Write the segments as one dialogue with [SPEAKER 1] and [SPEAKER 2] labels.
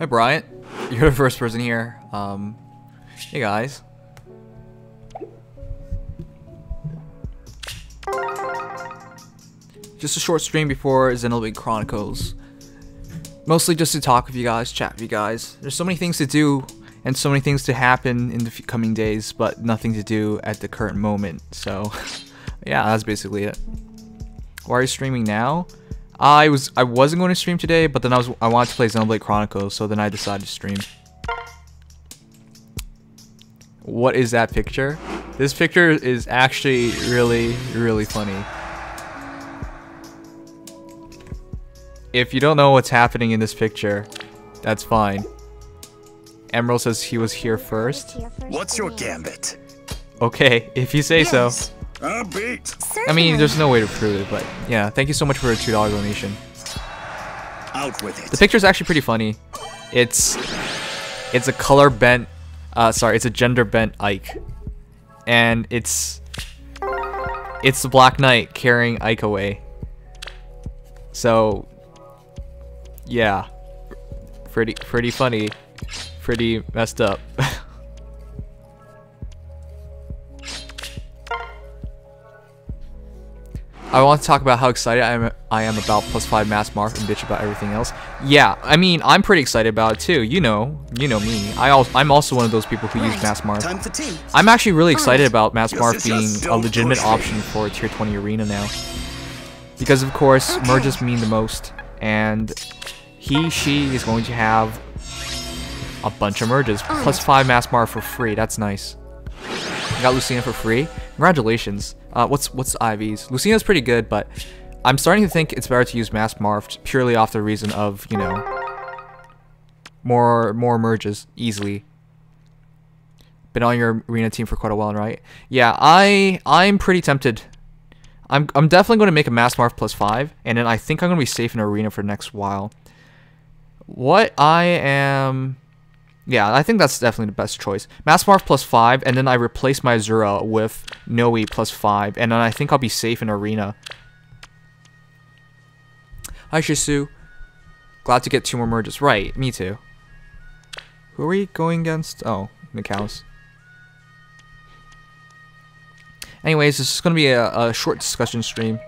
[SPEAKER 1] Hi Bryant, you're the first person here. Hey guys. Just a short stream before Xenoblade Chronicles. Mostly just to talk with you guys, chat with you guys. There's so many things to do and so many things to happen in the coming days, but nothing to do at the current moment. So, yeah, that's basically it. Why are you streaming now? I wasn't going to stream today, but then I wanted to play Xenoblade Chronicles, so then I decided to stream. What is that picture? This picture is actually really funny. If you don't know what's happening in this picture, that's fine. Emerald says he was here first.
[SPEAKER 2] What's your gambit?
[SPEAKER 1] Okay, if you say so.
[SPEAKER 2] A beat.
[SPEAKER 1] I mean, there's no way to prove it, but yeah, thank you so much for a $2 donation.
[SPEAKER 2] Out with it.
[SPEAKER 1] The picture is actually pretty funny. It's a color bent, sorry, it's a gender bent Ike, and it's the Black Knight carrying Ike away. So yeah, pretty funny, pretty messed up. I want to talk about how excited I am about +5 Mass Mark and bitch about everything else. Yeah, I mean, I'm pretty excited about it too. You know me. I'm also one of those people who use Mass Mark. I'm actually really excited about Mass Mark being a legitimate option for Tier 20 Arena now. Because of course, merges mean the most, and she is going to have a bunch of merges. +5 Mass Mark for free, that's nice. I got Lucina for free. Congratulations. What's Ivy's? Lucina's pretty good, but I'm starting to think it's better to use Mass Marf purely off the reason of, you know, more merges easily. Been on your arena team for quite a while, right? Yeah, I'm pretty tempted. I'm definitely going to make a Mass Marf +5, and then I think I'm going to be safe in arena for the next while. Yeah, I think that's definitely the best choice. Mass Marf +5, and then I replace my Azura with Nowi +5, and then I think I'll be safe in arena. Hi Shisu. Glad to get 2 more merges. Right, me too. Who are we going against? Oh, Mikhaus. Anyways, this is going to be a short discussion stream.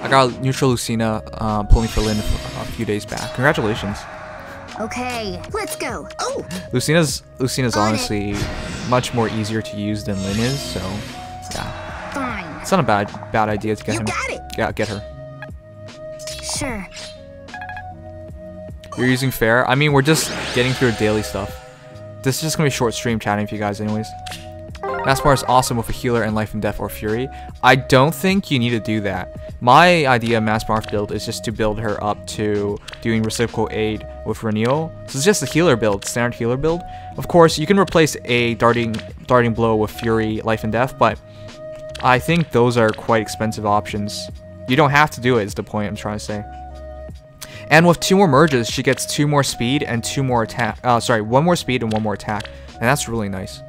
[SPEAKER 1] I got neutral Lucina pulling for Lynn a few days back. Congratulations.
[SPEAKER 3] Okay, let's go. Oh,
[SPEAKER 1] Lucina's honestly much more easier to use than Lynn is, so yeah.
[SPEAKER 3] Fine.
[SPEAKER 1] It's not a bad idea to get him.
[SPEAKER 3] Got it.
[SPEAKER 1] Yeah, get her.
[SPEAKER 3] Sure.
[SPEAKER 1] You're using Fair? I mean, we're just getting through daily stuff. This is just gonna be a short stream chatting with you guys anyways. Massmar is awesome with a healer and Life and Death or Fury. I don't think you need to do that. My idea of Massmar build is just to build her up to doing reciprocal aid with Renewal. So it's just a healer build, standard healer build. Of course, you can replace a darting blow with Fury, Life and Death, but I think those are quite expensive options. You don't have to do it, is the point I'm trying to say. And with 2 more merges, she gets 2 more speed and 2 more attack. Sorry, 1 more speed and 1 more attack, and that's really nice.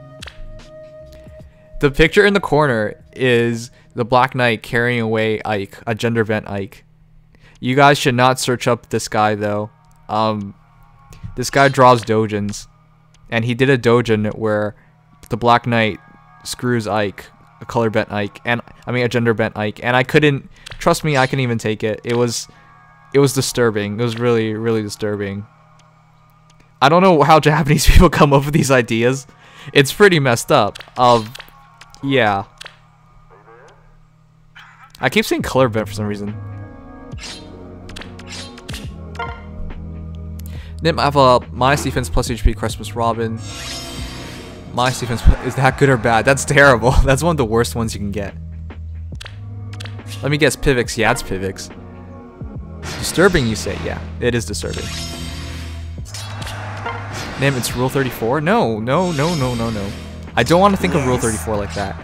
[SPEAKER 1] The picture in the corner is the Black Knight carrying away Ike, a gender bent Ike. You guys should not search up this guy though. This guy draws dojins, and he did a dojin where the Black Knight screws Ike, a color bent Ike, and I mean a gender bent Ike, and I couldn't, trust me, I couldn't even take it. It was disturbing. It was really disturbing. I don't know how Japanese people come up with these ideas. It's pretty messed up. Yeah. I keep saying color bent for some reason. Nim, I have a minus defense plus HP Christmas Robin. Minus defense, is that good or bad? That's terrible. That's one of the worst ones you can get. Let me guess, Pivx. Yeah, it's Pivx. Disturbing, you say? Yeah, it is disturbing. Nim, it's Rule 34? No. I don't want to think of Rule 34 like that.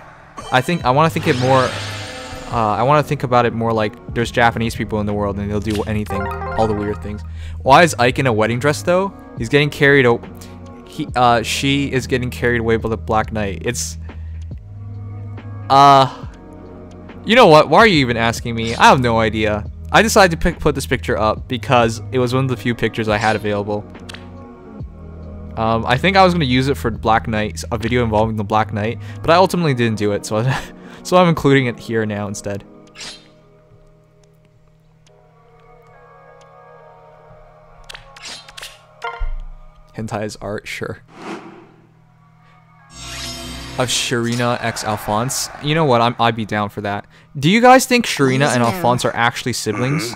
[SPEAKER 1] I want to think it more. I want to think about it more like there's Japanese people in the world and they'll do anything, all the weird things. Why is Ike in a wedding dress though? He's getting carried. She is getting carried away by the Black Knight. It's. You know what? Why are you even asking me? I have no idea. I decided to put this picture up because it was one of the few pictures I had available. I think I was going to use it for Black Knight, a video involving the Black Knight, but I ultimately didn't do it, so so I'm including it here now instead. Hentai's art, sure. Of Shirina x Alphonse. You know what? I'd be down for that. Do you guys think Shirina and Alphonse are actually siblings?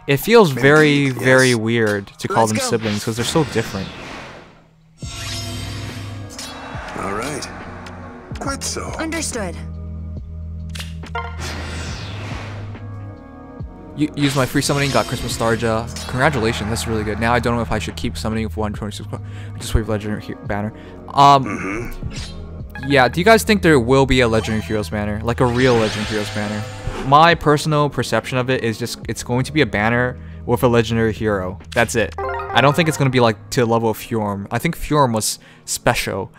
[SPEAKER 1] It feels very, very weird to call them siblings because they're so different.
[SPEAKER 2] All right. Quite so.
[SPEAKER 3] Understood.
[SPEAKER 1] Use my free summoning, got Christmas Tharja. Congratulations, that's really good. Now I don't know if I should keep summoning for 126. Just wait for Legendary Banner. Yeah, do you guys think there will be a Legendary Heroes banner? Like a real Legendary Heroes banner? My personal perception of it is just it's going to be a banner with a Legendary Hero. That's it. I don't think it's going to be like to the level of Fjorm. I think Fjorm was special.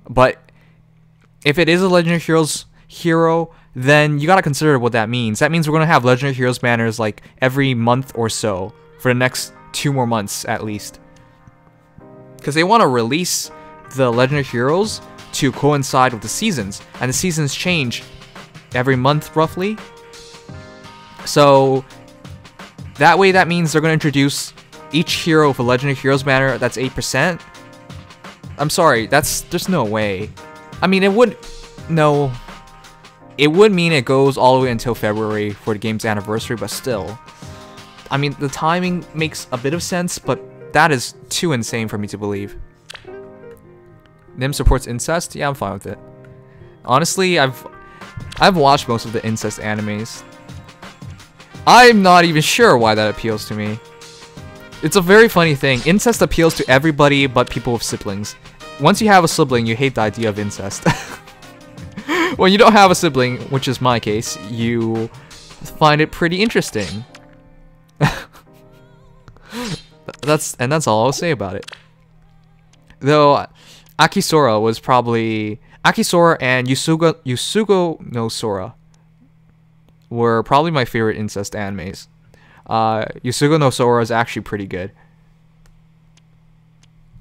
[SPEAKER 1] But if it is a Legendary Heroes hero, then you gotta consider what that means. That means we're gonna have Legendary Heroes banners like every month or so for the next 2 more months at least. Because they want to release the Legendary Heroes to coincide with the seasons, and the seasons change every month roughly. So that way, that means they're gonna introduce each hero with a Legendary Heroes banner that's 8%. I'm sorry, there's no way. I mean, it would mean it goes all the way until February for the game's anniversary, but still. I mean, the timing makes a bit of sense, but that is too insane for me to believe. Nim supports incest? Yeah, I'm fine with it. Honestly, I've watched most of the incest animes. I'm not even sure why that appeals to me. It's a very funny thing. Incest appeals to everybody but people with siblings. Once you have a sibling, you hate the idea of incest. When you don't have a sibling, which is my case, you find it pretty interesting. That's all I'll say about it. Though Akisora was probably Akisora and Yusugo no Sora were probably my favorite incest animes. Yusugo no Sora is actually pretty good.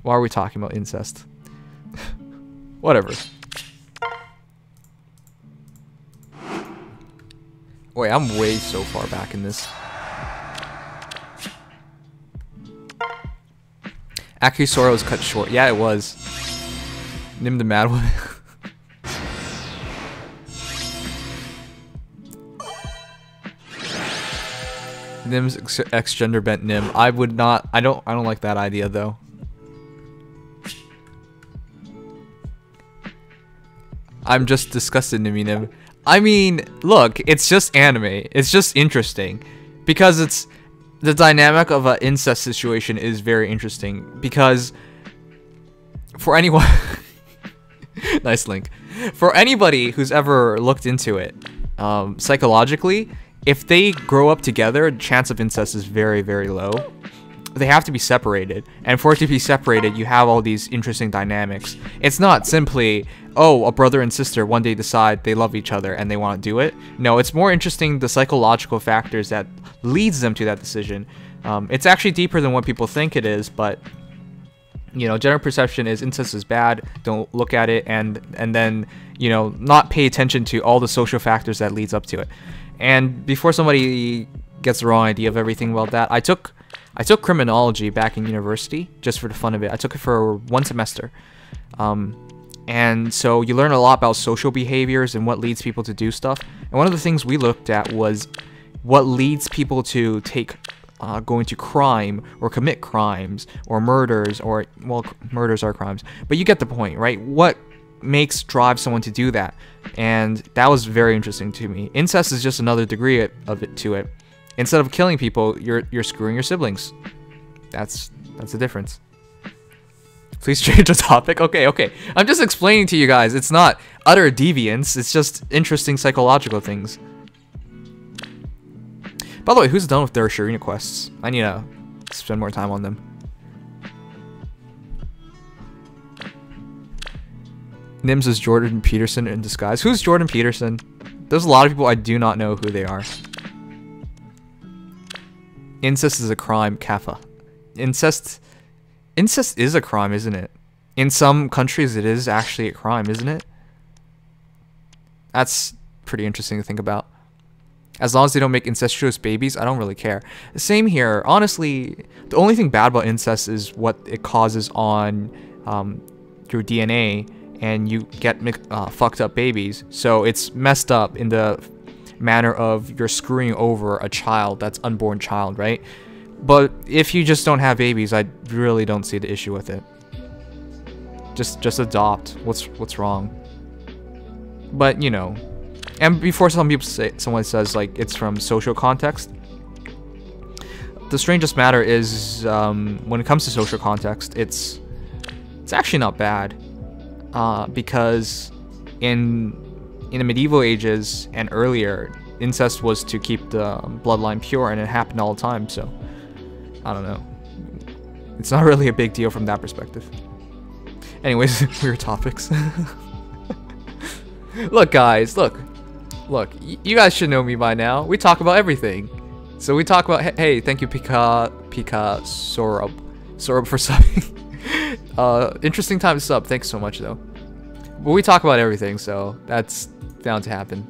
[SPEAKER 1] Why are we talking about incest? Whatever. Wait, I'm way so far back in this. Akisora was cut short. Yeah, it was. Nim the Mad One. Nim's ex-gender bent Nim. I would not. I don't like that idea though. I'm just disgusted, Nim. I mean, look, it's just anime. It's just interesting because it's the dynamic of an incest situation is very interesting because for anyone nice link. For anybody who's ever looked into it, psychologically, if they grow up together, the chance of incest is very, very low. They have to be separated, and for it to be separated, you have all these interesting dynamics. It's not simply, oh, a brother and sister one day decide they love each other and they want to do it. No, it's more interesting the psychological factors that leads them to that decision. It's actually deeper than what people think it is, but you know, general perception is incest is bad, don't look at it, and then, you know, not pay attention to all the social factors that leads up to it. And before somebody gets the wrong idea of everything about that, I took criminology back in university just for the fun of it. I took it for 1 semester. And so you learn a lot about social behaviors and what leads people to do stuff. And one of the things we looked at was what leads people to go into crime or commit crimes or murders, or, well, murders are crimes. But you get the point, right? What drives someone to do that? And that was very interesting to me. Incest is just another degree of it to it. Instead of killing people, you're screwing your siblings. That's the difference. Please change the topic. Okay. I'm just explaining to you guys. It's not utter deviance. It's just interesting psychological things. By the way, who's done with their Shirina quests? I need to spend more time on them. Nims is Jordan Peterson in disguise. Who's Jordan Peterson? There's a lot of people I do not know who they are. Incest is a crime, Kappa. Incest is a crime, isn't it? In some countries, it is actually a crime, isn't it? That's pretty interesting to think about. As long as they don't make incestuous babies, I don't really care. Same here. Honestly, the only thing bad about incest is what it causes on your DNA, and you get fucked up babies. So it's messed up in the manner of you're screwing over a child, that's unborn child, right? But if you just don't have babies, I really don't see the issue with it. Just adopt. What's wrong? But you know. And before someone says like it's from social context, the strangest matter is when it comes to social context, it's actually not bad, because in the medieval ages and earlier, incest was to keep the bloodline pure, and it happened all the time. So I don't know. It's not really a big deal from that perspective. Anyways, weird topics. Look, guys, look. You guys should know me by now. We talk about everything. So we talk about, hey, thank you, Pika Sorub for subbing. Interesting time to sub. Thanks so much, though. But we talk about everything, so that's bound to happen.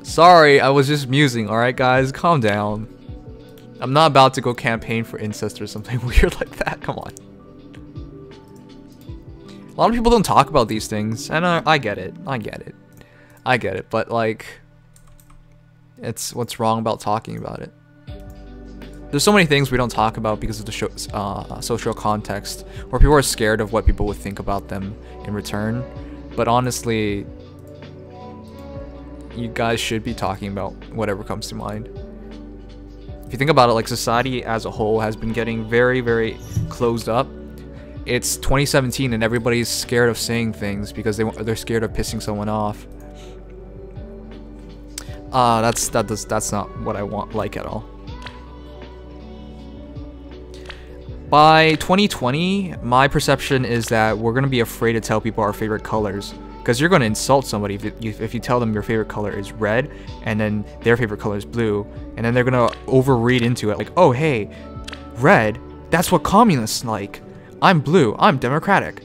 [SPEAKER 1] Sorry, I was just musing. All right, guys, calm down. I'm not about to go campaign for incest or something weird like that. Come on. A lot of people don't talk about these things, and I get it. I get it. But like, it's what's wrong about talking about it. There's so many things we don't talk about because of the social context, where people are scared of what people would think about them in return. But honestly, you guys should be talking about whatever comes to mind. If you think about it, like, society as a whole has been getting very, very closed up. It's 2017 and everybody's scared of saying things because they're scared of pissing someone off. That's not what I want like at all. By 2020, my perception is that we're gonna be afraid to tell people our favorite colors. Because you're going to insult somebody if you tell them your favorite color is red, and then their favorite color is blue, and then they're going to overread into it like, oh, hey, red, that's what communists like. I'm blue, I'm democratic.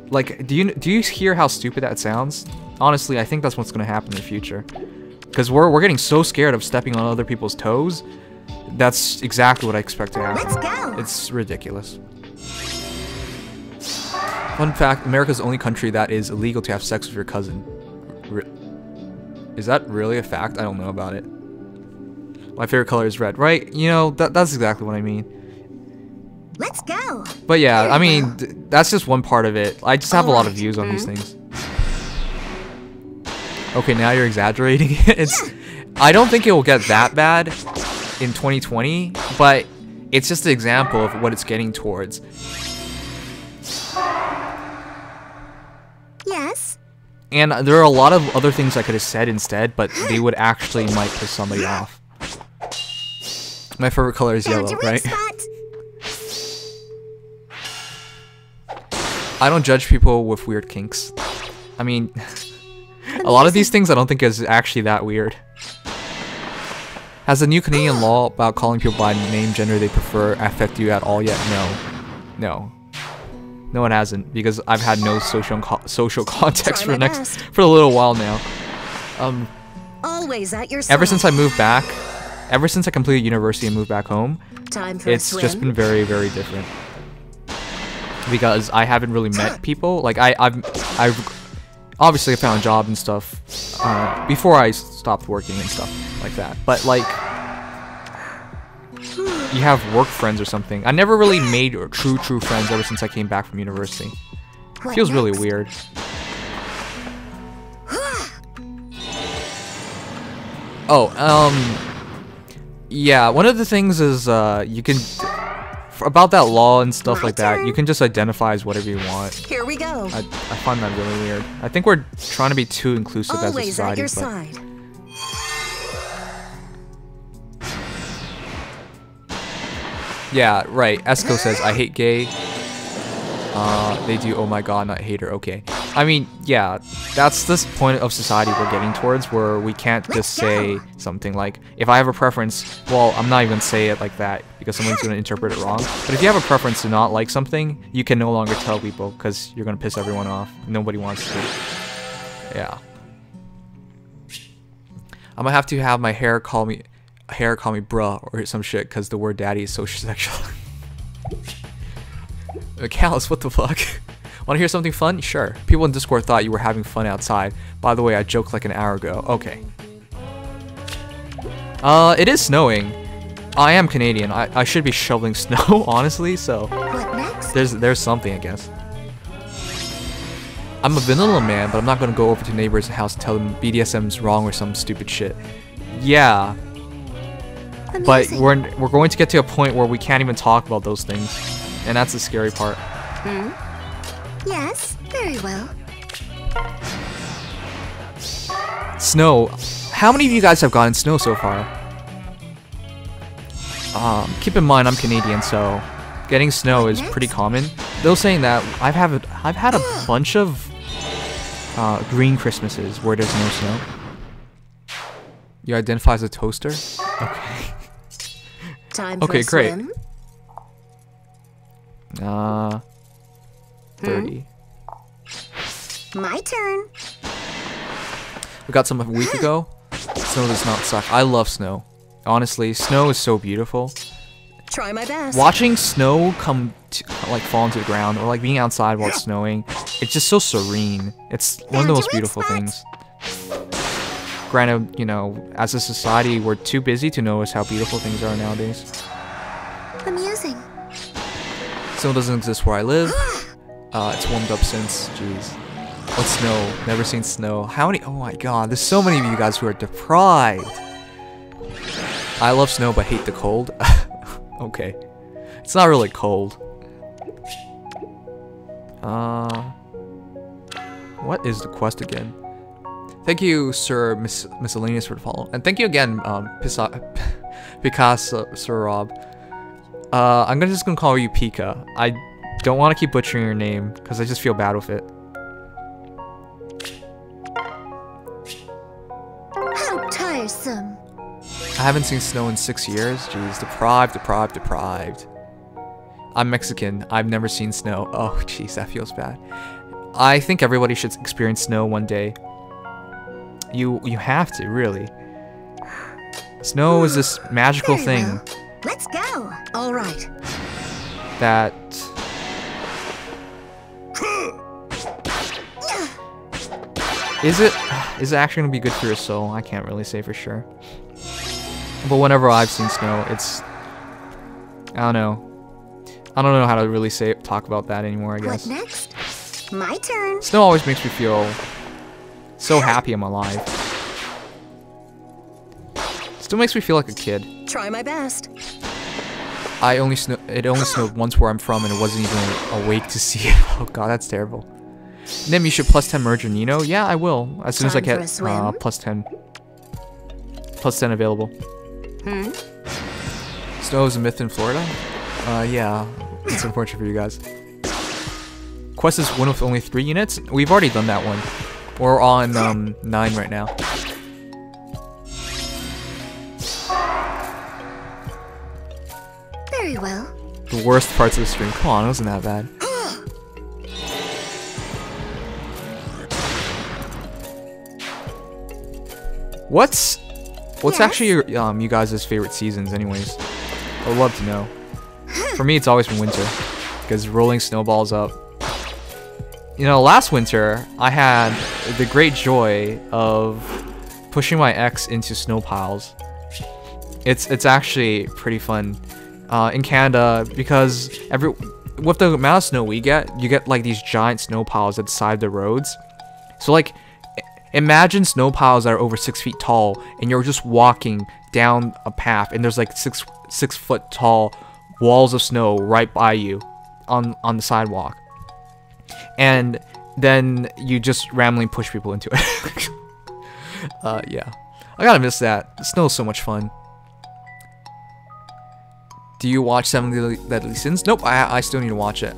[SPEAKER 1] Like, do you hear how stupid that sounds? Honestly, I think that's what's going to happen in the future. Because we're getting so scared of stepping on other people's toes. That's exactly what I expect to happen.
[SPEAKER 3] Let's go.
[SPEAKER 1] It's ridiculous. Fun fact, America is the only country that is illegal to have sex with your cousin. Is that really a fact? I don't know about it. My favorite color is red, right? You know, that's exactly what I mean.
[SPEAKER 3] Let's go.
[SPEAKER 1] But yeah, I mean, that's just one part of it. I just have a lot of views on these things. Okay, now you're exaggerating. I don't think it will get that bad in 2020, but it's just an example of what it's getting towards.
[SPEAKER 3] Yes.
[SPEAKER 1] And there are a lot of other things I could have said instead, but they would actually might piss somebody off. My favorite color is yellow, right? I don't judge people with weird kinks. I mean, a lot of these things I don't think is actually that weird. Has the new Canadian law about calling people by name, gender they prefer affect you at all yet? No. No, it hasn't, because I've had no social context for a little while now.
[SPEAKER 3] Always at your side.
[SPEAKER 1] Ever since I moved back, ever since I completed university and moved back home, it's just been very, very different. Because I haven't really met people. Like I've obviously found a job and stuff before I stopped working and stuff like that. But like, you have work friends or something. I never really made true friends ever since I came back from university. Feels really weird. Yeah, one of the things is you can about that law and stuff like that, you can just identify as whatever you want.
[SPEAKER 3] Here we go.
[SPEAKER 1] I find that really weird. I think we're trying to be too inclusive as a society.
[SPEAKER 3] Always at your side.
[SPEAKER 1] Yeah, right. Esco says, I hate gay. They do, oh my god, not hater. Okay. I mean, yeah, that's this point of society we're getting towards where we can't just say something like, if I have a preference, well, I'm not even gonna say it like that because someone's gonna interpret it wrong. But if you have a preference to not like something, you can no longer tell people because you're gonna piss everyone off. Nobody wants to. Yeah. I'm gonna have to have my hair call me bruh or some shit because the word daddy is so sexual. Callus, what the fuck? Want to hear something fun? Sure. People in Discord thought you were having fun outside. By the way, I joked like an hour ago. Okay. It is snowing. I am Canadian. I should be shoveling snow, honestly, so...
[SPEAKER 3] What next?
[SPEAKER 1] There's something, I guess. I'm a vanilla man, but I'm not gonna go over to neighbor's house and tell them BDSM's wrong or some stupid shit. Yeah.
[SPEAKER 3] Amazing.
[SPEAKER 1] But we're going to get to a point where we can't even talk about those things. And that's the scary part.
[SPEAKER 3] Hmm? Yes, very well.
[SPEAKER 1] Snow. How many of you guys have gotten snow so far? Keep in mind I'm Canadian, so getting snow is pretty common. Though saying that, I've had a bunch of green Christmases where there's no snow. You identify as a toaster? Okay.
[SPEAKER 3] Time for
[SPEAKER 1] okay,
[SPEAKER 3] a
[SPEAKER 1] great.
[SPEAKER 3] swim?
[SPEAKER 1] 30.
[SPEAKER 3] My turn.
[SPEAKER 1] We got some a week ago. Snow does not suck. I love snow. Honestly, snow is so beautiful.
[SPEAKER 3] Try my best.
[SPEAKER 1] Watching snow like fall into the ground or like being outside while it's snowing, it's just so serene. It's one of the most beautiful things. Granted, you know, as a society, we're too busy to notice how beautiful things are nowadays.
[SPEAKER 3] Amusing.
[SPEAKER 1] Snow doesn't exist where I live. It's warmed up since, jeez. What snow? Never seen snow. How many? Oh my god, there's so many of you guys who are deprived. I love snow but hate the cold. Okay. It's not really cold. What is the quest again? Thank you, Sir Miscellaneous, for the follow. And thank you again, Picasso, Sir Rob. I'm just gonna call you Pika. I don't want to keep butchering your name because I just feel bad with it.
[SPEAKER 3] How tiresome.
[SPEAKER 1] I haven't seen snow in 6 years. Jeez, deprived. I'm Mexican. I've never seen snow. Oh, jeez, that feels bad. I think everybody should experience snow one day. You have to, really. Snow is this magical
[SPEAKER 3] Very
[SPEAKER 1] thing.
[SPEAKER 3] well. Let's go. All right.
[SPEAKER 1] That is it actually gonna be good for your soul? I can't really say for sure. But whenever I've seen snow, it's I don't know how to really talk about that anymore, I guess.
[SPEAKER 3] What next? My turn.
[SPEAKER 1] Snow always makes me feel so happy I'm alive. Still makes me feel like a kid.
[SPEAKER 3] Try my best.
[SPEAKER 1] It only snowed once where I'm from and it wasn't even awake to see it. Oh god, that's terrible. Nim, you should +10 merge your Nino? Yeah, I will. As soon as I get +10 available.
[SPEAKER 3] Hmm?
[SPEAKER 1] Snow is a myth in Florida? Yeah. It's unfortunate for you guys. Quest is one with only 3 units? We've already done that one. We're on 9 right now.
[SPEAKER 3] Very well.
[SPEAKER 1] The worst parts of the stream. Come on, it wasn't that bad. What's actually your you guys' favorite seasons anyways? I would love to know. For me, it's always been winter because rolling snowballs up. You know, last winter I had the great joy of pushing my ex into snow piles. It's actually pretty fun in Canada because with the amount of snow we get, you get like these giant snow piles at the side of the roads. So like, imagine snow piles that are over 6 feet tall, and you're just walking down a path, and there's like six foot tall walls of snow right by you on the sidewalk, and then you just randomly push people into it. Yeah, I gotta miss that. Snow is so much fun. Do you watch Seven Deadly Sins? Nope, I still need to watch it.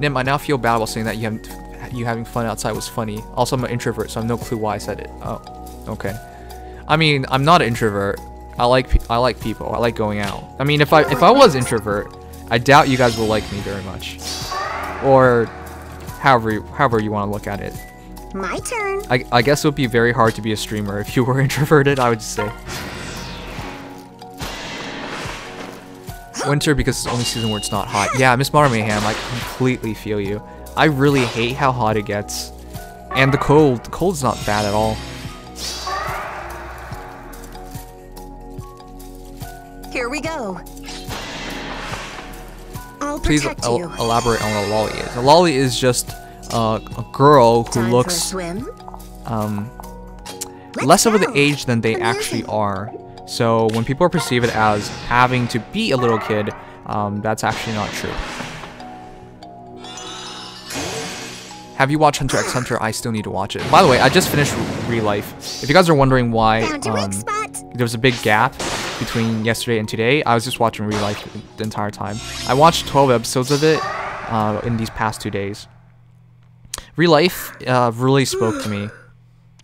[SPEAKER 1] Nim, I now feel bad about saying that you having fun outside was funny. Also, I'm an introvert, so I have no clue why I said it. Oh, okay. I mean, I'm not an introvert. I like people. I like going out. I mean, if I was introvert, I doubt you guys will like me very much. Or however you want to look at it.
[SPEAKER 3] My turn.
[SPEAKER 1] I guess it would be very hard to be a streamer if you were introverted, I would just say. Winter because it's the only season where it's not hot. Yeah, Miss Mara Mayhem, I completely feel you. I really hate how hot it gets. And the cold's not bad at all.
[SPEAKER 3] Here we go. I'll
[SPEAKER 1] Please
[SPEAKER 3] protect you.
[SPEAKER 1] elaborate on what a lolly is. A lolly is just a girl who
[SPEAKER 3] Time
[SPEAKER 1] looks
[SPEAKER 3] for a swim.
[SPEAKER 1] less of
[SPEAKER 3] go.
[SPEAKER 1] the age than they actually are. So when people perceive it as having to be a little kid, that's actually not true. Have you watched Hunter x Hunter? I still need to watch it. By the way, I just finished Real Life. If you guys are wondering why
[SPEAKER 3] Found your weak spot.
[SPEAKER 1] there was a big gap between yesterday and today, I was just watching Real Life the entire time. I watched 12 episodes of it in these past 2 days. Real Life really spoke to me.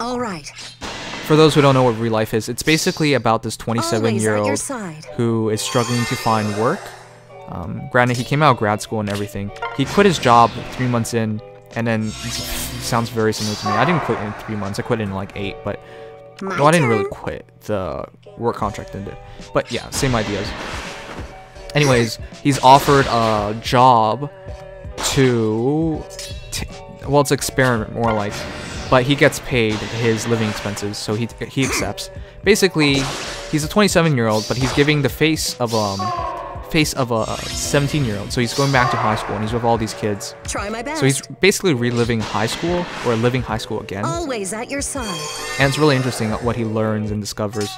[SPEAKER 3] All right.
[SPEAKER 1] For those who don't know what Real Life is, it's basically about this
[SPEAKER 3] Always at your
[SPEAKER 1] 27-year-old
[SPEAKER 3] side.
[SPEAKER 1] who is struggling to find work. Granted, he came out of grad school and everything. He quit his job 3 months in, and then it sounds very similar to me. I didn't quit in 3 months. I quit in like 8, but no, I didn't really quit. The work contract ended. But yeah, same ideas. Anyways, he's offered a job to well, it's experiment more like, but he gets paid his living expenses, so he accepts. Basically, he's a 27-year-old, but he's giving the face of a 17-year-old. So he's going back to high school, and he's with all these kids.
[SPEAKER 3] Try my best.
[SPEAKER 1] So he's basically reliving high school, or living high school again.
[SPEAKER 3] Always at your side.
[SPEAKER 1] And it's really interesting what he learns and discovers.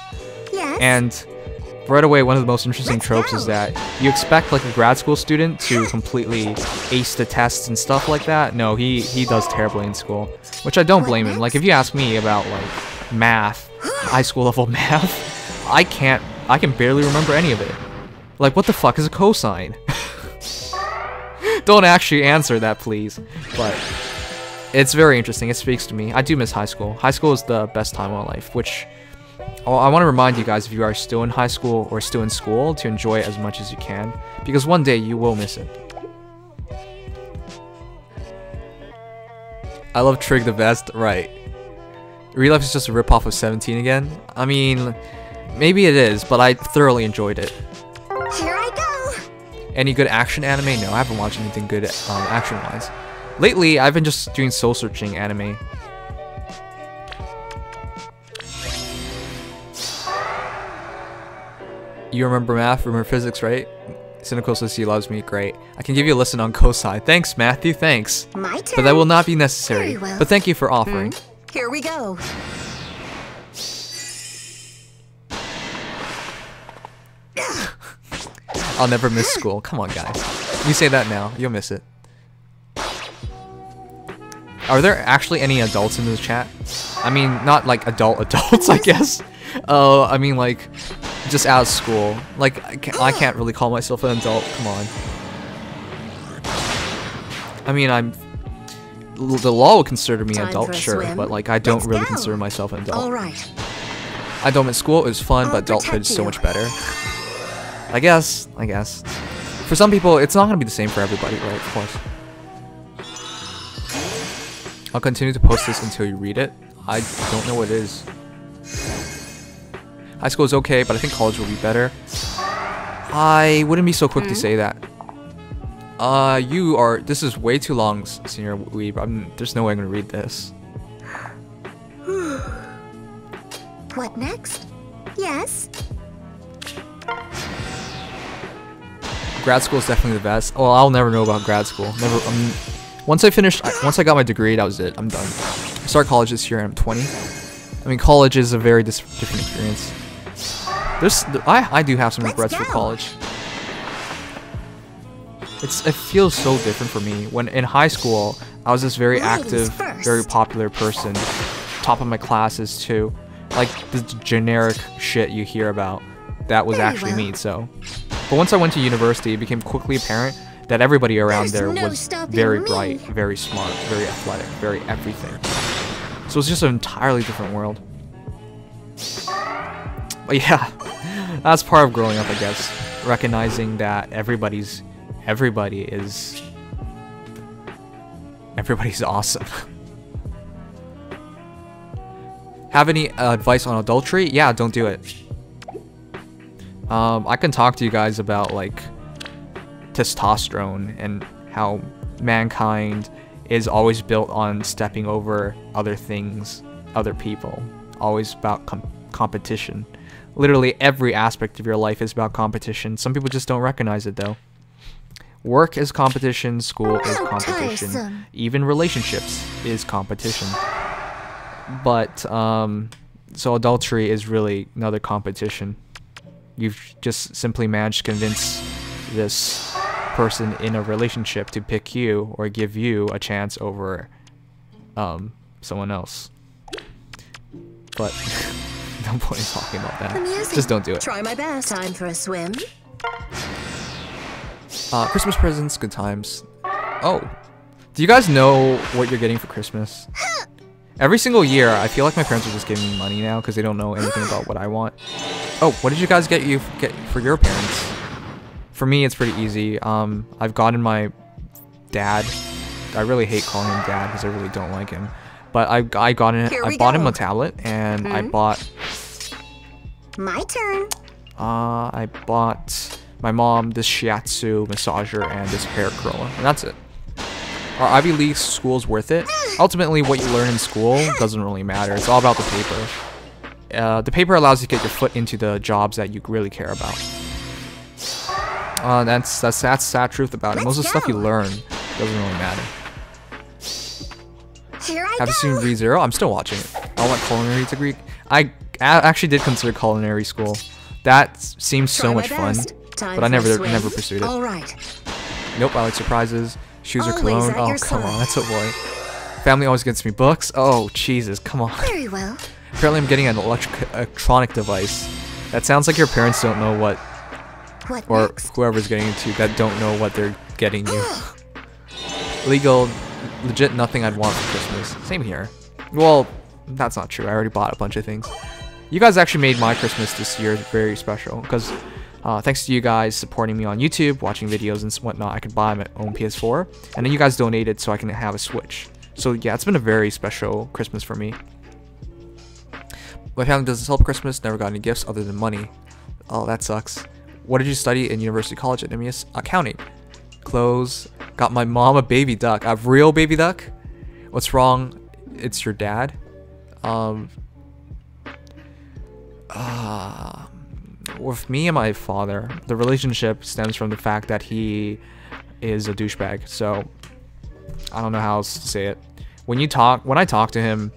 [SPEAKER 3] Yes.
[SPEAKER 1] And right away, one of the most interesting
[SPEAKER 3] Let's
[SPEAKER 1] tropes
[SPEAKER 3] go.
[SPEAKER 1] is that you expect like a grad school student to completely ace the tests and stuff like that. No, he does terribly in school, which I don't blame him. Like if you ask me about like math, high school level math, I can barely remember any of it. Like what the fuck is a cosine? Don't actually answer that, please. But it's very interesting. It speaks to me. I do miss high school. High school is the best time of my life, which I want to remind you guys, if you are still in high school or still in school, to enjoy it as much as you can, because one day you will miss it. I love Trig the best, right? Real Life is just a ripoff of 17 again? I mean, maybe it is, but I thoroughly enjoyed it.
[SPEAKER 3] Here I go.
[SPEAKER 1] Any good action anime? No, I haven't watched anything good action-wise. Lately, I've been just doing soul-searching anime. You remember math, remember physics, right? Cynical says he loves me, great. I can give you a lesson on cosine. Thanks, Matthew, thanks.
[SPEAKER 3] My turn.
[SPEAKER 1] But that will not be necessary.
[SPEAKER 3] Very well.
[SPEAKER 1] But thank you for offering.
[SPEAKER 3] Here we go.
[SPEAKER 1] I'll never miss school. Come on, guys. You say that now, you'll miss it. Are there actually any adults in this chat? I mean, not like adults, I guess. I mean like, just out of school. Like, I can't really call myself an adult, come on. I mean, the law will consider me
[SPEAKER 3] Time
[SPEAKER 1] adult,
[SPEAKER 3] for a
[SPEAKER 1] sure,
[SPEAKER 3] swim.
[SPEAKER 1] but like, I don't
[SPEAKER 3] Let's
[SPEAKER 1] really
[SPEAKER 3] go.
[SPEAKER 1] consider myself an adult.
[SPEAKER 3] All right.
[SPEAKER 1] Adult school is fun,
[SPEAKER 3] I'll
[SPEAKER 1] but adulthood
[SPEAKER 3] protect
[SPEAKER 1] is so
[SPEAKER 3] you.
[SPEAKER 1] much better. I guess. For some people, it's not gonna be the same for everybody, right? Of course. I'll continue to post this until you read it. I don't know what it is. High school is okay, but I think college will be better. I wouldn't be so quick to say that. This is way too long, Senior Weeb. There's no way I'm gonna read this.
[SPEAKER 3] What next? Yes.
[SPEAKER 1] Grad school is definitely the best. Well, I'll never know about grad school. Never. Once I got my degree, that was it. I'm done. I start college this year and I'm 20. I mean, college is a very different experience. I do have some regrets for college. It feels so different for me. When in high school, I was this very
[SPEAKER 3] Ladies
[SPEAKER 1] active,
[SPEAKER 3] first.
[SPEAKER 1] very popular person. Top of my classes too. Like the generic shit you hear about. That was
[SPEAKER 3] Very
[SPEAKER 1] actually
[SPEAKER 3] well.
[SPEAKER 1] me, so But once I went to university, it became quickly apparent that everybody around there was very bright, very smart, very athletic, very everything. So it's just an entirely different world. But yeah, that's part of growing up, I guess. Recognizing that everybody's awesome. Have any advice on adultery? Yeah, don't do it. I can talk to you guys about like testosterone and how mankind is always built on stepping over other things, other people. Always about competition. Literally every aspect of your life is about competition. Some people just don't recognize it though. Work is competition, school is competition, even relationships is competition. But, so adultery is really another competition. You've just simply managed to convince this person in a relationship to pick you or give you a chance over, someone else. But, no point in talking about that. Just don't do it.
[SPEAKER 3] Try my best. Time for a swim.
[SPEAKER 1] Christmas presents, good times. Oh, do you guys know what you're getting for Christmas? Every single year, I feel like my parents are just giving me money now because they don't know anything about what I want. Oh, what did you guys get for your parents? For me, it's pretty easy. I've gotten my dad. I really hate calling him dad because I really don't like him. But I bought him a tablet and I bought.
[SPEAKER 3] My turn.
[SPEAKER 1] I bought my mom this shiatsu massager and this hair curler, and that's it. Are Ivy League schools worth it? Ultimately, what you learn in school doesn't really matter. It's all about the paper. The paper allows you to get your foot into the jobs that you really care about. That's the sad truth about it. Most of the stuff you learn doesn't really matter. Have you seen ReZero? I'm still watching it. I want culinary degree. I actually did consider culinary school. That seems so much fun, but I never pursued it.
[SPEAKER 3] All right.
[SPEAKER 1] Nope, I like surprises. Shoes or cologne. Oh, come on, that's a boy. Family always gets me books. Oh, Jesus, come on.
[SPEAKER 3] Very well.
[SPEAKER 1] Apparently I'm getting an electronic device. That sounds like your parents don't know what or next? Whoever's getting it to that don't know what they're getting you. Legit nothing I'd want for Christmas. Same here. Well, that's not true. I already bought a bunch of things. You guys actually made my Christmas this year very special because thanks to you guys supporting me on YouTube, watching videos and whatnot, I could buy my own PS4, and then you guys donated so I can have a Switch. So yeah, it's been a very special Christmas for me. My family doesn't celebrate Christmas, never got any gifts other than money. Oh, that sucks. What did you study in University College at Nimious? Accounting. Clothes. Got my mom a baby duck. A real baby duck? What's wrong? It's your dad? With me and my father, the relationship stems from the fact that he is a douchebag. So I don't know how else to say it. When I talk to him,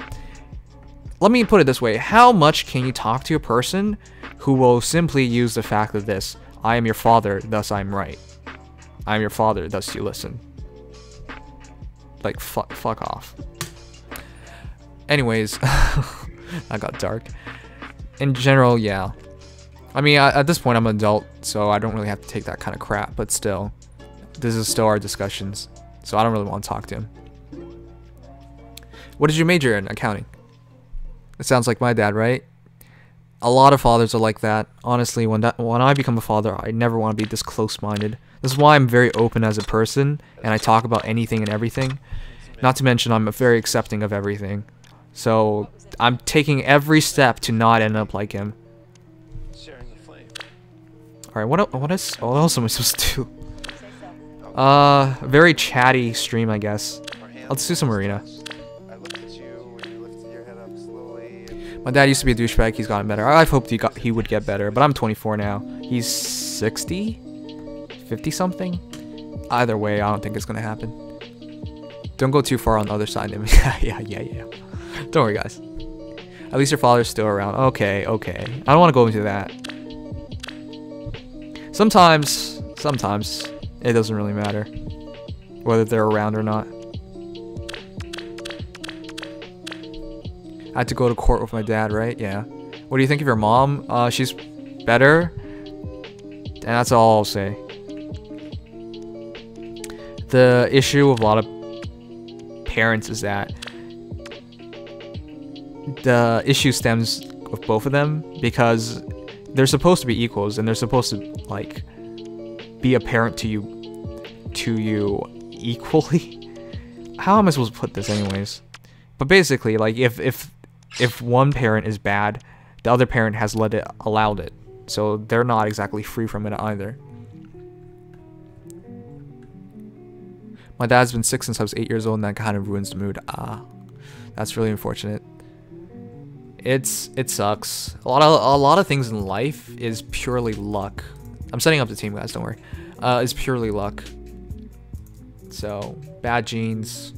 [SPEAKER 1] let me put it this way: how much can you talk to a person who will simply use the fact of this? I am your father, thus I'm right. I am your father, thus you listen. Like fuck off. Anyways, that got dark. In general, yeah. I mean, at this point, I'm an adult, so I don't really have to take that kind of crap. But still, this is still our discussions, so I don't really want to talk to him. What did you major in? Accounting. It sounds like my dad, right? A lot of fathers are like that. Honestly, when I become a father, I never want to be this close-minded. This is why I'm very open as a person, and I talk about anything and everything. Not to mention, I'm very accepting of everything. So I'm taking every step to not end up like him. Alright, what else am I supposed to do? Very chatty stream, I guess. Let's do some arena. My dad used to be a douchebag. He's gotten better. I've hoped he would get better, but I'm 24 now. He's 60? 50 something? Either way, I don't think it's gonna happen. Don't go too far on the other side of him. yeah. Don't worry, guys. At least your father's still around. Okay. I don't want to go into that. Sometimes it doesn't really matter whether they're around or not. I had to go to court with my dad, right? Yeah. What do you think of your mom? She's better. And that's all I'll say. The issue with a lot of parents is that the issue stems with both of them because they're supposed to be equals and they're supposed to like be a parent to you equally. How am I supposed to put this anyways? But basically, like if one parent is bad, the other parent has allowed it. So they're not exactly free from it either. My dad's been sick since I was 8 years old and that kind of ruins the mood. That's really unfortunate. It sucks. A lot of things in life is purely luck. I'm setting up the team, guys, don't worry. It's purely luck. So, bad genes.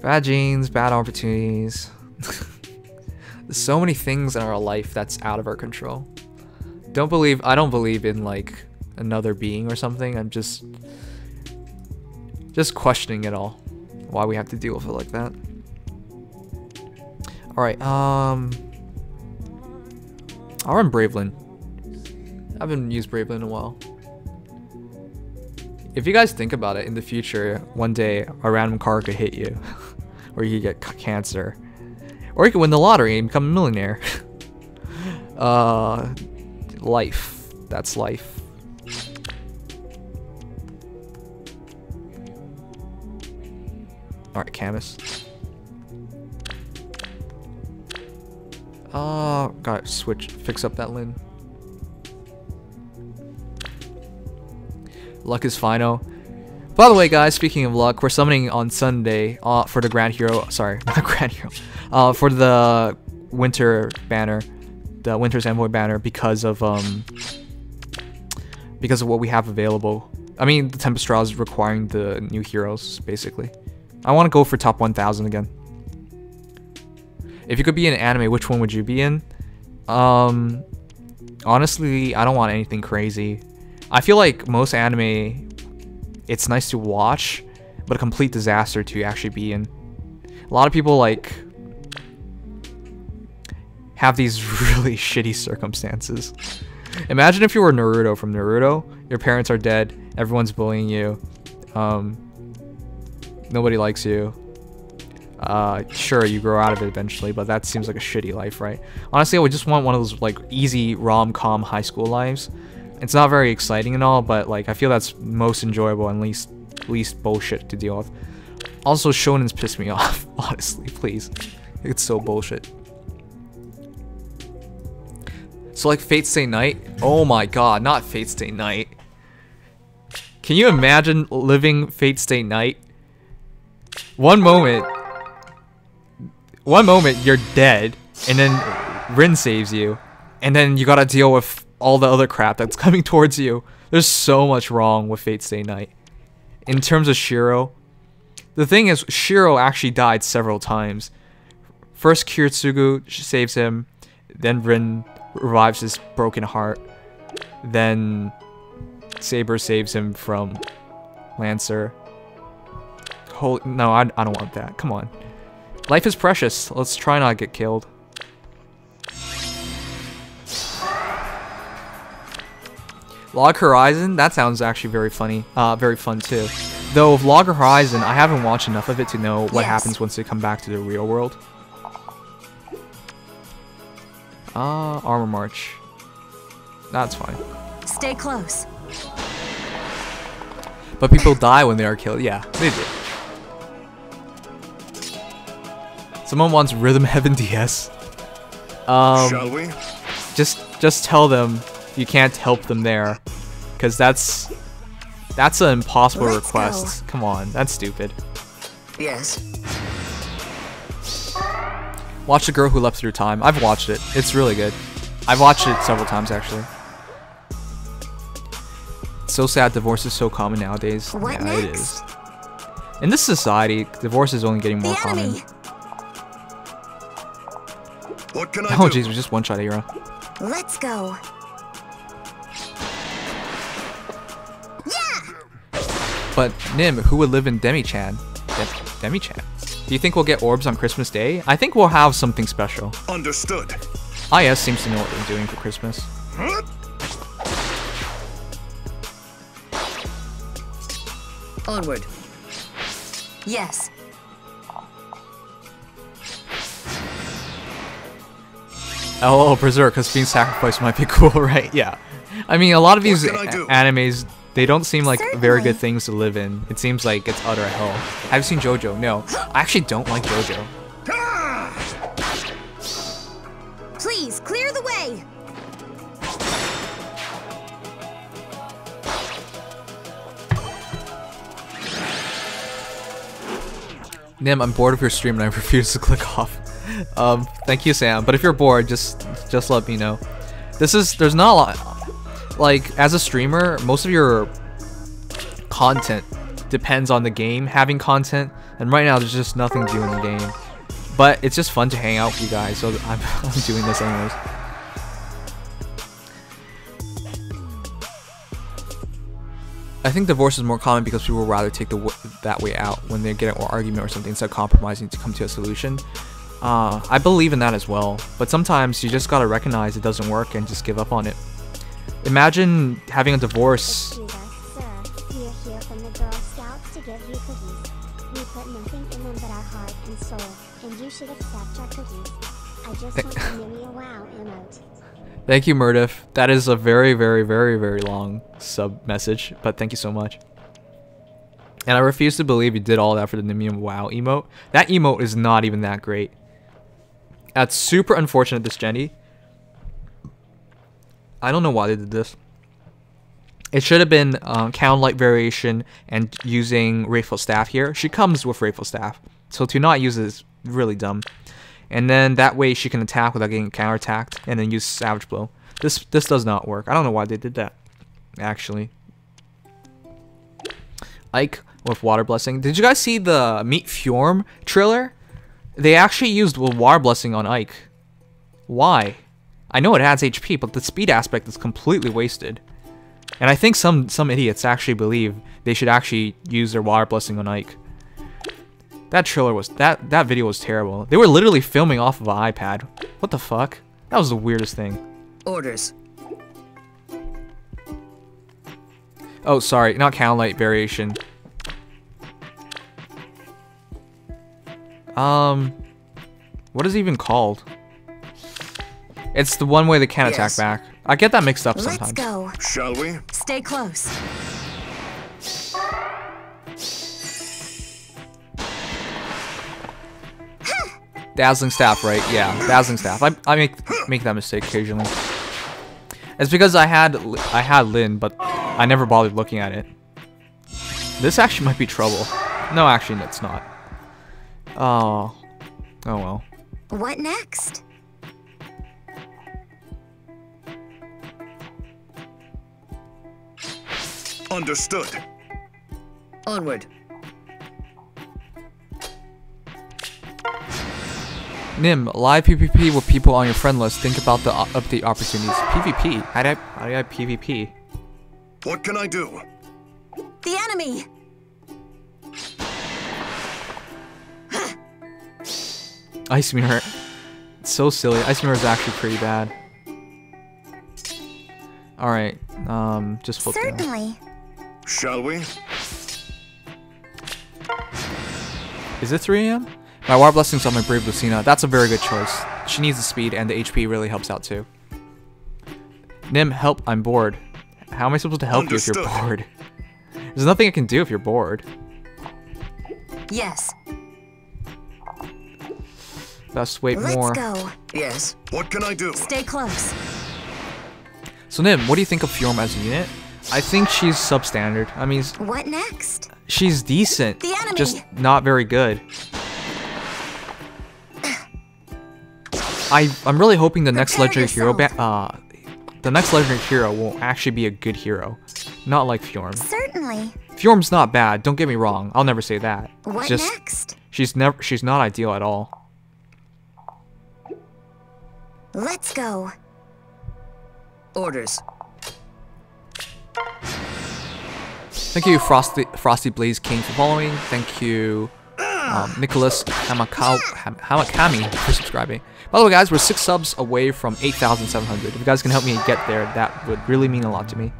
[SPEAKER 1] Bad genes, bad opportunities. There's so many things in our life that's out of our control. I don't believe in like another being or something. I'm just questioning it all. Why we have to deal with it like that. Alright, I'll run Braveland. I haven't used Braveland in a while. If you guys think about it, in the future, one day a random car could hit you. Or you could get cancer. Or you could win the lottery and become a millionaire. Life. That's life. Alright, Camus. Gotta fix up that Lin. Luck is final. By the way, guys, speaking of luck, we're summoning on Sunday for the Grand Hero. Sorry, not the Grand Hero. For the Winter Banner, the Winter's Envoy Banner, because of what we have available. I mean, the Tempest Trials is requiring the new heroes, basically. I want to go for top 1,000 again. If you could be in an anime, which one would you be in? Honestly, I don't want anything crazy. I feel like most anime, it's nice to watch, but a complete disaster to actually be in. A lot of people like have these really shitty circumstances. Imagine if you were Naruto from Naruto. Your parents are dead. Everyone's bullying you. Nobody likes you. Sure, you grow out of it eventually, but that seems like a shitty life, right? Honestly, I would just want one of those like easy rom-com high school lives. It's not very exciting and all, but like I feel that's most enjoyable and least bullshit to deal with. Also, shonens piss me off, honestly, please. It's so bullshit. So like Fate Stay Night? Oh my god, not Fate Stay Night. Can you imagine living Fate Stay Night? One moment you're dead, and then Rin saves you, and then you gotta deal with all the other crap that's coming towards you. There's so much wrong with Fate Stay Night. In terms of Shiro, the thing is, Shiro actually died several times. First Kiritsugu saves him, then Rin revives his broken heart, then Saber saves him from Lancer. No, I don't want that. Come on. Life is precious. Let's try not to get killed. Log Horizon? That sounds actually very funny. Very fun too. Though with Log Horizon, I haven't watched enough of it to know what happens once they come back to the real world. Armor March. That's fine.
[SPEAKER 3] Stay close.
[SPEAKER 1] But people die when they are killed. Yeah, they do. Someone wants Rhythm Heaven DS.
[SPEAKER 2] Shall we?
[SPEAKER 1] Just tell them you can't help them there, because that's an impossible request. Come on, that's stupid.
[SPEAKER 3] Yes.
[SPEAKER 1] Watch The Girl Who Leapt Through Time. I've watched it. It's really good. I've watched it several times actually. It's so sad divorce is so common nowadays.
[SPEAKER 3] What
[SPEAKER 1] yeah,
[SPEAKER 3] next?
[SPEAKER 1] It is. In this society, divorce is only getting more common.
[SPEAKER 2] What can I
[SPEAKER 1] Oh
[SPEAKER 2] do?
[SPEAKER 1] jeez, we just one-shot Era.
[SPEAKER 3] Let's go. Yeah.
[SPEAKER 1] But Nim, who would live in Demi-chan? Demi-chan? Do you think we'll get orbs on Christmas Day? I think we'll have something special.
[SPEAKER 2] Understood.
[SPEAKER 1] IS seems to know what they're doing for Christmas.
[SPEAKER 3] Onward. Yes.
[SPEAKER 1] Oh, Berserk, because being sacrificed might be cool, right? Yeah. I mean, a lot of these animes, they don't seem like very good things to live in. It seems like it's utter hell. Have you seen JoJo? No. I actually don't like JoJo.
[SPEAKER 3] Please, clear the way!
[SPEAKER 1] Nim, I'm bored of your stream and I refuse to click off. Thank you, Sam. But if you're bored, just let me know. There's not a lot. Like, as a streamer, most of your content depends on the game having content, and right now there's just nothing to do in the game. But it's just fun to hang out with you guys, so I'm doing this anyways. I think divorce is more common because people would rather take that way out when they get an argument or something instead of compromising to come to a solution. I believe in that as well, but sometimes you just gotta recognize it doesn't work and just give up on it. Imagine having a divorce.
[SPEAKER 4] Excuse us, sir. We are here from the Girl Scouts to give you cookies. We put nothing in them but our heart and soul, and you should accept our cookies. I just want to give me a wow emote.
[SPEAKER 1] Thank you, Murdiff. That is a very, very, very, very long sub message, but thank you so much. And I refuse to believe you did all that for the Nimian wow emote. That emote is not even that great. That's super unfortunate, this Jenny. I don't know why they did this. It should have been count light variation and using Wraithful Staff here. She comes with Wraithful Staff, so to not use it is really dumb. And then that way she can attack without getting counterattacked, and then use Savage Blow. This does not work. I don't know why they did that, actually. Ike with Water Blessing. Did you guys see the Meet Fjorm trailer? They actually used Water Blessing on Ike. Why? I know it adds HP, but the speed aspect is completely wasted. And I think some idiots actually believe they should actually use their Water Blessing on Ike. That trailer was that video was terrible. They were literally filming off of an iPad. What the fuck? That was the weirdest thing.
[SPEAKER 3] Orders.
[SPEAKER 1] Oh, sorry, not count light variation. What is it even called? It's the one way they can't attack back. I get that mixed up sometimes.
[SPEAKER 3] Let's go.
[SPEAKER 2] Shall we?
[SPEAKER 3] Stay close.
[SPEAKER 1] Dazzling Staff, right? Yeah, Dazzling Staff. I make that mistake occasionally. It's because I had Lin, but I never bothered looking at it. This actually might be trouble. No, actually, that's not. Oh well.
[SPEAKER 3] What next?
[SPEAKER 2] Understood.
[SPEAKER 3] Onward.
[SPEAKER 1] Nim, live PvP with people on your friend list. Think about the update opportunities. PvP? How do I have PvP?
[SPEAKER 2] What can I do?
[SPEAKER 3] The enemy!
[SPEAKER 1] Ice Mirror. It's so silly. Ice Mirror is actually pretty bad. Alright, just flip down.
[SPEAKER 3] Certainly.
[SPEAKER 2] Shall we?
[SPEAKER 1] Is it 3 AM? My Water Blessing's on my Brave Lucina. That's a very good choice. She needs the speed, and the HP really helps out too. Nim, help, I'm bored. How am I supposed to help you if you're bored? There's nothing I can do if you're bored.
[SPEAKER 3] Yes.
[SPEAKER 1] Best wait more.
[SPEAKER 3] Let's go. Yes.
[SPEAKER 2] What can I do?
[SPEAKER 3] Stay close.
[SPEAKER 1] So Nim, what do you think of Fjorm as a unit? I think she's substandard. I mean,
[SPEAKER 3] What next?
[SPEAKER 1] she's decent,
[SPEAKER 3] The enemy.
[SPEAKER 1] just not very good. I'm really hoping the next legendary hero the next legendary hero will actually be a good hero, not like Fjorm.
[SPEAKER 3] Certainly.
[SPEAKER 1] Fjorm's not bad, don't get me wrong. I'll never say that.
[SPEAKER 3] What
[SPEAKER 1] Just
[SPEAKER 3] next?
[SPEAKER 1] she's not ideal at all.
[SPEAKER 3] Let's go. Orders.
[SPEAKER 1] Thank you, Frosty Blaze King, for following. Thank you, Nicholas Hamakami for subscribing. By the way, guys, we're 6 subs away from 8,700. If you guys can help me get there, that would really mean a lot to me.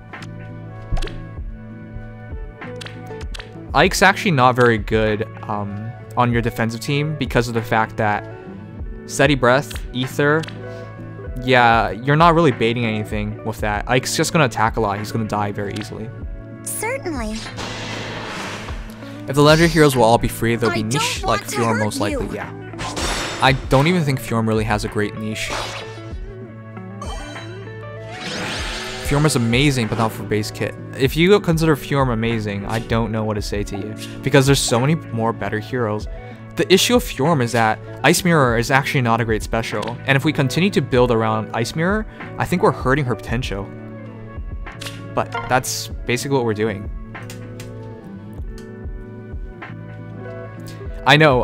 [SPEAKER 1] Ike's actually not very good on your defensive team because of the fact that Steady Breath, Ether, yeah, you're not really baiting anything with that. Ike's just going to attack a lot. He's going to die very easily.
[SPEAKER 3] Certainly.
[SPEAKER 1] If the legendary heroes will all be free, they'll be niche like Fjorm most likely, yeah. I don't even think Fjorm really has a great niche. Fjorm is amazing, but not for base kit. If you consider Fjorm amazing, I don't know what to say to you. Because there's so many more better heroes. The issue of Fjorm is that Ice Mirror is actually not a great special. And if we continue to build around Ice Mirror, I think we're hurting her potential. But that's basically what we're doing. I know.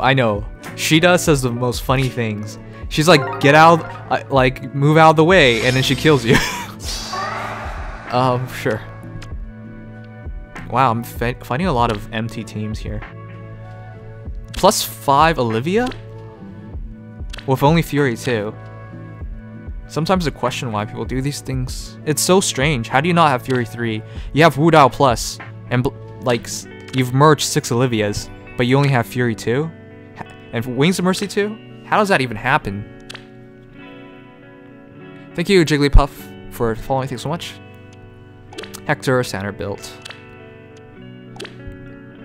[SPEAKER 1] Shida says the most funny things. She's like, get out, like, move out of the way, and then she kills you. Sure. Wow, I'm finding a lot of empty teams here. +5 Olivia? With only Fury too. Sometimes I question why people do these things. It's so strange. How do you not have Fury 3? You have Wu Dao Plus, and like, you've merged 6 Olivias, but you only have Fury 2? And Wings of Mercy 2? How does that even happen? Thank you, Jigglypuff, for following. Thanks so much. Hector, Sander built.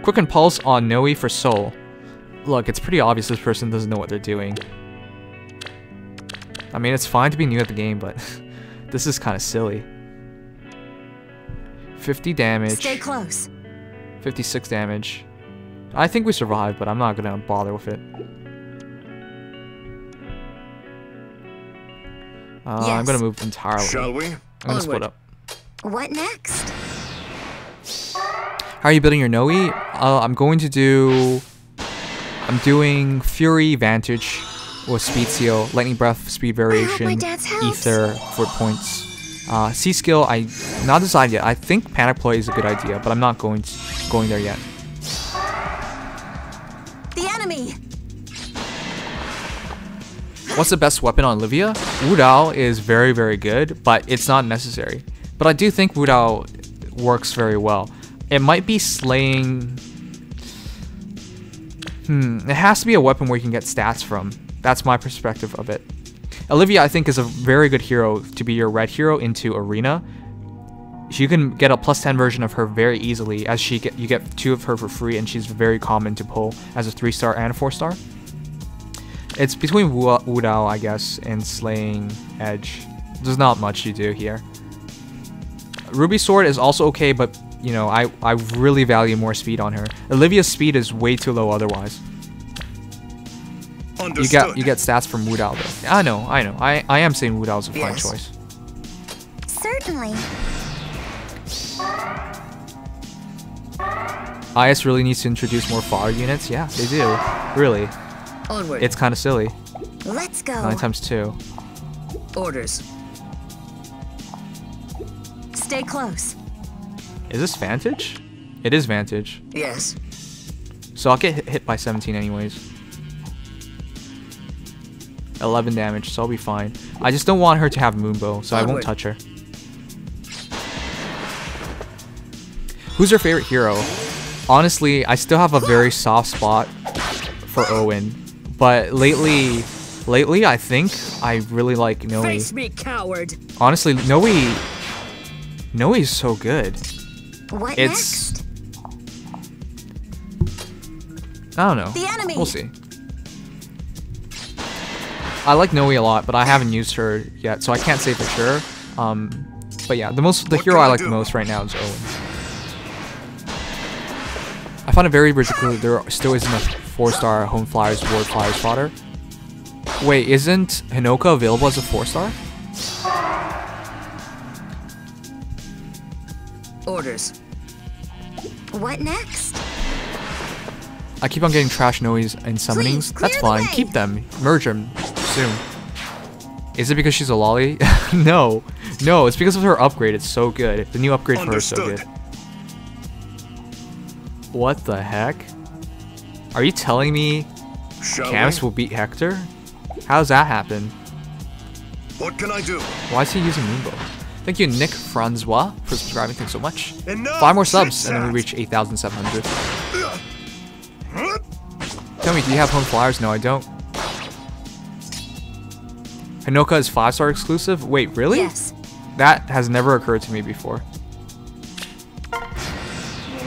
[SPEAKER 1] Quicken Pulse on Nowi for Soul. Look, it's pretty obvious this person doesn't know what they're doing. I mean, it's fine to be new at the game, but this is kind of silly. 50 damage.
[SPEAKER 3] Stay close.
[SPEAKER 1] 56 damage. I think we survived, but I'm not gonna bother with it.
[SPEAKER 3] Yes.
[SPEAKER 1] I'm gonna move entirely.
[SPEAKER 2] Shall we?
[SPEAKER 1] I'm gonna split up.
[SPEAKER 3] What next?
[SPEAKER 1] How are you building your Nowi? I'm doing Fury Vantage with Speed Seal, Lightning Breath, Speed Variation, Ether, Foot Points. C skill, I not decided yet. I think Panic Ploy is a good idea, but I'm not going there yet.
[SPEAKER 3] The enemy.
[SPEAKER 1] What's the best weapon on Olivia? Wu Dao is very, very good, but it's not necessary. But I do think Wu Dao works very well. It might be slaying. It has to be a weapon where you can get stats from. That's my perspective of it. Olivia, I think, is a very good hero to be your red hero into Arena. You can get a +10 version of her very easily, as you get 2 of her for free, and she's very common to pull as a 3-star and a 4-star. It's between Wu Dao, I guess, and slaying Edge. There's not much you do here. Ruby Sword is also okay, but you know, I really value more speed on her. Olivia's speed is way too low otherwise.
[SPEAKER 2] Understood.
[SPEAKER 1] You get stats from Wu Dao though. I know. I am saying Wu Dao is a fine choice.
[SPEAKER 3] Certainly.
[SPEAKER 1] IS really needs to introduce more fire units. Yeah, they do. Really.
[SPEAKER 5] Onward.
[SPEAKER 1] It's kind of silly.
[SPEAKER 3] Let's go.
[SPEAKER 1] 9 times 2.
[SPEAKER 5] Orders.
[SPEAKER 3] Stay close.
[SPEAKER 1] Is this Vantage? It is Vantage.
[SPEAKER 5] Yes.
[SPEAKER 1] So I'll get hit by 17 anyways. 11 damage, so I'll be fine. I just don't want her to have Moonbow, so I won't touch her. Who's your favorite hero? Honestly, I still have a very soft spot for Owen, but lately I think I really like Nowi.
[SPEAKER 5] Face me, coward.
[SPEAKER 1] Honestly, Nowi is so good.
[SPEAKER 3] What
[SPEAKER 1] It's
[SPEAKER 3] next?
[SPEAKER 1] I don't know.
[SPEAKER 3] The enemy.
[SPEAKER 1] We'll see. I like Nowi a lot, but I haven't used her yet, so I can't say for sure. But yeah, the hero I like the most right now is Owen. I find it very ridiculous there still isn't a 4-star Home Flyers Ward Flyers fodder. Wait, isn't Hinoka available as a 4-star?
[SPEAKER 5] Orders.
[SPEAKER 3] What next?
[SPEAKER 1] I keep on getting trash Nois and summonings. That's fine. Keep them. Merge them soon. Is it because she's a lolly? No. No, it's because of her upgrade. It's so good. The new upgrade for her is so good. What the heck? Are you telling me
[SPEAKER 2] Shall
[SPEAKER 1] Camus
[SPEAKER 2] we?
[SPEAKER 1] will beat Hector? How does that happen?
[SPEAKER 2] What can I do?
[SPEAKER 1] Why is he using Moonbow? Thank you, Nick Francois, for subscribing. Thanks so much.
[SPEAKER 2] Enough
[SPEAKER 1] 5 more subs, and then we
[SPEAKER 2] chit-chat.
[SPEAKER 1] reach 8,700. Tell me, do you have home flyers? No, I don't. Hinoka is 5-star exclusive? Wait, really?
[SPEAKER 3] Yes.
[SPEAKER 1] That has never occurred to me before.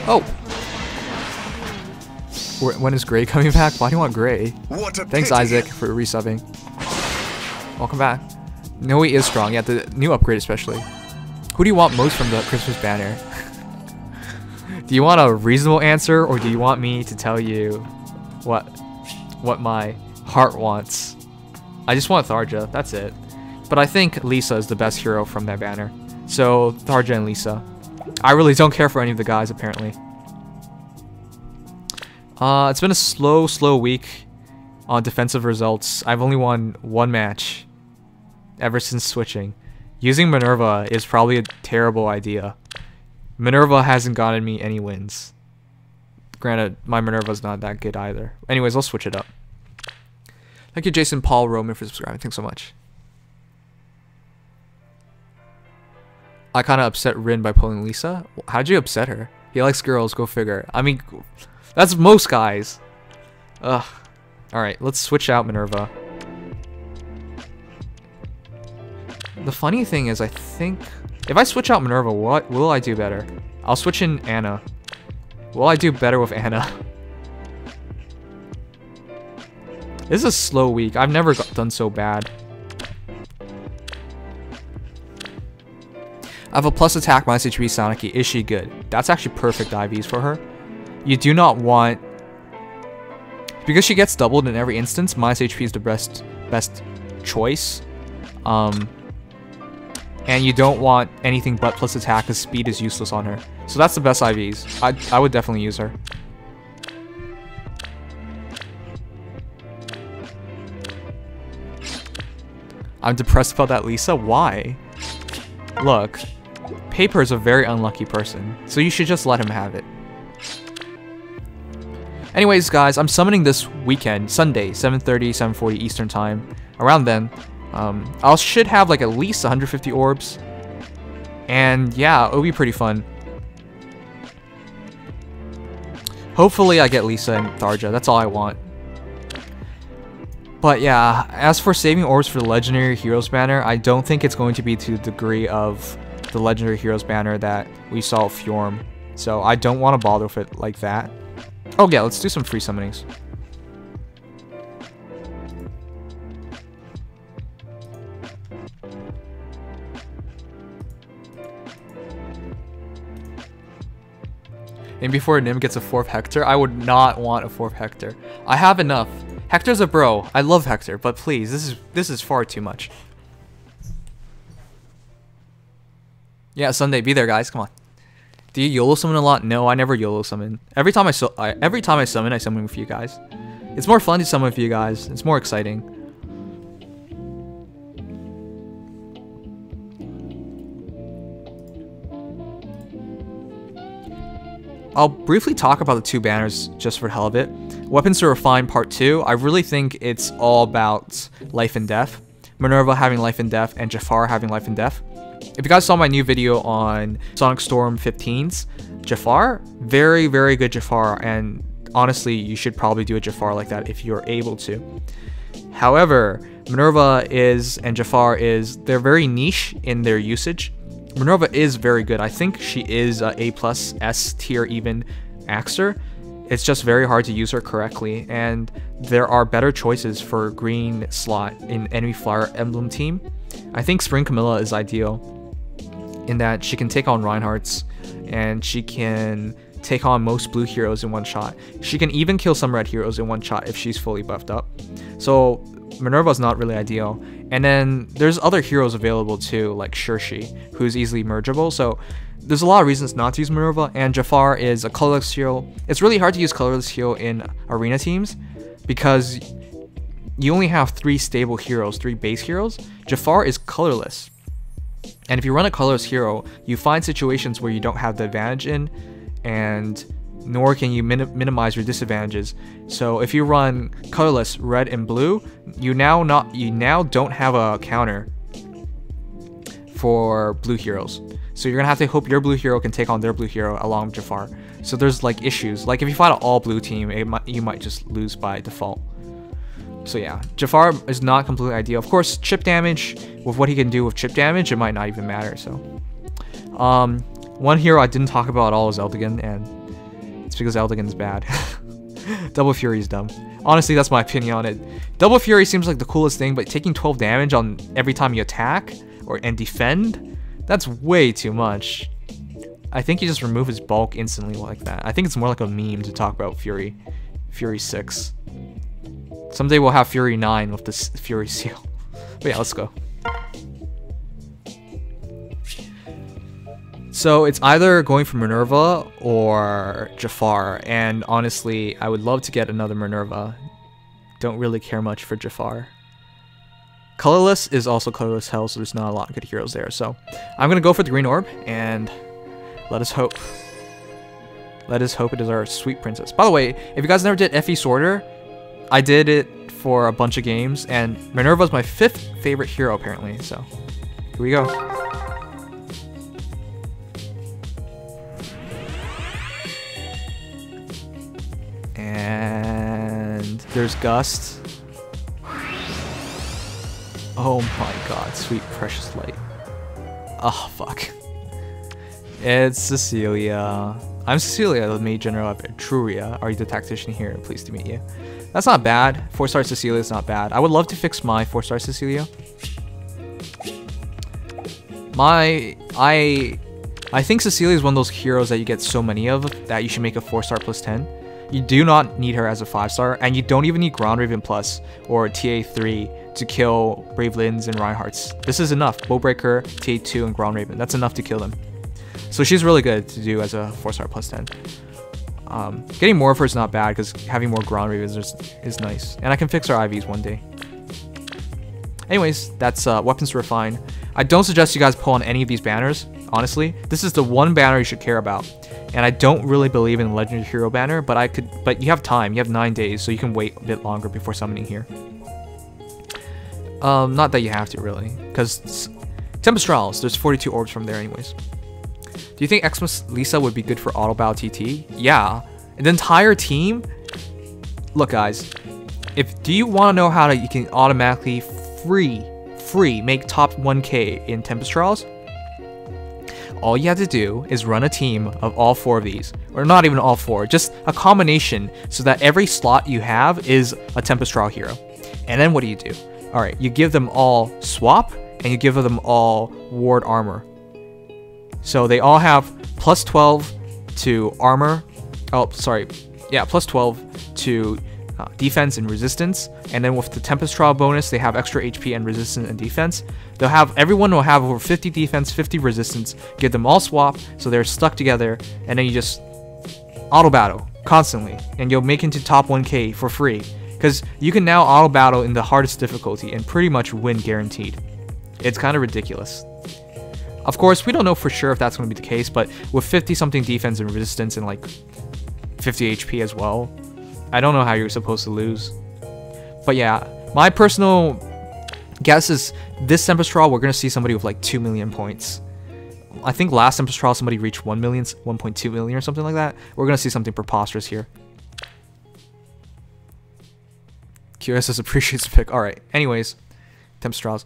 [SPEAKER 1] Oh! When is Gray coming back? Why do you want Gray?
[SPEAKER 2] What a
[SPEAKER 1] Thanks,
[SPEAKER 2] pity.
[SPEAKER 1] Isaac, for resubbing. Welcome back. Nowi is strong. Yeah, the new upgrade especially. Who do you want most from the Christmas banner? Do you want a reasonable answer, or do you want me to tell you what my heart wants? I just want Tharja. That's it. But I think Lisa is the best hero from that banner. So Tharja and Lisa. I really don't care for any of the guys apparently. It's been a slow week on defensive results. I've only won 1 match ever since switching. Using Minerva is probably a terrible idea. Minerva hasn't gotten me any wins. Granted, my Minerva's not that good either. Anyways, I'll switch it up. Thank you, Jason Paul Roman, for subscribing. Thanks so much. I kind of upset Rin by pulling Lisa. How'd you upset her? He likes girls, go figure. I mean, that's most guys. Ugh. Alright, let's switch out Minerva. The funny thing is, I think if I switch out Minerva, what will I do better? I'll switch in Anna. Will I do better with Anna? This is a slow week. I've never done so bad. I have a plus attack, minus HP Saniki. Is she good? That's actually perfect IVs for her. You do not want... Because she gets doubled in every instance, minus HP is the best choice. And you don't want anything but plus attack, because speed is useless on her. So that's the best IVs. I would definitely use her. I'm depressed about that, Lisa. Why? Look, Paper is a very unlucky person, so you should just let him have it. Anyways, guys, I'm summoning this weekend, Sunday, 7:30, 7:40 Eastern Time. Around then, I should have like at least 150 orbs. And yeah, it'll be pretty fun. Hopefully I get Lisa and Tharja, that's all I want. But yeah, as for saving orbs for the Legendary Heroes banner, I don't think it's going to be to the degree of the Legendary Heroes banner that we saw at Fjorm. So I don't want to bother with it like that. Oh yeah, let's do some free summonings. And before Nim gets a 4th Hector, I would not want a 4th Hector. I have enough. Hector's a bro. I love Hector, but please, this is far too much. Yeah, Sunday, be there, guys. Come on. Do you YOLO summon a lot? No, I never YOLO summon. Every time I summon, I summon with you guys. It's more fun to summon with you guys. It's more exciting. I'll briefly talk about the 2 banners just for the hell of it. Weapons to Refine Part 2, I really think it's all about life and death. Minerva having life and death, and Jafar having life and death. If you guys saw my new video on Sonic Storm 15's Jafar, very, very good Jafar, and honestly, you should probably do a Jafar like that if you're able to. However, Minerva and Jafar they're very niche in their usage. Minerva is very good. I think she is a A+, S tier even Axer. It's just very hard to use her correctly, and there are better choices for green slot in enemy Fire Emblem team. I think Spring Camilla is ideal in that she can take on Reinhardt's, and she can take on most blue heroes in one shot. She can even kill some red heroes in one shot if she's fully buffed up. So Minerva's not really ideal. And then there's other heroes available too, like Shirshi, who's easily mergeable. So there's a lot of reasons not to use Minerva, and Jafar is a colorless hero. It's really hard to use colorless hero in arena teams because you only have 3 stable heroes, 3 base heroes. Jafar is colorless. And if you run a colorless hero, you find situations where you don't have the advantage in, and nor can you minimize your disadvantages. So if you run colorless red and blue, you now don't have a counter for blue heroes. So you're gonna have to hope your blue hero can take on their blue hero along with Jafar. So there's like issues. Like if you fight an all blue team, you might just lose by default. So yeah, Jafar is not completely ideal. Of course, chip damage, with what he can do with chip damage, it might not even matter. So one hero I didn't talk about at all is Eldigan, and it's because Eldigan's bad. Double Fury is dumb. Honestly, that's my opinion on it. Double Fury seems like the coolest thing, but taking 12 damage on every time you attack and defend, that's way too much. I think you just remove his bulk instantly like that. I think it's more like a meme to talk about Fury. Fury 6. Someday we'll have Fury 9 with this Fury seal. But yeah, let's go. So it's either going for Minerva or Jafar, and honestly, I would love to get another Minerva. Don't really care much for Jafar. Colorless is also colorless hell, so there's not a lot of good heroes there. So I'm gonna go for the green orb, and let us hope. Let us hope it is our sweet princess. By the way, if you guys never did FE Sorter, I did it for a bunch of games, and Minerva is my 5th favorite hero apparently. So here we go. And there's Gust. Oh my god, sweet precious light. Oh fuck. It's Cecilia. I'm Cecilia, the Maid General of Etruria. Are you the tactician here? Pleased to meet you. That's not bad. 4-star Cecilia is not bad. I would love to fix my 4-star Cecilia. I think Cecilia is one of those heroes that you get so many of that you should make a 4-star plus 10. You do not need her as a 5-star, and you don't even need Ground Raven Plus or TA3 to kill Bravelins and Reinhardts. This is enough. Bowbreaker, TA2, and Ground Raven. That's enough to kill them. So she's really good to do as a 4-star plus 10. Getting more of her is not bad because having more Ground Ravens is nice. And I can fix her IVs one day. Anyways, that's Weapons to Refine. I don't suggest you guys pull on any of these banners, honestly. This is the one banner you should care about. And I don't really believe in the Legendary Hero banner, but you have time. You have 9 days, so you can wait a bit longer before summoning here. Not that you have to, really. Because Tempest Trials, there's 42 orbs from there anyways. Do you think Xmas Lisa would be good for auto battle TT? Yeah. The entire team? Look guys, do you want to know how you can automatically free make top 1k in Tempest Trials? All you have to do is run a team of all 4 of these. Or not even all 4, just a combination so that every slot you have is a Tempest Trial hero. And then what do? Alright, you give them all swap, and you give them all ward armor. So they all have plus 12 to armor. Oh, sorry. Yeah, plus 12 to defense and resistance. And then with the Tempest Trial bonus, they have extra HP and resistance and defense. Everyone will have over 50 defense, 50 resistance. Give them all swap, so they're stuck together. And then you just auto battle constantly. And you'll make into top 1k for free. Because you can now auto battle in the hardest difficulty and pretty much win guaranteed. It's kind of ridiculous. Of course, we don't know for sure if that's going to be the case, but with 50 something defense and resistance and like 50 HP as well, I don't know how you're supposed to lose. But yeah, my personal guess is this Tempest Trial, we're going to see somebody with like 2 million points. I think last Tempest Trial somebody reached 1 million, 1.2 million or something like that. We're going to see something preposterous here. QSS appreciates the pick. Alright, anyways, Tempest Trials.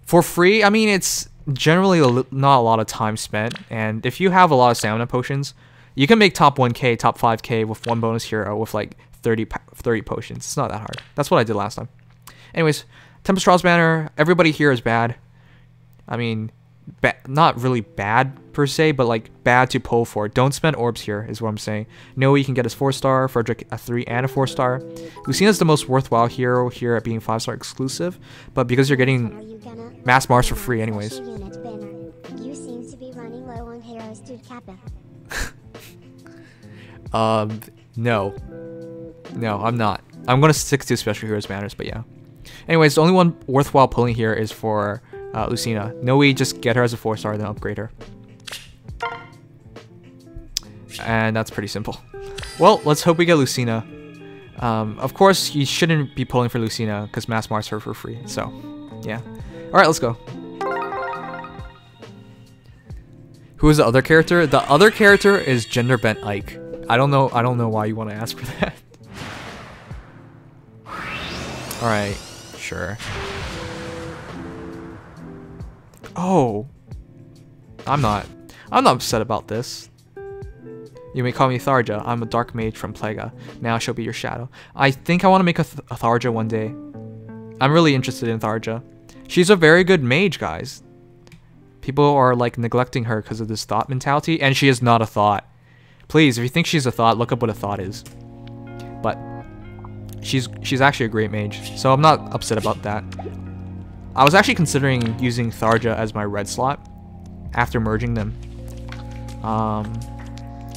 [SPEAKER 1] For free, I mean, it's generally not a lot of time spent, and if you have a lot of stamina potions, you can make top 1k, top 5k with one bonus hero with like 30 potions. It's not that hard. That's what I did last time. Anyways, Tempest Trials banner, everybody here is bad. I mean, not really bad per se, but like bad to pull for. Don't spend orbs here is what I'm saying. Nowi can get his 4-star, Frederick a 3 and a 4-star. Lucina's the most worthwhile hero here at being 5-star exclusive, but because you're getting Mass Mars for free anyways.
[SPEAKER 4] You seem to be running low on heroes, dude. Kappa.
[SPEAKER 1] No, I'm not. I'm gonna stick to special heroes banners, but yeah. Anyways, the only one worthwhile pulling here is for Lucina. Nowi, just get her as a 4-star, then upgrade her. And that's pretty simple. Well, let's hope we get Lucina. Of course, you shouldn't be pulling for Lucina because Mass Mars her for free. So, yeah. All right, let's go. Who is the other character? The other character is Gender Bent Ike. I don't know why you want to ask for that. All right, sure. Oh, I'm not upset about this. You may call me Tharja. I'm a dark mage from Plaga. Now I shall be your shadow. I think I want to make a Tharja one day. I'm really interested in Tharja. She's a very good mage, guys. People are like neglecting her because of this thought mentality, and she is not a thought. Please, if you think she's a thought, look up what a thought is. But she's actually a great mage, so I'm not upset about that. I was actually considering using Tharja as my red slot after merging them.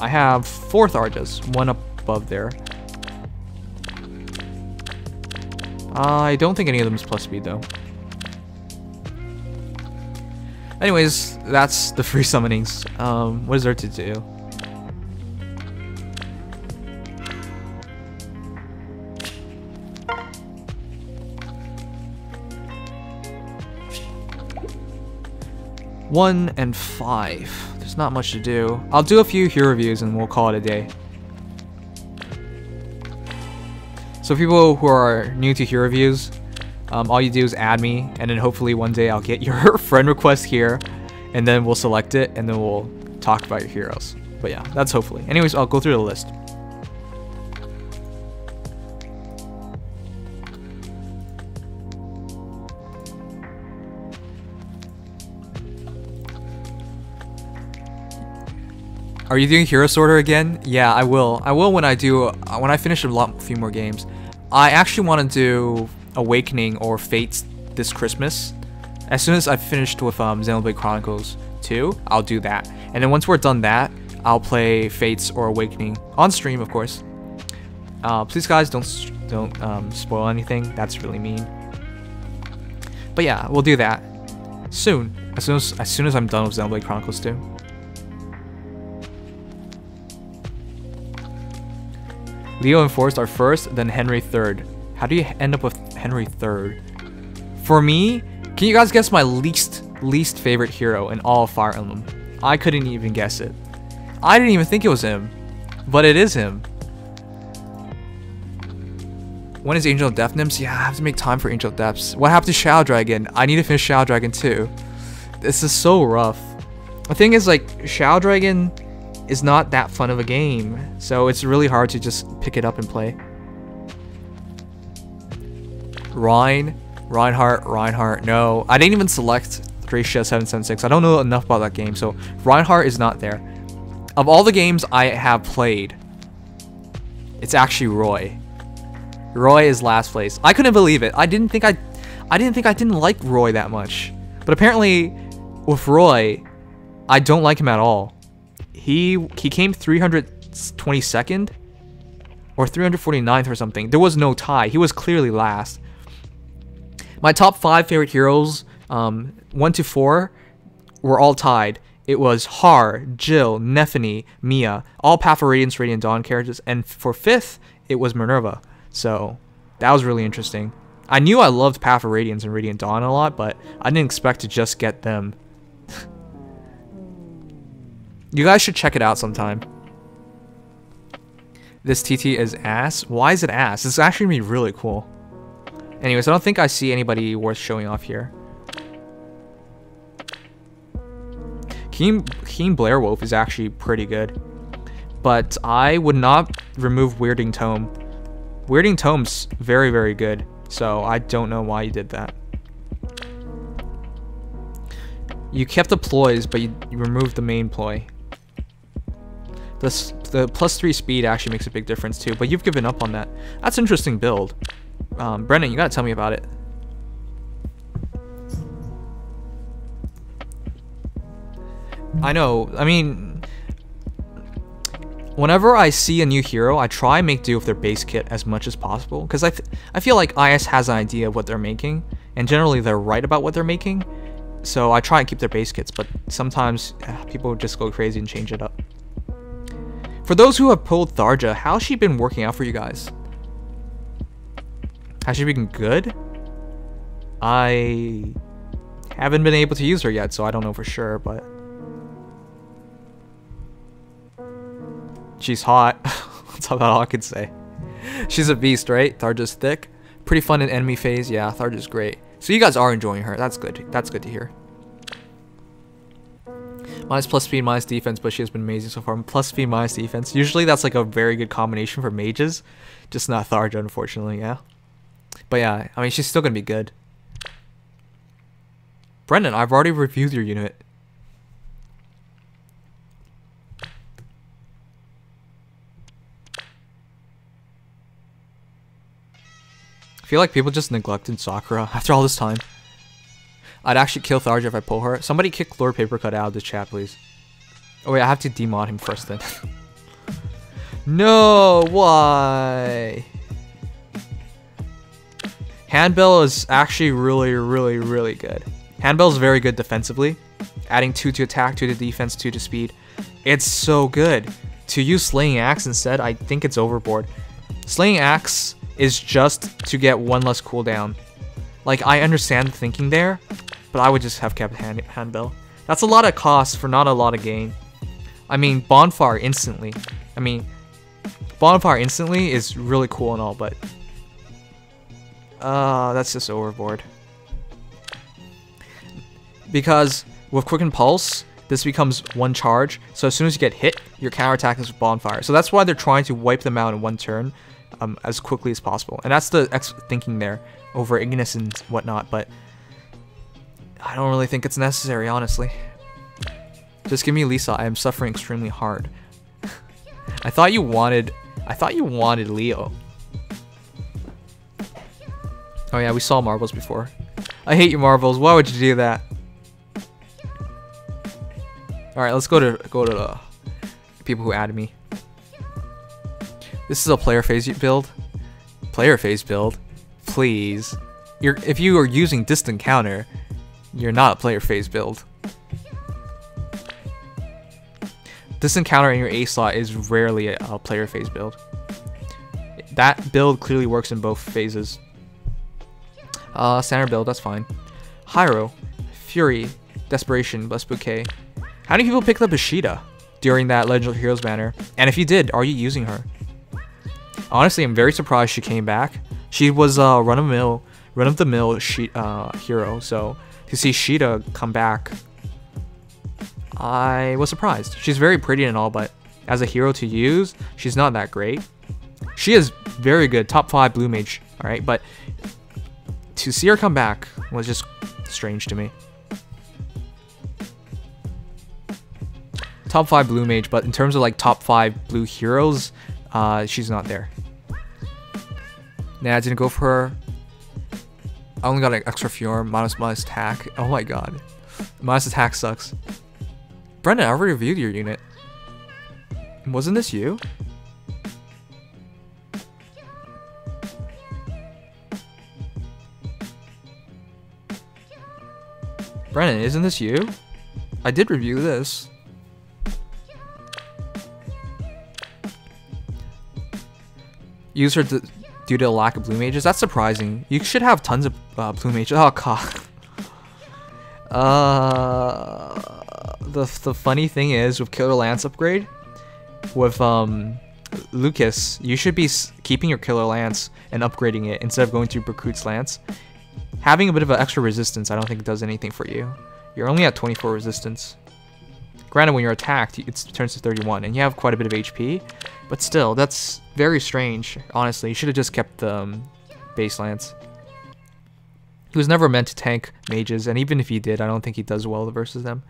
[SPEAKER 1] I have 4 Tharjas, one above there. I don't think any of them is plus speed though. Anyways, that's the free summonings. What is there to do? One and 5. There's not much to do. I'll do a few hero reviews and we'll call it a day. So people who are new to hero reviews, all you do is add me, and then hopefully one day I'll get your friend request here, and then we'll select it, and then we'll talk about your heroes. But yeah, that's hopefully. Anyways, I'll go through the list. Are you doing Hero Sorter again? Yeah, I will. I will when I finish a few more games. I actually want to do Awakening or Fates this Christmas. As soon as I've finished with Xenoblade Chronicles 2, I'll do that. And then once we're done that, I'll play Fates or Awakening on stream, of course. Please, guys, don't spoil anything. That's really mean. But yeah, we'll do that soon. As soon as I'm done with Xenoblade Chronicles 2. Leo and Forrest are first, then Henry third. How do you end up with Henry third? For me, can you guys guess my least favorite hero in all of Fire Emblem? I couldn't even guess it. I didn't even think it was him, but it is him. When is Angel of Death Nymphs? Yeah, I have to make time for Angel of Depths. What happened to Shadow Dragon? I need to finish Shadow Dragon too. This is so rough. The thing is, like, Shadow Dragon is not that fun of a game, so it's really hard to just pick it up and play. Reinhardt, no. I didn't even select Thracia 776. I don't know enough about that game, so Reinhardt is not there. Of all the games I have played, it's actually Roy. Roy is last place. I couldn't believe it. I didn't think I didn't like Roy that much. But apparently with Roy, I don't like him at all. He came 322nd or 349th or something. There was no tie. He was clearly last. My top 5 favorite heroes, 1 to 4, were all tied. It was Har, Jill, Nephany, Mia, all Path of Radiance, Radiant Dawn characters, and for 5th, it was Minerva. So that was really interesting. I knew I loved Path of Radiance and Radiant Dawn a lot, but I didn't expect to just get them. You guys should check it out sometime. This TT is ass. Why is it ass? It's actually gonna be really cool. Anyways, I don't think I see anybody worth showing off here. Keen Blairwolf is actually pretty good, but I would not remove Weirding Tome. Weirding Tome's very, very good, so I don't know why you did that. You kept the ploys, but you removed the main ploy. The +3 speed actually makes a big difference too, but you've given up on that. That's an interesting build. Brennan, you gotta tell me about it. I know, I mean, whenever I see a new hero, I try and make do with their base kit as much as possible, because I feel like IS has an idea of what they're making, and generally they're right about what they're making, so I try and keep their base kits, but sometimes people just go crazy and change it up. For those who have pulled Tharja, how's she been working out for you guys? Has she been good? I haven't been able to use her yet, so I don't know for sure, but she's hot. That's about all I can say. She's a beast, right? Tharja's thick. Pretty fun in enemy phase. Yeah, Tharja's great. So you guys are enjoying her. That's good. That's good to hear. Minus plus speed, minus defense, but she has been amazing so far. Plus speed, minus defense. Usually that's like a very good combination for mages. Just not Tharja, unfortunately, yeah. But yeah, I mean, she's still going to be good. Brendan, I've already reviewed your unit. I feel like people just neglected Sakura after all this time. I'd actually kill Tharja if I pull her. Somebody kick Lord Papercut out of the chat, please. Oh wait, I have to demod him first then. No, why? Handbell is actually really good. Handbell is very good defensively. Adding 2 to attack, 2 to defense, 2 to speed. It's so good. To use Slaying Axe instead, I think it's overboard. Slaying Axe is just to get 1 less cooldown. Like, I understand the thinking there, but I would just have kept Handbell. That's a lot of cost for not a lot of gain. I mean, Bonfire instantly. Bonfire instantly is really cool and all, but that's just overboard. Because with Quicken Pulse, this becomes 1 charge, so as soon as you get hit, your counterattack is Bonfire. So that's why they're trying to wipe them out in 1 turn as quickly as possible. And that's the thinking there over Ignis and whatnot, but I don't really think it's necessary, honestly. Just give me Lisa. I am suffering extremely hard. I thought you wanted Leo. Oh yeah, we saw marbles before. I hate you, marbles. Why would you do that? All right, let's go to the people who added me. This is a player phase build. Player phase build, please. If you are using distant counter, you're not a player phase build. Distant counter in your A slot is rarely a player phase build. That build clearly works in both phases. Standard build, that's fine. Hyro, Fury, Desperation, Blessed Bouquet. How many people picked up Ishida during that Legend of Heroes banner? And if you did, are you using her? Honestly, I'm very surprised she came back. She was run-of-the-mill hero, so to see Shida come back, I was surprised. She's very pretty and all, but as a hero to use, she's not that great. She is very good, top 5 blue mage, alright, but to see her come back was just strange to me. Top 5 blue mage, but in terms of like top 5 blue heroes, she's not there. Nah, I didn't go for her. I only got an extra Fury, minus attack. Oh my god. Minus attack sucks. Brendan, I already reviewed your unit. Wasn't this you? Brennan, isn't this you? I did review this. Use her due to a lack of blue mages? That's surprising. You should have tons of blue mages. Oh god. The funny thing is with Killer Lance upgrade, with Lucas, you should be keeping your Killer Lance and upgrading it instead of going to Recruit's Lance. Having a bit of an extra resistance, I don't think it does anything for you. You're only at 24 resistance. Granted, when you're attacked, it turns to 31, and you have quite a bit of HP, but still, that's very strange. Honestly, you should have just kept the base Lance. He was never meant to tank mages, and even if he did, I don't think he does well versus them.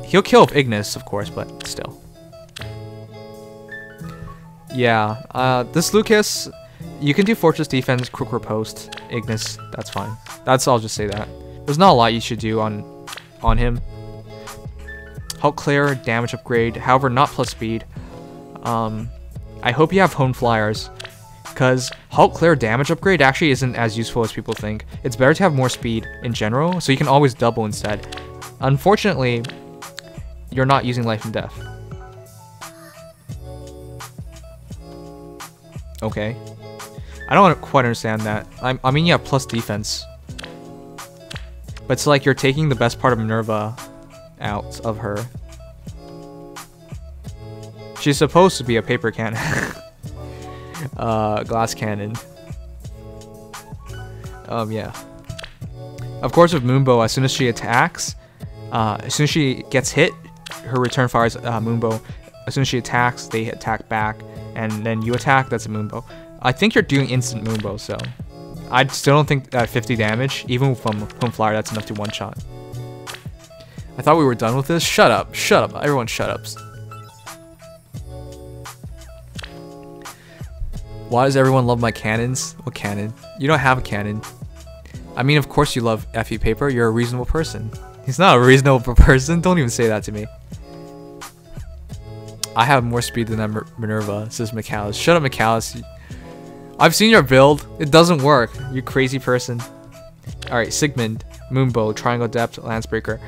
[SPEAKER 1] He'll kill with Ignis, of course, but still. Yeah, this Lucas, you can do Fortress Defense, Quick Riposte, Ignis, that's fine. I'll just say that. There's not a lot you should do on him. Hulk Clear, damage upgrade, however not plus speed. I hope you have Hone Flyers, because Hulk Clear damage upgrade actually isn't as useful as people think. It's better to have more speed in general, so you can always double instead. Unfortunately, you're not using Life and Death. Okay. I don't quite understand that. I mean, yeah, plus defense. But it's like you're taking the best part of Minerva out of her. She's supposed to be a paper cannon. Glass cannon. Yeah. Of course, with Moonbow, as soon as she attacks, as soon as she gets hit, her return fires Moonbow. As soon as she attacks, they attack back, and then you attack. That's a Moonbow. I think you're doing instant Moonbow, so I still don't think that 50 damage, even from Home Flyer, that's enough to one-shot. I thought we were done with this. Shut up. Shut up. Everyone shut up. Why does everyone love my cannons? What cannon? You don't have a cannon. I mean, of course you love FE Paper. You're a reasonable person. He's not a reasonable person. Don't even say that to me. I have more speed than that Minerva, says McAllis. Shut up, McAllis. I've seen your build. It doesn't work. You crazy person. Alright, Sigmund, Moonbow, Triangle Depth, Lancebreaker.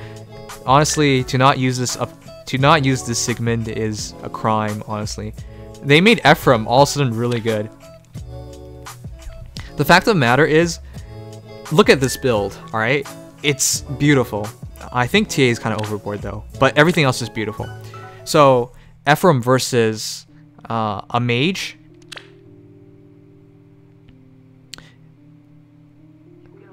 [SPEAKER 1] Honestly, to not use this Sigmund is a crime, honestly. They made Ephraim all of a sudden really good. The fact of the matter is, look at this build, alright? It's beautiful. I think TA is kind of overboard though, but everything else is beautiful. So, Ephraim versus a mage.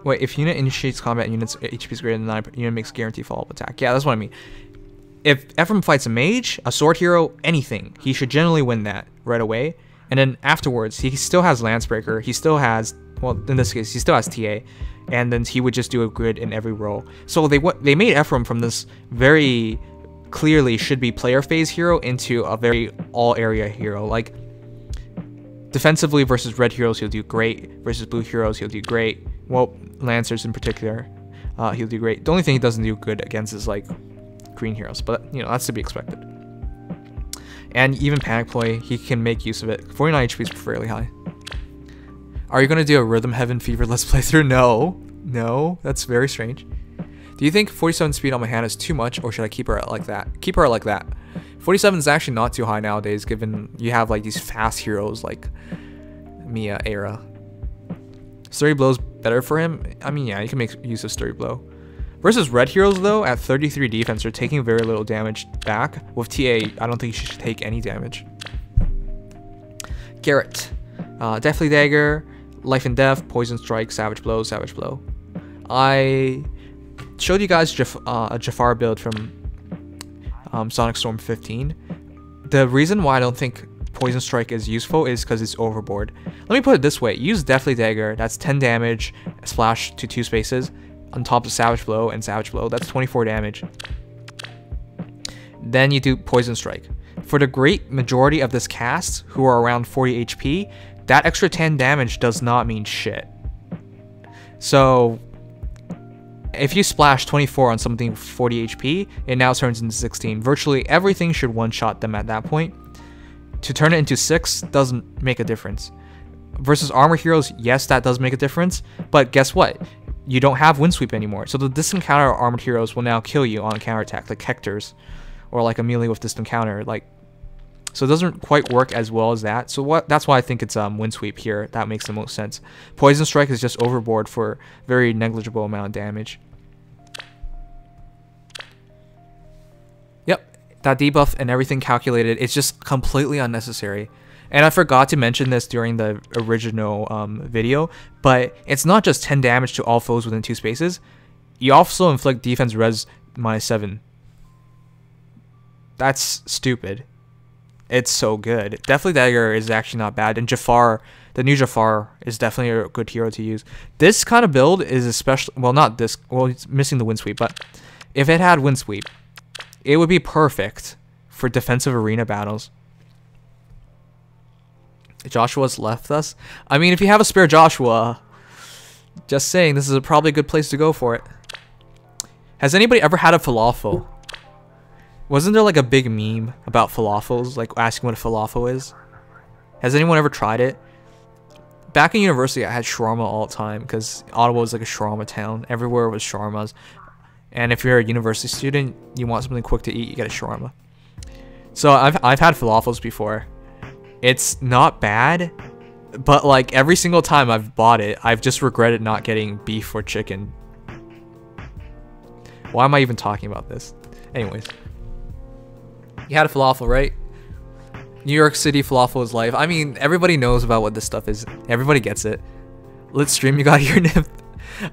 [SPEAKER 1] Wait, if unit initiates combat and unit's HP is greater than 9, unit makes guaranteed follow-up attack. Yeah, that's what I mean. If Ephraim fights a mage, a sword hero, anything, he should generally win that right away. And then afterwards, he still has Lancebreaker. He still has, well, in this case, he still has TA. And then he would just do a grid in every role. So they made Ephraim from this very clearly should be player phase hero into a very all area hero. Like, defensively versus red heroes, he'll do great. Versus blue heroes, he'll do great. Well, Lancers in particular, he'll do great. The only thing he doesn't do good against is like green heroes, but you know, that's to be expected. And even Panic Ploy, he can make use of it. 49 HP is fairly high. Are you going to do a Rhythm Heaven Fever Let's Playthrough? No, that's very strange. Do you think 47 speed on my hand is too much, or should I keep her like that? Keep her like that. 47 is actually not too high nowadays, given you have like these fast heroes like Mia Era. Sturdy Blow's better for him. I mean, yeah, you can make use of Sturdy Blow. Versus red heroes though, at 33 defense, they're taking very little damage back. With TA, I don't think she should take any damage. Garrett, Deathly Dagger, Life and Death, Poison Strike, Savage Blow, Savage Blow. I showed you guys a Jafar build from Sonic Storm 15. The reason why I don't think Poison Strike is useful is because it's overboard. Let me put it this way. Use Deathly Dagger, that's 10 damage, splash to 2 spaces, on top of Savage Blow and Savage Blow, that's 24 damage. Then you do Poison Strike. For the great majority of this cast, who are around 40 HP, that extra 10 damage does not mean shit. So, if you splash 24 on something 40 HP, it now turns into 16. Virtually everything should one-shot them at that point. To turn it into 6 doesn't make a difference. Versus armor heroes, yes, that does make a difference, but guess what? You don't have wind sweep anymore, so the distant counter armored heroes will now kill you on a counterattack, like Hector's, or like Amelia with distant counter. Like, so it doesn't quite work as well as that. So that's why I think it's wind sweep here. That makes the most sense. Poison Strike is just overboard for very negligible amount of damage. Yep, that debuff and everything calculated, it's just completely unnecessary. And I forgot to mention this during the original video, but it's not just 10 damage to all foes within 2 spaces. You also inflict defense res -7. That's stupid. It's so good. Deathly Dagger is actually not bad, and Jafar, the new Jafar, is definitely a good hero to use. This kind of build is especially, well, not this, well, it's missing the wind sweep, but if it had wind sweep, it would be perfect for defensive arena battles. Joshua's left us. I mean, if you have a spare Joshua, just saying, this is probably a good place to go for it. Has anybody ever had a falafel? Wasn't there like a big meme about falafels, like asking what a falafel is? Has anyone ever tried it? Back in university, I had shawarma all the time because Ottawa was like a shawarma town. Everywhere was shawarmas. And if you're a university student, you want something quick to eat, you get a shawarma. So I've had falafels before. It's not bad, But like every single time I've bought it, I've just regretted not getting beef or chicken. Why am I even talking about this? Anyways. You had a falafel, right? New York City falafel is life. I mean, everybody knows about what this stuff is. Everybody gets it. Let's stream you got your nymph.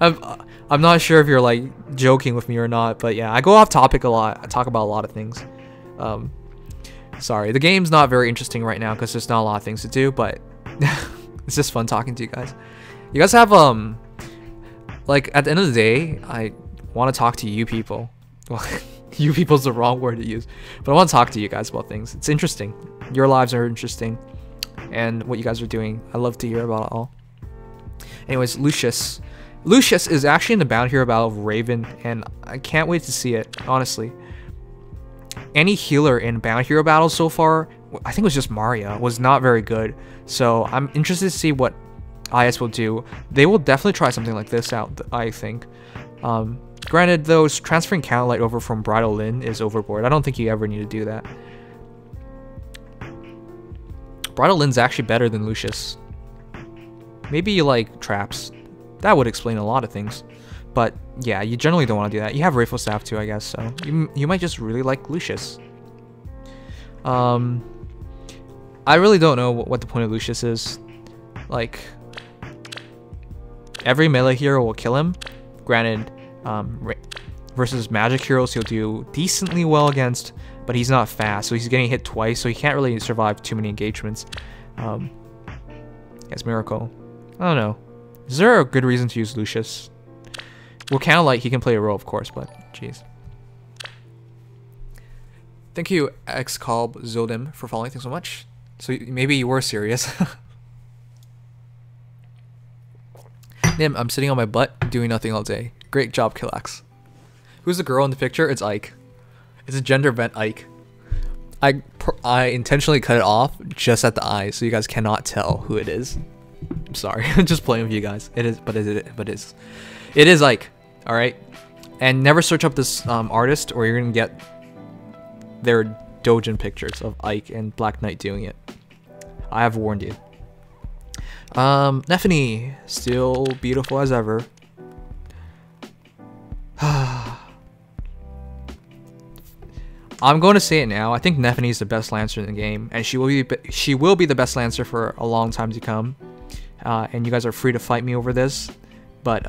[SPEAKER 1] I'm not sure if you're like joking with me or not, but yeah, I go off topic a lot. I talk about a lot of things. Sorry, the game's not very interesting right now because there's not a lot of things to do, but it's just fun talking to you guys. You guys have like at the end of the day, I want to talk to you people. Well, you people's the wrong word to use, but I want to talk to you guys about things. It's interesting. Your lives are interesting, and what you guys are doing, I love to hear about it all. Anyways, Lucius is actually in the Bound Hero battle of Raven, and I can't wait to see it, honestly. Any healer in Bound Hero battles so far, I think it was just Maria, was not very good. So I'm interested to see what IS will do. They will definitely try something like this out, I think. Granted, though, transferring Candlelight over from Bridal Lyn is overboard. I don't think you ever need to do that. Bridal Lyn's actually better than Lucius. Maybe you like traps. That would explain a lot of things. But yeah, you generally don't want to do that. You have Rayful Staff too, I guess, so you might just really like Lucius. I really don't know what the point of Lucius is. Like, every melee hero will kill him. Granted, versus magic heroes he'll do decently well against, but he's not fast, so he's getting hit twice, so he can't really survive too many engagements. Yes, Miracle. I don't know. Is there a good reason to use Lucius? Well, Candlelight, he can play a role, of course, but jeez. Thank you, Xcalb Zodim, for following. Thanks so much. So maybe you were serious. Nim, I'm sitting on my butt doing nothing all day. Great job, Killax. Who's the girl in the picture? It's Ike. It's a gender bent Ike. I intentionally cut it off just at the eye, so you guys cannot tell who it is. I'm sorry, I'm just playing with you guys. It is Ike. All right, and never search up this artist, or you're gonna get their Dojin pictures of Ike and Black Knight doing it. I have warned you. Neffany, still beautiful as ever. I'm going to say it now. I think Neffany is the best Lancer in the game, and she will be the best Lancer for a long time to come. And you guys are free to fight me over this, but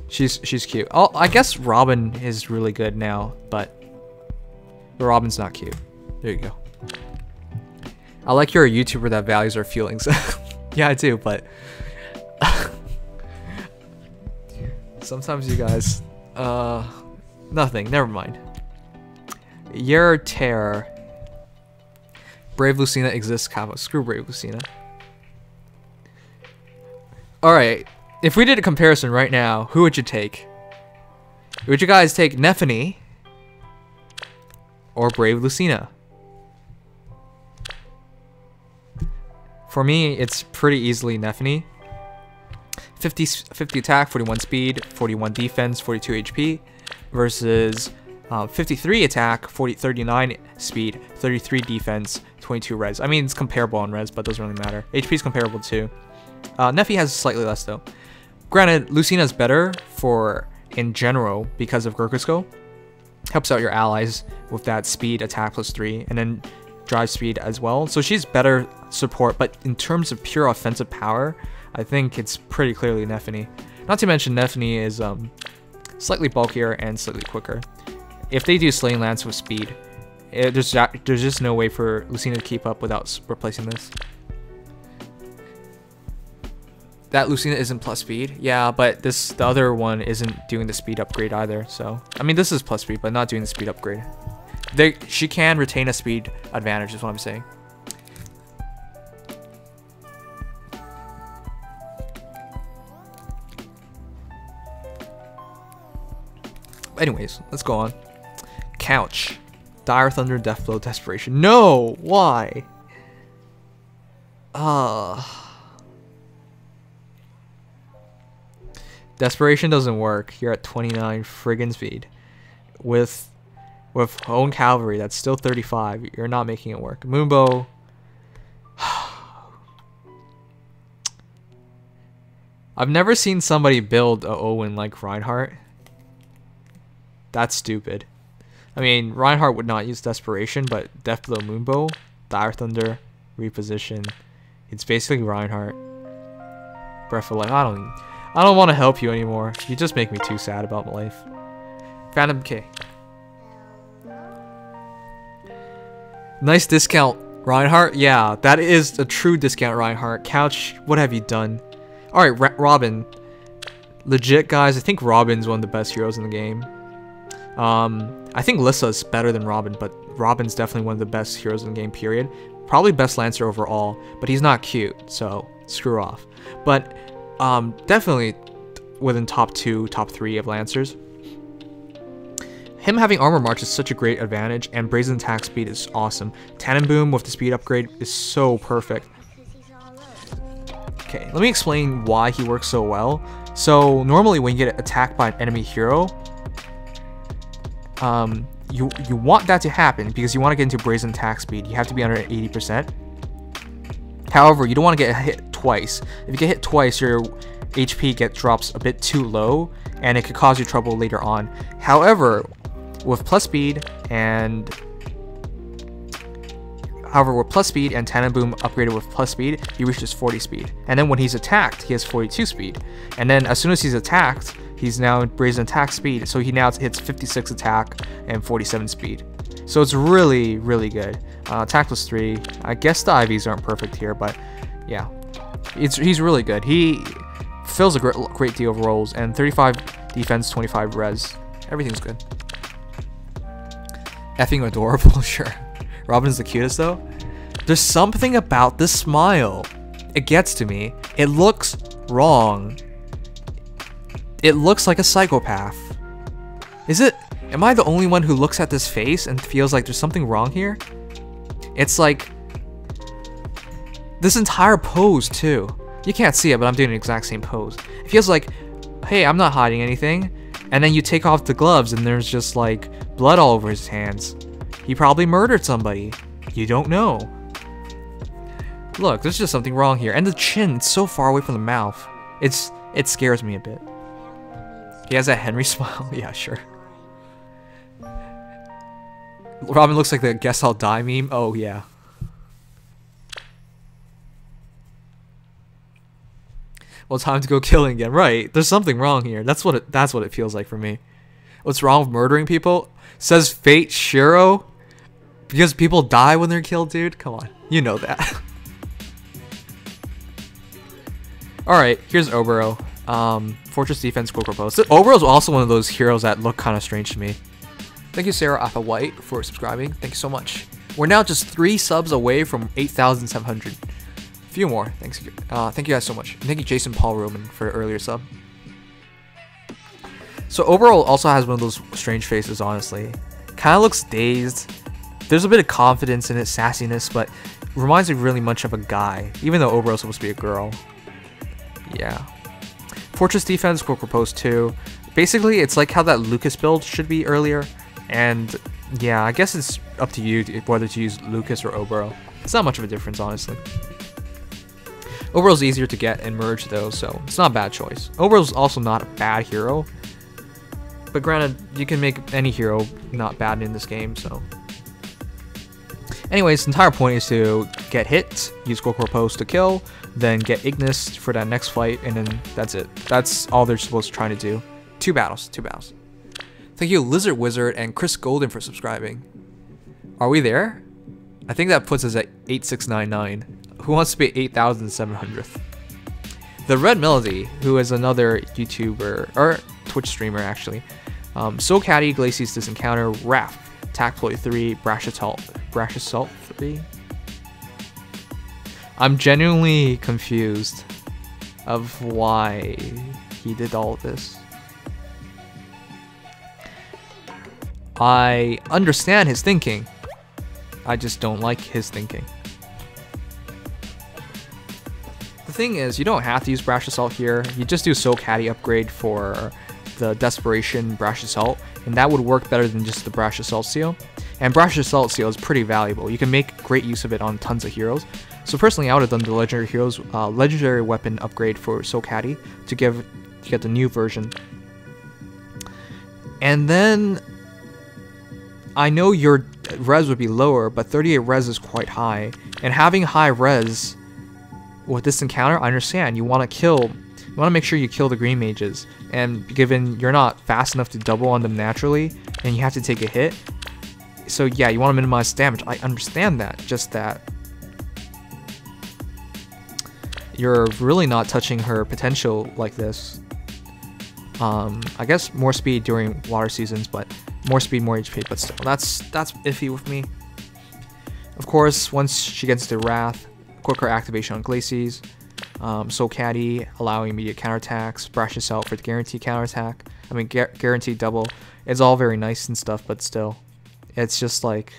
[SPEAKER 1] she's cute. Oh, I guess Robin is really good now, but Robin's not cute. There you go. I like you're a YouTuber that values our feelings. Yeah, I do, but sometimes you guys, nothing. Never mind. Your terror. Brave Lucina exists, Kava. Screw Brave Lucina. Alright, if we did a comparison right now, who would you take? Would you guys take Neffany or Brave Lucina? For me, it's pretty easily Neffany. 50 attack, 41 speed, 41 defense, 42 HP versus 53 attack, 39 speed, 33 defense, 22 res. I mean, it's comparable on res, but doesn't really matter. HP is comparable too. Neffy has slightly less though. Granted, Lucina's better in general because of Gurkusko. Helps out your allies with that speed, attack +3, and then drive speed as well. So she's better support, but in terms of pure offensive power, I think it's pretty clearly Neffany. Not to mention Neffany is slightly bulkier and slightly quicker. If they do Slaying Lance with speed, there's just no way for Lucina to keep up without replacing this. That Lucina isn't plus speed. Yeah, but the other one isn't doing the speed upgrade either. So, I mean, this is plus speed, but not doing the speed upgrade. She can retain a speed advantage is what I'm saying. Anyways, let's go on. Couch. Dire Thunder, Deathblow, Desperation. No! Why? Desperation doesn't work. You're at 29 friggin' speed. With Own Cavalry, that's still 35. You're not making it work. Moonbow. I've never seen somebody build a Owen like Reinhardt. That's stupid. I mean, Reinhardt would not use Desperation, but Death Blow Moonbow, Dire Thunder, Reposition. It's basically Reinhardt. Breath of Life. I don't want to help you anymore. You just make me too sad about my life. Phantom K. Nice discount, Reinhardt. Yeah, that is a true discount, Reinhardt. Couch, what have you done? Alright, Robin. Legit, guys, I think Robin's one of the best heroes in the game. I think Lissa's better than Robin, but Robin's definitely one of the best heroes in the game, period. Probably best Lancer overall, but he's not cute, so screw off. But definitely within top 2, top 3 of Lancers. Him having Armor March is such a great advantage, and Brazen Attack Speed is awesome. Tannin Boom with the speed upgrade is so perfect. Okay, let me explain why he works so well. So normally when you get attacked by an enemy hero, you want that to happen because you want to get into Brazen Attack Speed. You have to be under 80%. However, you don't want to get hit twice. If you get hit twice, your HP drops a bit too low, and it could cause you trouble later on. However, with plus speed and Tannin Boom upgraded with plus speed, he reaches 40 speed. And then when he's attacked, he has 42 speed. And then as soon as he's attacked, he's now in Brazen Attack Speed, so he now hits 56 attack and 47 speed. So it's really, really good. Attack plus 3. I guess the IVs aren't perfect here, but yeah. He's really good. He fills a great deal of roles, and 35 defense, 25 res. Everything's good. Effing adorable, sure. Robin's the cutest though. There's something about this smile. It gets to me. It looks wrong. It looks like a psychopath. Is it? Am I the only one who looks at this face and feels like there's something wrong here? It's like this entire pose too. You can't see it, but I'm doing the exact same pose. It feels like, hey, I'm not hiding anything. And then you take off the gloves and there's just like blood all over his hands. He probably murdered somebody. You don't know. Look, there's just something wrong here. And the chin, it's so far away from the mouth. It scares me a bit. He has that Henry smile. Yeah, sure. Robin looks like the guess I'll die meme. Oh yeah. Well, time to go killing again. Right. There's something wrong here. That's what it feels like for me. What's wrong with murdering people? Says FEH Hero. Because people die when they're killed, dude. Come on. You know that. Alright, here's Oboro. Fortress Defense, Quick Repose. Oboro's also one of those heroes that look kind of strange to me. Thank you, Sarah Alpha White, for subscribing. Thank you so much. We're now just 3 subs away from 8,700. A few more. Thanks. Thank you guys so much. And thank you, Jason Paul Roman, for the earlier sub. So Oboro also has one of those strange faces, honestly. Kind of looks dazed. There's a bit of confidence in it, sassiness, but reminds me really much of a guy, even though Oboro's supposed to be a girl. Yeah. Fortress Defense, Quick Repose 2. Basically, it's like how that Lucas build should be earlier. And yeah, I guess it's up to you whether to use Lucas or Oboro. It's not much of a difference, honestly. Oboro's easier to get and merge though, so it's not a bad choice. Oboro's also not a bad hero. But granted, you can make any hero not bad in this game, so. Anyways, the entire point is to get hit, use Quick Repose to kill, then get Ignis for that next fight, and then that's it. That's all they're supposed to try to do. 2 battles. Thank you, Lizard Wizard and Chris Golden, for subscribing. Are we there? I think that puts us at 8699. Who wants to be 8,700th? The Red Melody, who is another YouTuber, or Twitch streamer actually. So Caddy, Glacius Disencounter, Raph, Tacploy 3, Brash Assault 3. I'm genuinely confused of why he did all of this. I understand his thinking. I just don't like his thinking. The thing is, you don't have to use Brash Assault here. You just do Soul Caddy upgrade for the Desperation Brash Assault, and that would work better than just the Brash Assault seal. And Brash Assault seal is pretty valuable. You can make great use of it on tons of heroes. So personally, I would have done the legendary heroes, legendary weapon upgrade for Soleil to get the new version. And then I know your res would be lower, but 38 res is quite high. And having high res with this encounter, I understand. You want to make sure you kill the green mages. And given you're not fast enough to double on them naturally, and you have to take a hit, so yeah, you want to minimize damage. I understand that. Just that you're really not touching her potential like this. I guess more speed during water seasons, but more speed, more HP, but still, that's iffy with me. Of course, once she gets to Wrath, quicker activation on Glacies, Soleil allowing immediate counterattacks, Brash Assault for the guaranteed counterattack. I mean, guaranteed double. It's all very nice and stuff, but still, it's just like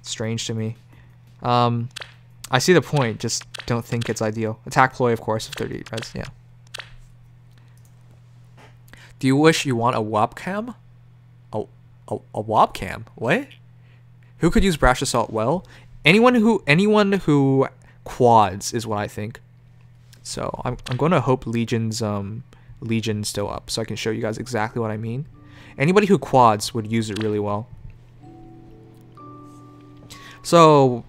[SPEAKER 1] strange to me. I see the point, just don't think it's ideal. Attack ploy, of course, of 38 res, yeah. Do you wish you want a webcam? A webcam? What? Who could use Brash Assault well? Anyone who quads is what I think. So I'm going to hope Legion's still up, so I can show you guys exactly what I mean. Anybody who quads would use it really well. So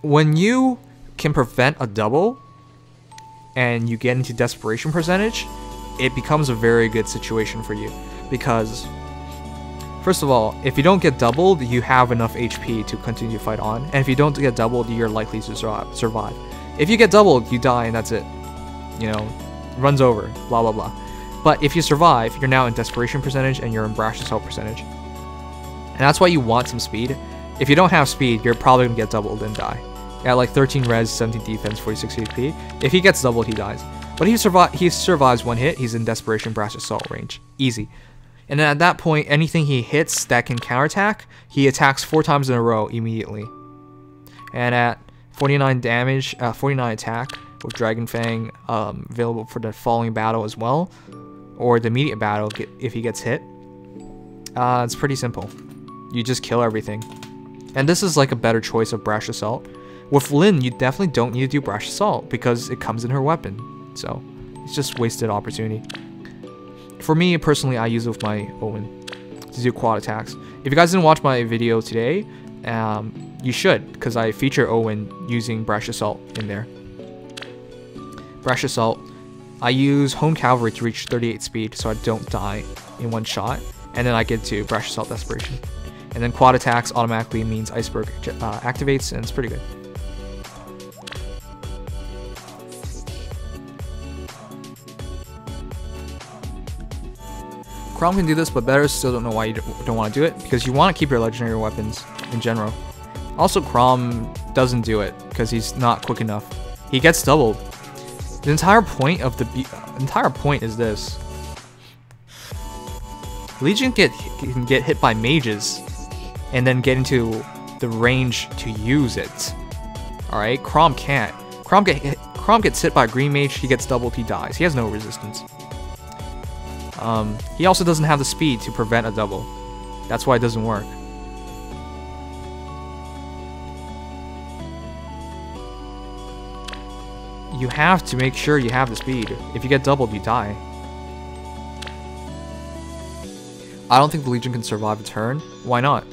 [SPEAKER 1] when you can prevent a double and you get into desperation percentage, it becomes a very good situation for you, because first of all, if you don't get doubled, you have enough HP to continue to fight on, and if you don't get doubled, you're likely to survive. If you get doubled, you die and that's it. You know, runs over, blah blah blah. But if you survive, you're now in desperation percentage and you're in Brash Assault percentage. And that's why you want some speed. If you don't have speed, you're probably gonna get doubled and die. At like 13 res, 17 defense, 46 HP. If he gets doubled, he dies. But he survives one hit, he's in desperation Brash Assault range. Easy. And then at that point, anything he hits that can counterattack, he attacks 4 times in a row immediately. And at 49 damage, 49 attack with Dragon Fang available for the following battle as well, or the immediate battle if he gets hit. It's pretty simple. You just kill everything. And this is like a better choice of Brash Assault. With Lyn, you definitely don't need to do Brash Assault because it comes in her weapon. So it's just wasted opportunity. For me personally, I use it with my Owen to do quad attacks. If you guys didn't watch my video today, you should, because I feature Owen using Brash Assault in there. Brash Assault, I use Hone Cavalry to reach 38 speed so I don't die in one shot, and then I get to Brash Assault Desperation. And then quad attacks automatically means Iceberg activates, and it's pretty good. Chrom can do this, but better still don't know why you don't want to do it, because you want to keep your legendary weapons in general. Also, Chrom doesn't do it because he's not quick enough. He gets doubled. The entire point of is this: Legion can get hit by mages, and then get into the range to use it. All right, Chrom can't. Chrom gets hit by a green mage. He gets doubled. He dies. He has no resistance. He also doesn't have the speed to prevent a double. That's why it doesn't work. You have to make sure you have the speed. If you get doubled, you die. I don't think the Legion can survive a turn. Why not?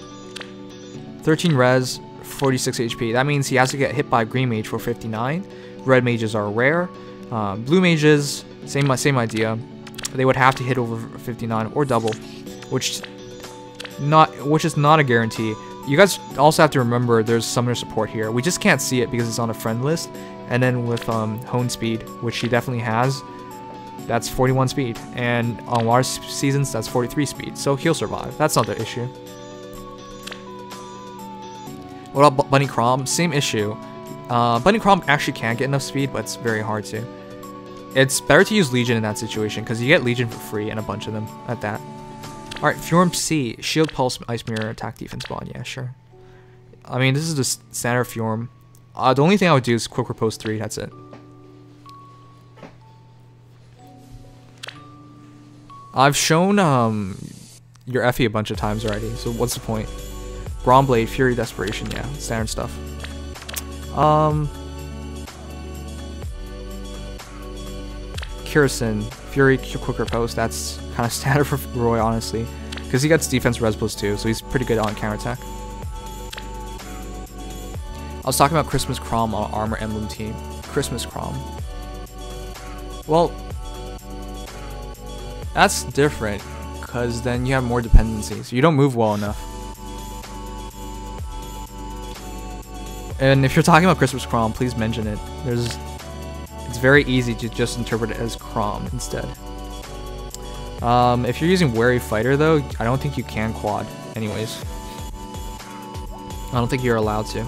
[SPEAKER 1] 13 res, 46 HP. That means he has to get hit by a green mage for 59. Red mages are rare. Blue mages, same idea. They would have to hit over 59 or double, which is not a guarantee. You guys also have to remember there's summoner support here. We just can't see it because it's on a friend list. And then with Hone speed, which he definitely has, that's 41 speed. And on water seasons, that's 43 speed. So he'll survive. That's not the issue. What about Bunny Chrom? Same issue. Bunny Chrom actually can get enough speed, but it's very hard to. It's better to use Legion in that situation, because you get Legion for free and a bunch of them at that. Alright, Fjorm C. Shield, Pulse, Ice Mirror, Attack, Defense, Bond. Yeah, sure. I mean, this is the standard Fjorm. The only thing I would do is Quick Repose 3, that's it. I've shown your Effie a bunch of times already, so what's the point? Brawn Blade, Fury, Desperation, yeah, standard stuff. Kirsten, Fury, quick riposte. That's kind of standard for Roy, honestly, because he gets defense res plus 2, so he's pretty good on counterattack. I was talking about Christmas Crom on Armor Emblem team. Christmas Crom. Well, that's different, because then you have more dependencies. You don't move well enough. And if you're talking about Christmas Crom, please mention it. It's very easy to just interpret it as Crom instead. If you're using Wary Fighter though, I don't think you can quad anyways. I don't think you're allowed to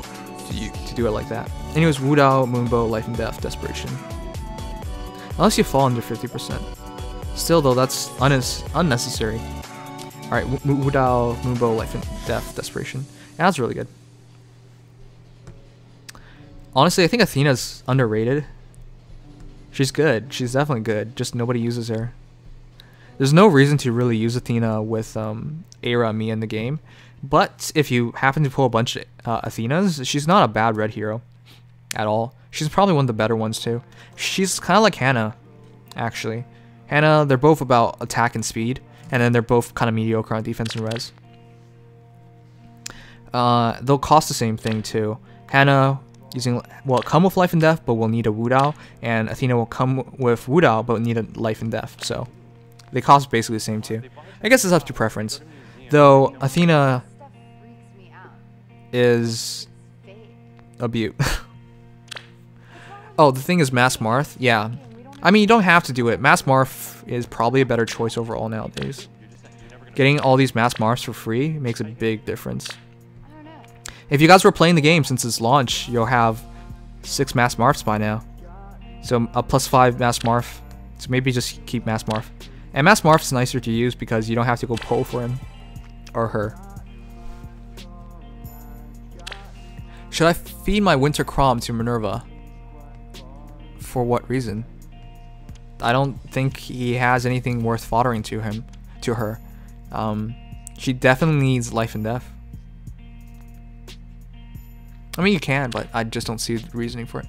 [SPEAKER 1] do it like that. Anyways, Wudao, Moonbow, Life and Death, Desperation. Unless you fall under 50%. Still though, that's unnecessary. Alright, Wudao, Moonbow, Life and Death, Desperation. Yeah, that's really good. Honestly, I think Athena's underrated. She's good. She's definitely good. Just nobody uses her. There's no reason to really use Athena with Aira and me in the game. But if you happen to pull a bunch of Athenas, she's not a bad red hero at all. She's probably one of the better ones too. She's kind of like Hannah, actually. Hannah, they're both about attack and speed. And then they're both kind of mediocre on defense and res. They'll cost the same thing too. Hannah will come with Life and Death, but will need a Wudao, and Athena will come with Wudao, but need a Life and Death. So they cost basically the same too. I guess it's up to preference. Though Athena is a beaut. Oh, the thing is Mass Marth. Yeah, I mean you don't have to do it. Mass Marth is probably a better choice overall nowadays. Getting all these Mass Marths for free makes a big difference. If you guys were playing the game since its launch, you'll have 6 Mass Marths by now. So a +5 Mass Marth. So maybe just keep Mass Marth. And Mass Marth's nicer to use because you don't have to go pull for him. Or her. Should I feed my Winter Crom to Minerva? For what reason? I don't think he has anything worth foddering to her. She definitely needs Life and Death. I mean, you can, but I just don't see the reasoning for it.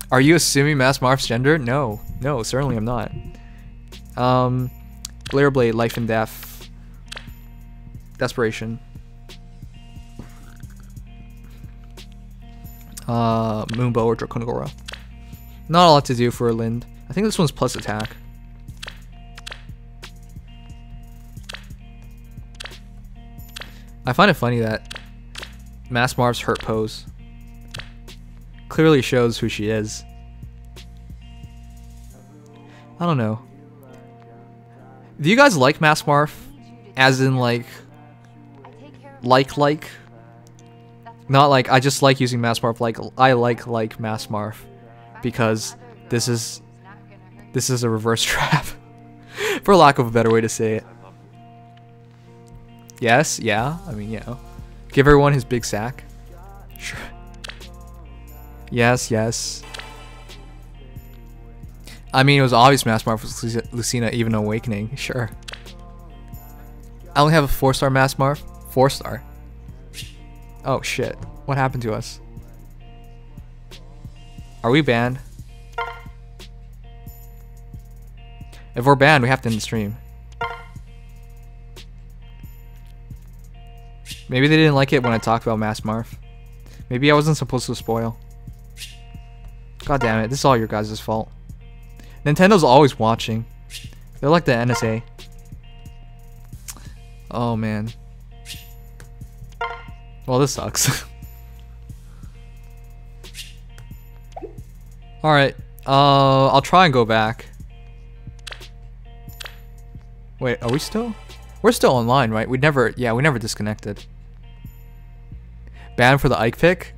[SPEAKER 1] Are you assuming Mass Marth's gender? No. No, certainly I'm not. Blair Blade, Life and Death. Desperation. Moonbow or Draconagora. Not a lot to do for a Lind. I think this one's plus attack. I find it funny that Mass Marth's hurt pose clearly shows who she is. I don't know. Do you guys like Mass Marth? As in like? Not like I just like using Mass Marth. Like I like Mass Marth because this is a reverse trap, for lack of a better way to say it. Yes, yeah. I mean, yeah. Give everyone his big sack. Sure. Yes, yes. I mean, it was obvious Mass Marth was Lucina, even Awakening. Sure. I only have a 4-star Mass Marth. 4-star. Oh shit. What happened to us? Are we banned? If we're banned, we have to end the stream. Maybe they didn't like it when I talked about Mass Marth. Maybe I wasn't supposed to spoil. God damn it, this is all your guys' fault. Nintendo's always watching. They're like the NSA. Oh man. Well, this sucks. Alright, I'll try and go back. Wait, are we still? We're still online, right? We never disconnected. Banned for the Ike pick?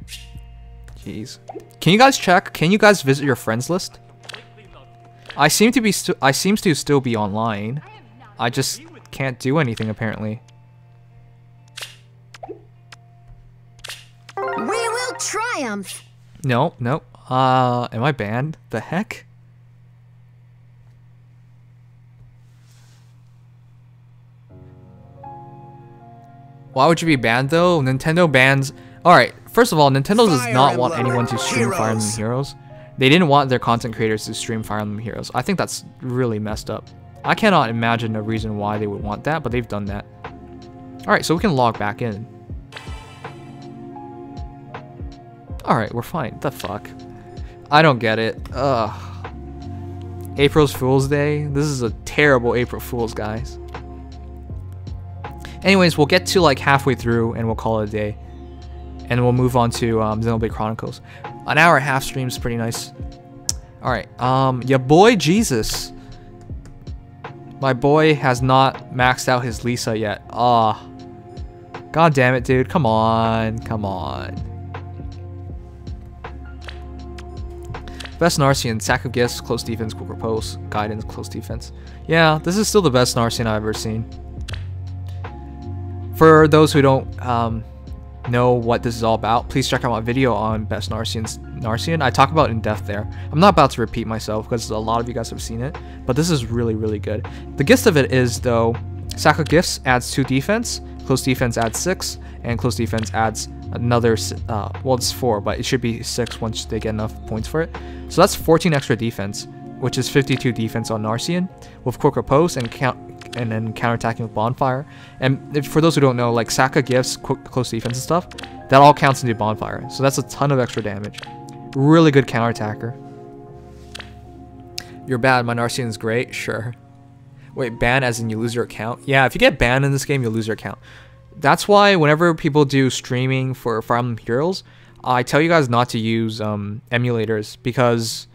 [SPEAKER 1] Jeez. Can you guys check? Can you guys visit your friends list? I seem to still be online. I just can't do anything apparently.
[SPEAKER 3] We will triumph.
[SPEAKER 1] No. Am I banned? The heck? Why would you be banned though? Nintendo bans. Alright, first of all, Nintendo does not want anyone to stream Fire Emblem Heroes. They didn't want their content creators to stream Fire Emblem Heroes. I think that's really messed up. I cannot imagine a reason why they would want that, but they've done that. Alright, so we can log back in. Alright, we're fine. The fuck? I don't get it. Ugh. April's Fool's Day? This is a terrible April Fool's, guys. Anyways, we'll get to like halfway through and we'll call it a day. And we'll move on to Xenoblade Chronicles. An hour and a half stream is pretty nice. Alright, your boy Jesus. My boy has not maxed out his Lisa yet. Ah. God damn it, dude. Come on. Come on. Best Narcian, sack of gifts, close defense, quick repose, guidance, close defense. Yeah, this is still the best Narcian I've ever seen. For those who don't know what this is all about, please check out my video on Best Narcian. I talk about it in depth there. I'm not about to repeat myself because a lot of you guys have seen it, but this is really, really good. The gist of it is, though, sack of gifts adds 2 defense, close defense adds 6, and close defense adds another, well, it's 4, but it should be 6 once they get enough points for it. So that's 14 extra defense, which is 52 defense on Narcian, with quick repose and then counterattacking with bonfire. And for those who don't know, like sack of gifts, close defense and stuff, that all counts into bonfire. So that's a ton of extra damage. Really good counterattacker. You're bad, my Narcian is great, sure. Wait, ban as in you lose your account? Yeah, if you get banned in this game, you'll lose your account. That's why whenever people do streaming for Fire Emblem Heroes, I tell you guys not to use emulators, because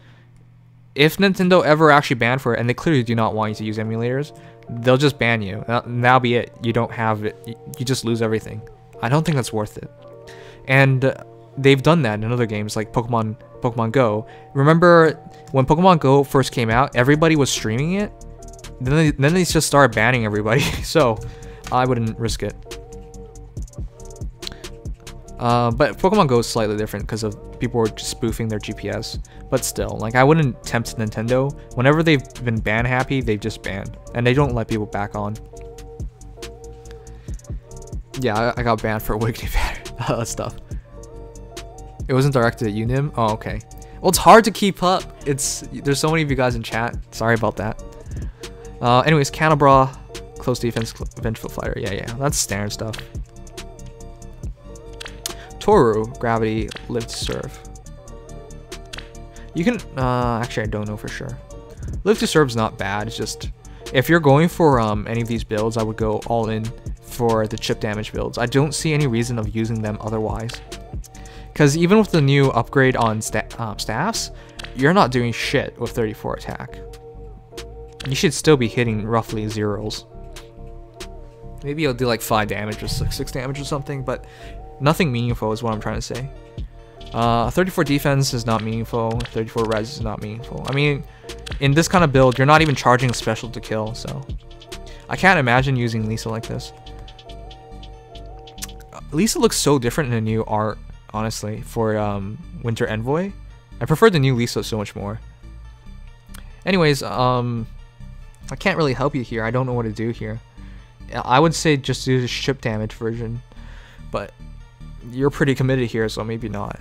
[SPEAKER 1] if Nintendo ever actually banned for it, and they clearly do not want you to use emulators, they'll just ban you. That'll be it. You don't have it. You just lose everything. I don't think that's worth it. And they've done that in other games like Pokemon Go. Remember when Pokemon Go first came out, everybody was streaming it? Then they just started banning everybody. So I wouldn't risk it. But Pokemon Go is slightly different because of people were just spoofing their GPS. But still, like, I wouldn't tempt Nintendo. Whenever they've been ban happy, they've just banned. And they don't let people back on. Yeah, I got banned for Awakening Banner stuff. It wasn't directed at you, Nim? Oh, okay. Well, it's hard to keep up. There's so many of you guys in chat. Sorry about that. Anyways, Canabra, close defense, vengeful fighter. Yeah, that's standard stuff. Toru, gravity, live to serve. You can, actually I don't know for sure. Live to serve is not bad, it's just, if you're going for any of these builds, I would go all in for the chip damage builds. I don't see any reason of using them otherwise. Because even with the new upgrade on staffs, you're not doing shit with 34 attack. You should still be hitting roughly zeros. Maybe you'll do like 5 damage or 6 damage or something, but nothing meaningful is what I'm trying to say. 34 defense is not meaningful. 34 res is not meaningful. I mean, in this kind of build, you're not even charging special to kill, so I can't imagine using Lisa like this. Lisa looks so different in the new art, honestly, for Winter Envoy. I prefer the new Lisa so much more. Anyways, I can't really help you here. I don't know what to do here. I would say just do the ship damage version, but you're pretty committed here, so maybe not.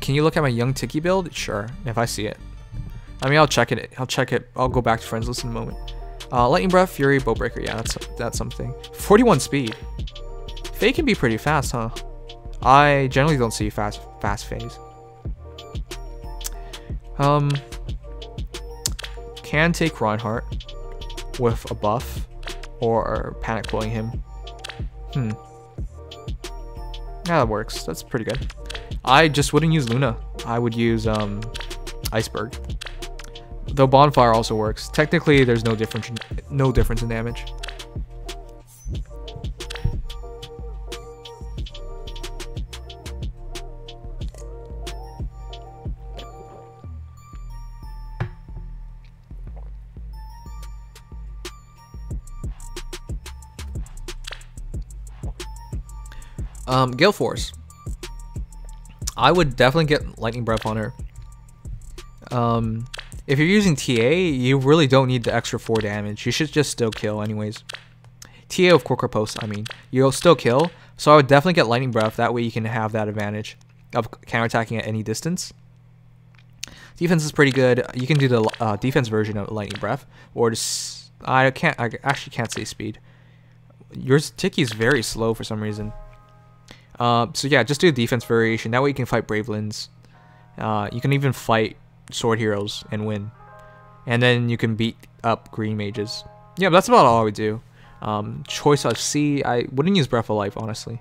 [SPEAKER 1] Can you look at my Young Tiki build? Sure, if I see it. I mean, I'll check it. I'll go back to friends list in a moment. Lightning Breath, Fury, Bowbreaker. Yeah, that's something. 41 speed. Faye can be pretty fast, huh? I generally don't see fast Fays. Can take Reinhardt with a buff or panic pulling him. Yeah, that works. That's pretty good. I just wouldn't use Luna. I would use Iceberg. Though Bonfire also works. Technically, there's no difference in damage. Gale Force. I would definitely get Lightning Breath on her. If you're using TA, you really don't need the extra 4 damage. You should just still kill anyways. TA of Quick Riposte, I mean. You'll still kill, so I would definitely get Lightning Breath. That way you can have that advantage. counterattacking at any distance. Defense is pretty good. You can do the defense version of Lightning Breath, or just I actually can't say speed. Yours Tiki is very slow for some reason. So yeah, just do a defense variation. That way you can fight Bravelins. You can even fight Sword Heroes and win. And then you can beat up Green Mages. Yeah, but that's about all I would do. Choice of C, I wouldn't use Breath of Life, honestly.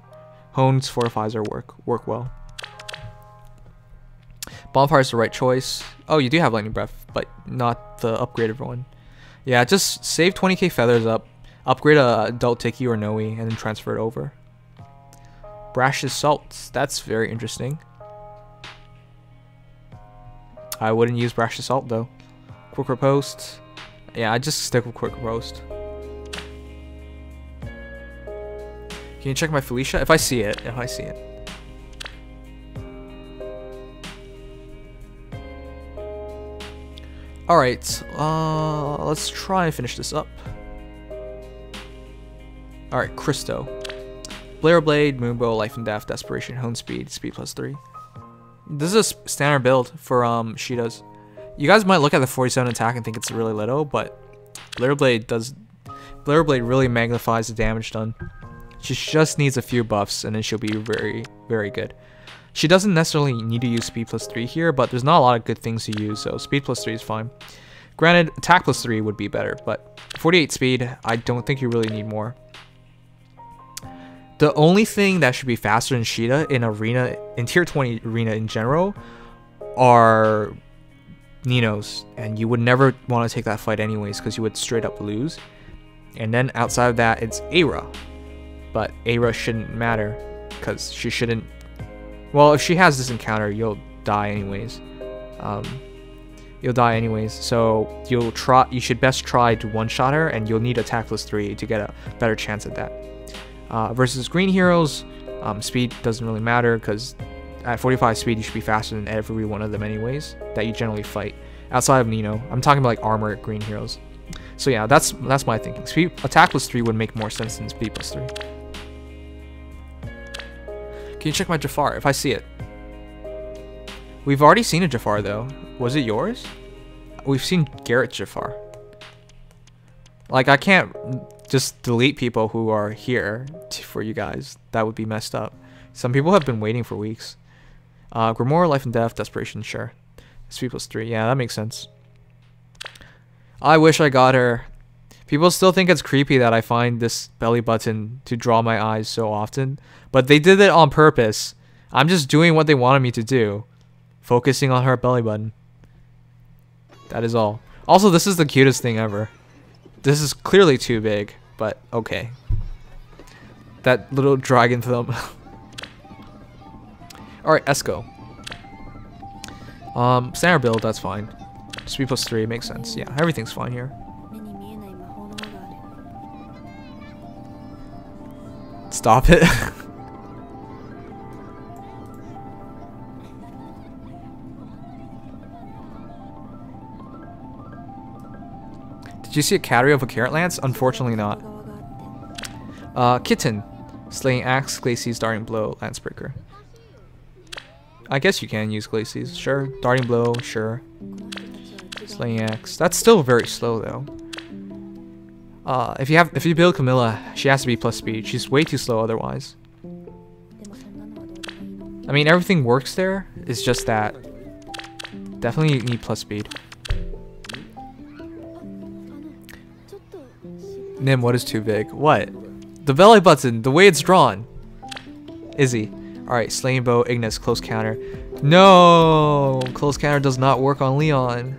[SPEAKER 1] Hones, Fortifizer work well. Bonfire is the right choice. Oh, you do have Lightning Breath, but not the upgraded one. Yeah, just save 20k feathers up, upgrade a Adult Tiki or Nowi, and then transfer it over. Brash Assault, that's very interesting. I wouldn't use Brash Assault though. Quick Riposte. Yeah, I just stick with Quick Riposte. Can you check my Felicia? If I see it. Alright, let's try and finish this up. Alright, Christo. Blair Blade, Moonbow, Life and Death, Desperation, Hone Speed, Speed +3. This is a standard build for Shida's. You guys might look at the 47 attack and think it's really little, but Blair Blade really magnifies the damage done. She just needs a few buffs and then she'll be very, very good. She doesn't necessarily need to use Speed +3 here, but there's not a lot of good things to use, so Speed +3 is fine. Granted, Attack +3 would be better, but 48 Speed, I don't think you really need more. The only thing that should be faster than Shida in Tier 20 Arena in general, are Ninos, and you would never want to take that fight anyways, because you would straight up lose. And then outside of that, it's Aira. But Aira shouldn't matter, because she shouldn't... Well, if she has this encounter, you'll die anyways. So you should best try to one-shot her, and you'll need Attack +3 to get a better chance at that. Versus Green Heroes, speed doesn't really matter, because at 45 speed you should be faster than every one of them anyways, that you generally fight. Outside of Nino, I'm talking about like armor Green Heroes. So yeah, that's my thinking. Attack +3 would make more sense than Speed +3. Can you check my Jafar? If I see it. We've already seen a Jafar though. Was it yours? We've seen Garrett's Jafar. Like, I can't just delete people who are here for you guys. That would be messed up. Some people have been waiting for weeks. Grimoire, Life and Death, Desperation, sure. Speed +3, yeah, that makes sense. I wish I got her. People still think it's creepy that I find this belly button to draw my eyes so often, but they did it on purpose. I'm just doing what they wanted me to do, focusing on her belly button. That is all. Also, this is the cutest thing ever. This is clearly too big, but okay. That little dragon thumb. Alright, Esco. Standard build, that's fine. Speed +3 makes sense. Yeah, everything's fine here. Stop it. Did you see a Cattery of a Carrot Lance? Unfortunately not. Kitten. Slaying Axe, Glacies, Darting Blow, Lancebreaker. I guess you can use Glacies, sure. Darting Blow, sure. Slaying Axe. That's still very slow though. If you build Camilla, she has to be plus speed. She's way too slow otherwise. I mean, everything works there. It's just that definitely you need plus speed. Nim, what is too big? What? The belly button, the way it's drawn. Izzy. Alright, Slaying Bow, Ignis, Close Counter. No! Close Counter does not work on Leon.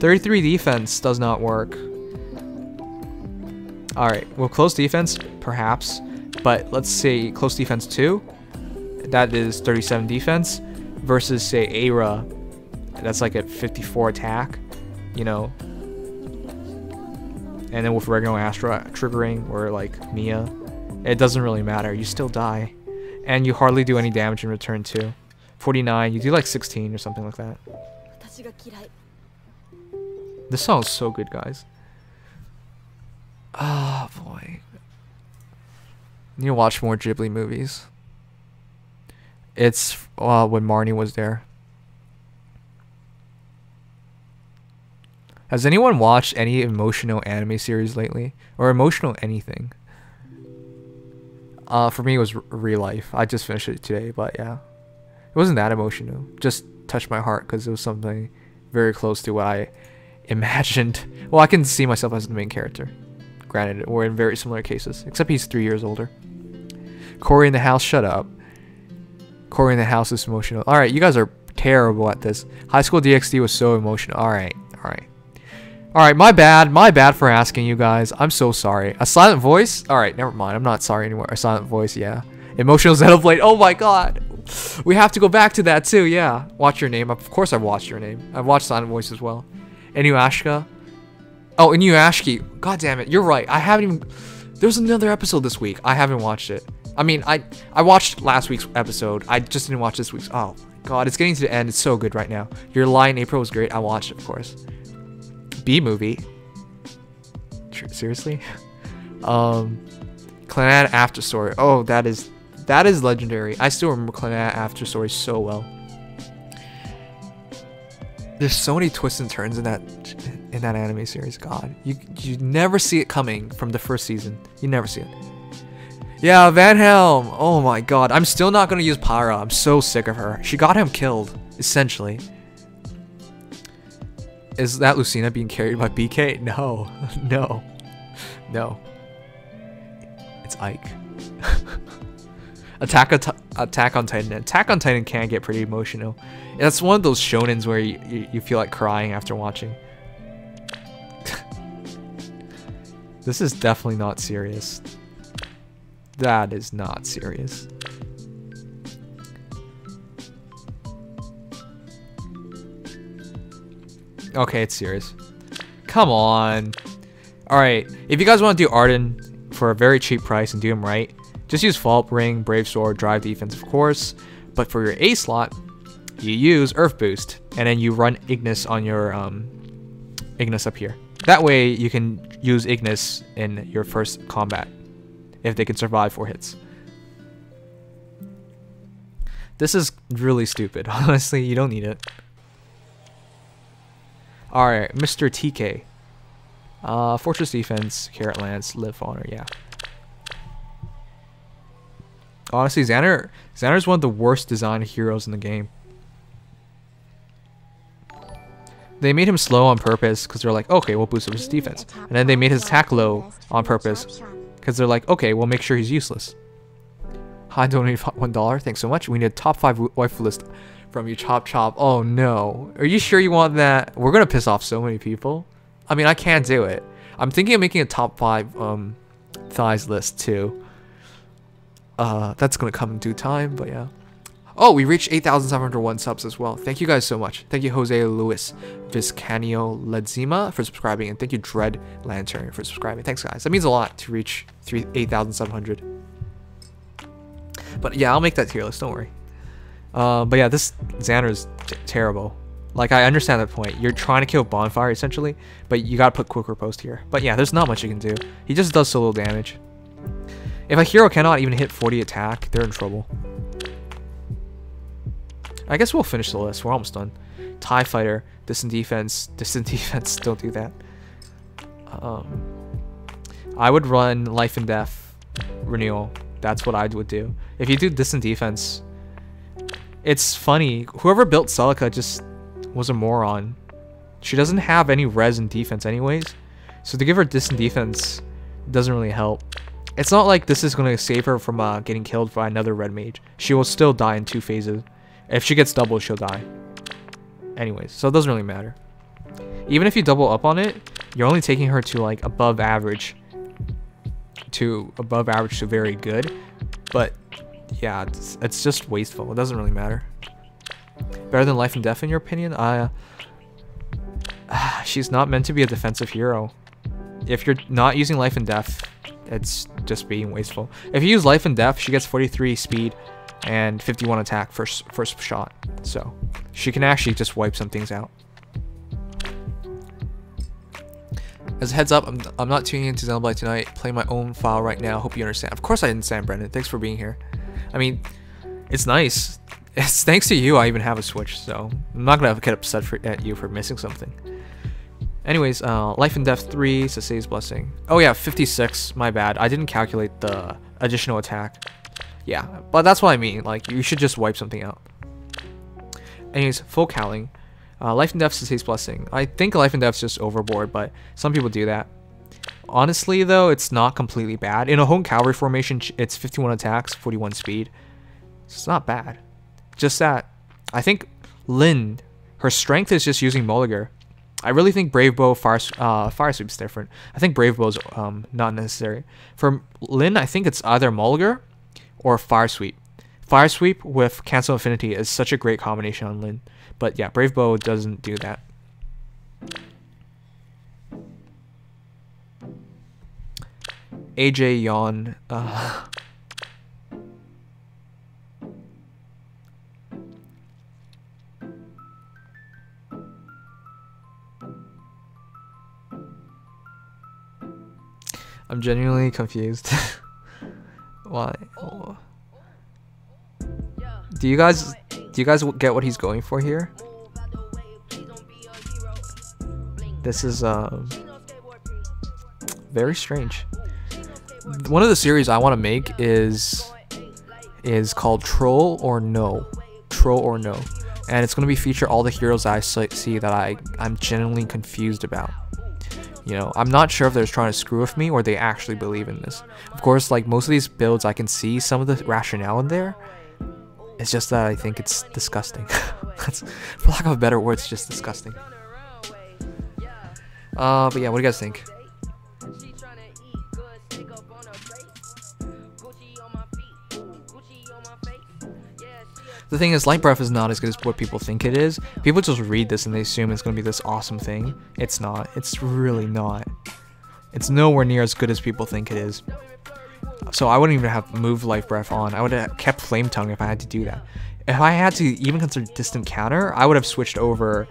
[SPEAKER 1] 33 defense does not work. Alright, well, close defense, perhaps. But let's say close defense 2. That is 37 defense. Versus, say, Aira. That's like a 54 attack. You know. And then with regular Astra triggering, or like Mia, it doesn't really matter. You still die. And you hardly do any damage in return too. 49, you do like 16 or something like that. This song is so good, guys. Oh boy. Need to watch more Ghibli movies. It's when Marnie was there. Has anyone watched any emotional anime series lately? Or emotional anything? For me, it was Real Life. I just finished it today, but yeah. It wasn't that emotional. Just touched my heart because it was something very close to what I imagined. Well, I can see myself as the main character. Granted, we're in very similar cases. Except he's 3 years older. Corey in the house, shut up. Corey in the house is emotional. Alright, you guys are terrible at this. High School DxD was so emotional. Alright, alright. Alright, my bad for asking you guys. I'm so sorry. A silent voice? Alright, never mind. I'm not sorry anymore. A silent voice, yeah. Emotional Xenoblade. Oh my god. We have to go back to that too, yeah. Watch Your Name. Of course I've watched Your Name. I've watched Silent Voice as well. Inuyashika. Oh, Inuyashiki. God damn it. You're right. I haven't even... There's another episode this week. I haven't watched it. I mean, I watched last week's episode. I just didn't watch this week's. Oh, God. It's getting to the end. It's so good right now. Your Lie in April was great. I watched it, of course. B-movie. Seriously? Clannad After Story. Oh, that is legendary. I still remember Clannad After Story so well. There's so many twists and turns in that anime series. God, you never see it coming from the first season. You never see it. Yeah, Van Helm. Oh my god, I'm still not gonna use Pyra. I'm so sick of her. She got him killed, essentially. Is that Lucina being carried by BK? No, no. It's Ike. Attack on Titan. Attack on Titan can get pretty emotional. That's one of those shonens where you feel like crying after watching. This is definitely not serious. That is not serious. Okay, it's serious. Come on. Alright, if you guys want to do Arden for a very cheap price and do them right, just use Follow-Up Ring, Brave Sword, Drive Defense, of course. But for your A slot, you use Earth Boost, and then you run Ignis on your Ignis up here. That way, you can use Ignis in your first combat, if they can survive 4 hits. This is really stupid. Honestly, you don't need it. Alright, Mr. TK. Fortress Defense, Carrot Lance, Live Honor, yeah. Honestly, Xander's one of the worst designed heroes in the game. They made him slow on purpose because they're like, okay, we'll boost up his defense. And then they made his attack low on purpose because they're like, okay, we'll make sure he's useless. I donated $1. Thanks so much. We need a top 5 waifu list from you, Chop Chop. Oh no. Are you sure you want that? We're going to piss off so many people. I mean, I can't do it. I'm thinking of making a top 5 thighs list too. That's going to come in due time, but yeah. Oh, we reached 8,701 subs as well. Thank you guys so much. Thank you, Jose Luis Vizcanio Ledzima for subscribing, and thank you, Dread Lantern, for subscribing. Thanks, guys. That means a lot to reach 8,700. But yeah, I'll make that tier list. Don't worry. But yeah, this Xander is terrible. Like, I understand that point. You're trying to kill Bonfire, essentially, but you gotta put Quick Riposte here. But yeah, there's not much you can do. He just does so little damage. If a hero cannot even hit 40 attack, they're in trouble. I guess we'll finish the list. We're almost done. TIE Fighter, Distant Defense, don't do that. I would run Life and Death Renewal. That's what I would do. If you do Distant Defense, it's funny. Whoever built Celica just was a moron. She doesn't have any res and defense anyways. So to give her Distant Defense doesn't really help. It's not like this is going to save her from getting killed by another red mage. She will still die in 2 phases. If she gets doubled, she'll die. Anyways, so it doesn't really matter. Even if you double up on it, you're only taking her to like above average to very good. But yeah, it's just wasteful. It doesn't really matter. Better than Life and Death in your opinion? She's not meant to be a defensive hero. If you're not using Life and Death, it's just being wasteful. If you use Life and Death, she gets 43 speed and 51 attack first shot. So she can actually just wipe some things out. As a heads up, I'm not tuning into Xenoblade tonight. Playing my own file right now. Hope you understand. Of course I understand, Brendan. Thanks for being here. I mean, it's nice It's thanks to you I even have a Switch, so I'm not gonna get upset at you for missing something. Anyways, Life and Death 3, Sasei's Blessing. Oh yeah, 56, my bad. I didn't calculate the additional attack. Yeah, but that's what I mean, like, you should just wipe something out. Anyways, Folk Howling. Life and Death, Sasei's Blessing. I think Life and Death's just overboard, but some people do that. Honestly though, it's not completely bad. In a home cavalry formation, it's 51 attacks, 41 speed. It's not bad. Just that, I think Lyn, her strength is just using Mulligar. I really think Brave Bow, Fire Sweep's different. I think Brave Bow's not necessary. For Lyn, I think it's either Mulligar or Fire Sweep. Fire Sweep with Cancel Infinity is such a great combination on Lyn. But yeah, Brave Bow doesn't do that. AJ Yawn. I'm genuinely confused. Why? Oh. Do you guys get what he's going for here? This is very strange. One of the series I want to make is called Troll or No. Troll or No. And it's going to be feature all the heroes I see that I'm genuinely confused about. You know, I'm not sure if they're trying to screw with me or they actually believe in this. Of course, like most of these builds, I can see some of the rationale in there. It's just that I think it's disgusting. That's, for lack of a better word, it's just disgusting. But yeah, what do you guys think? The thing is, Light Breath is not as good as what people think it is. People just read this and they assume it's going to be this awesome thing. It's not. It's really not. It's nowhere near as good as people think it is. So I wouldn't even have moved Life Breath on. I would have kept Flame Tongue if I had to do that. If I had to even consider Distant Counter, I would have switched over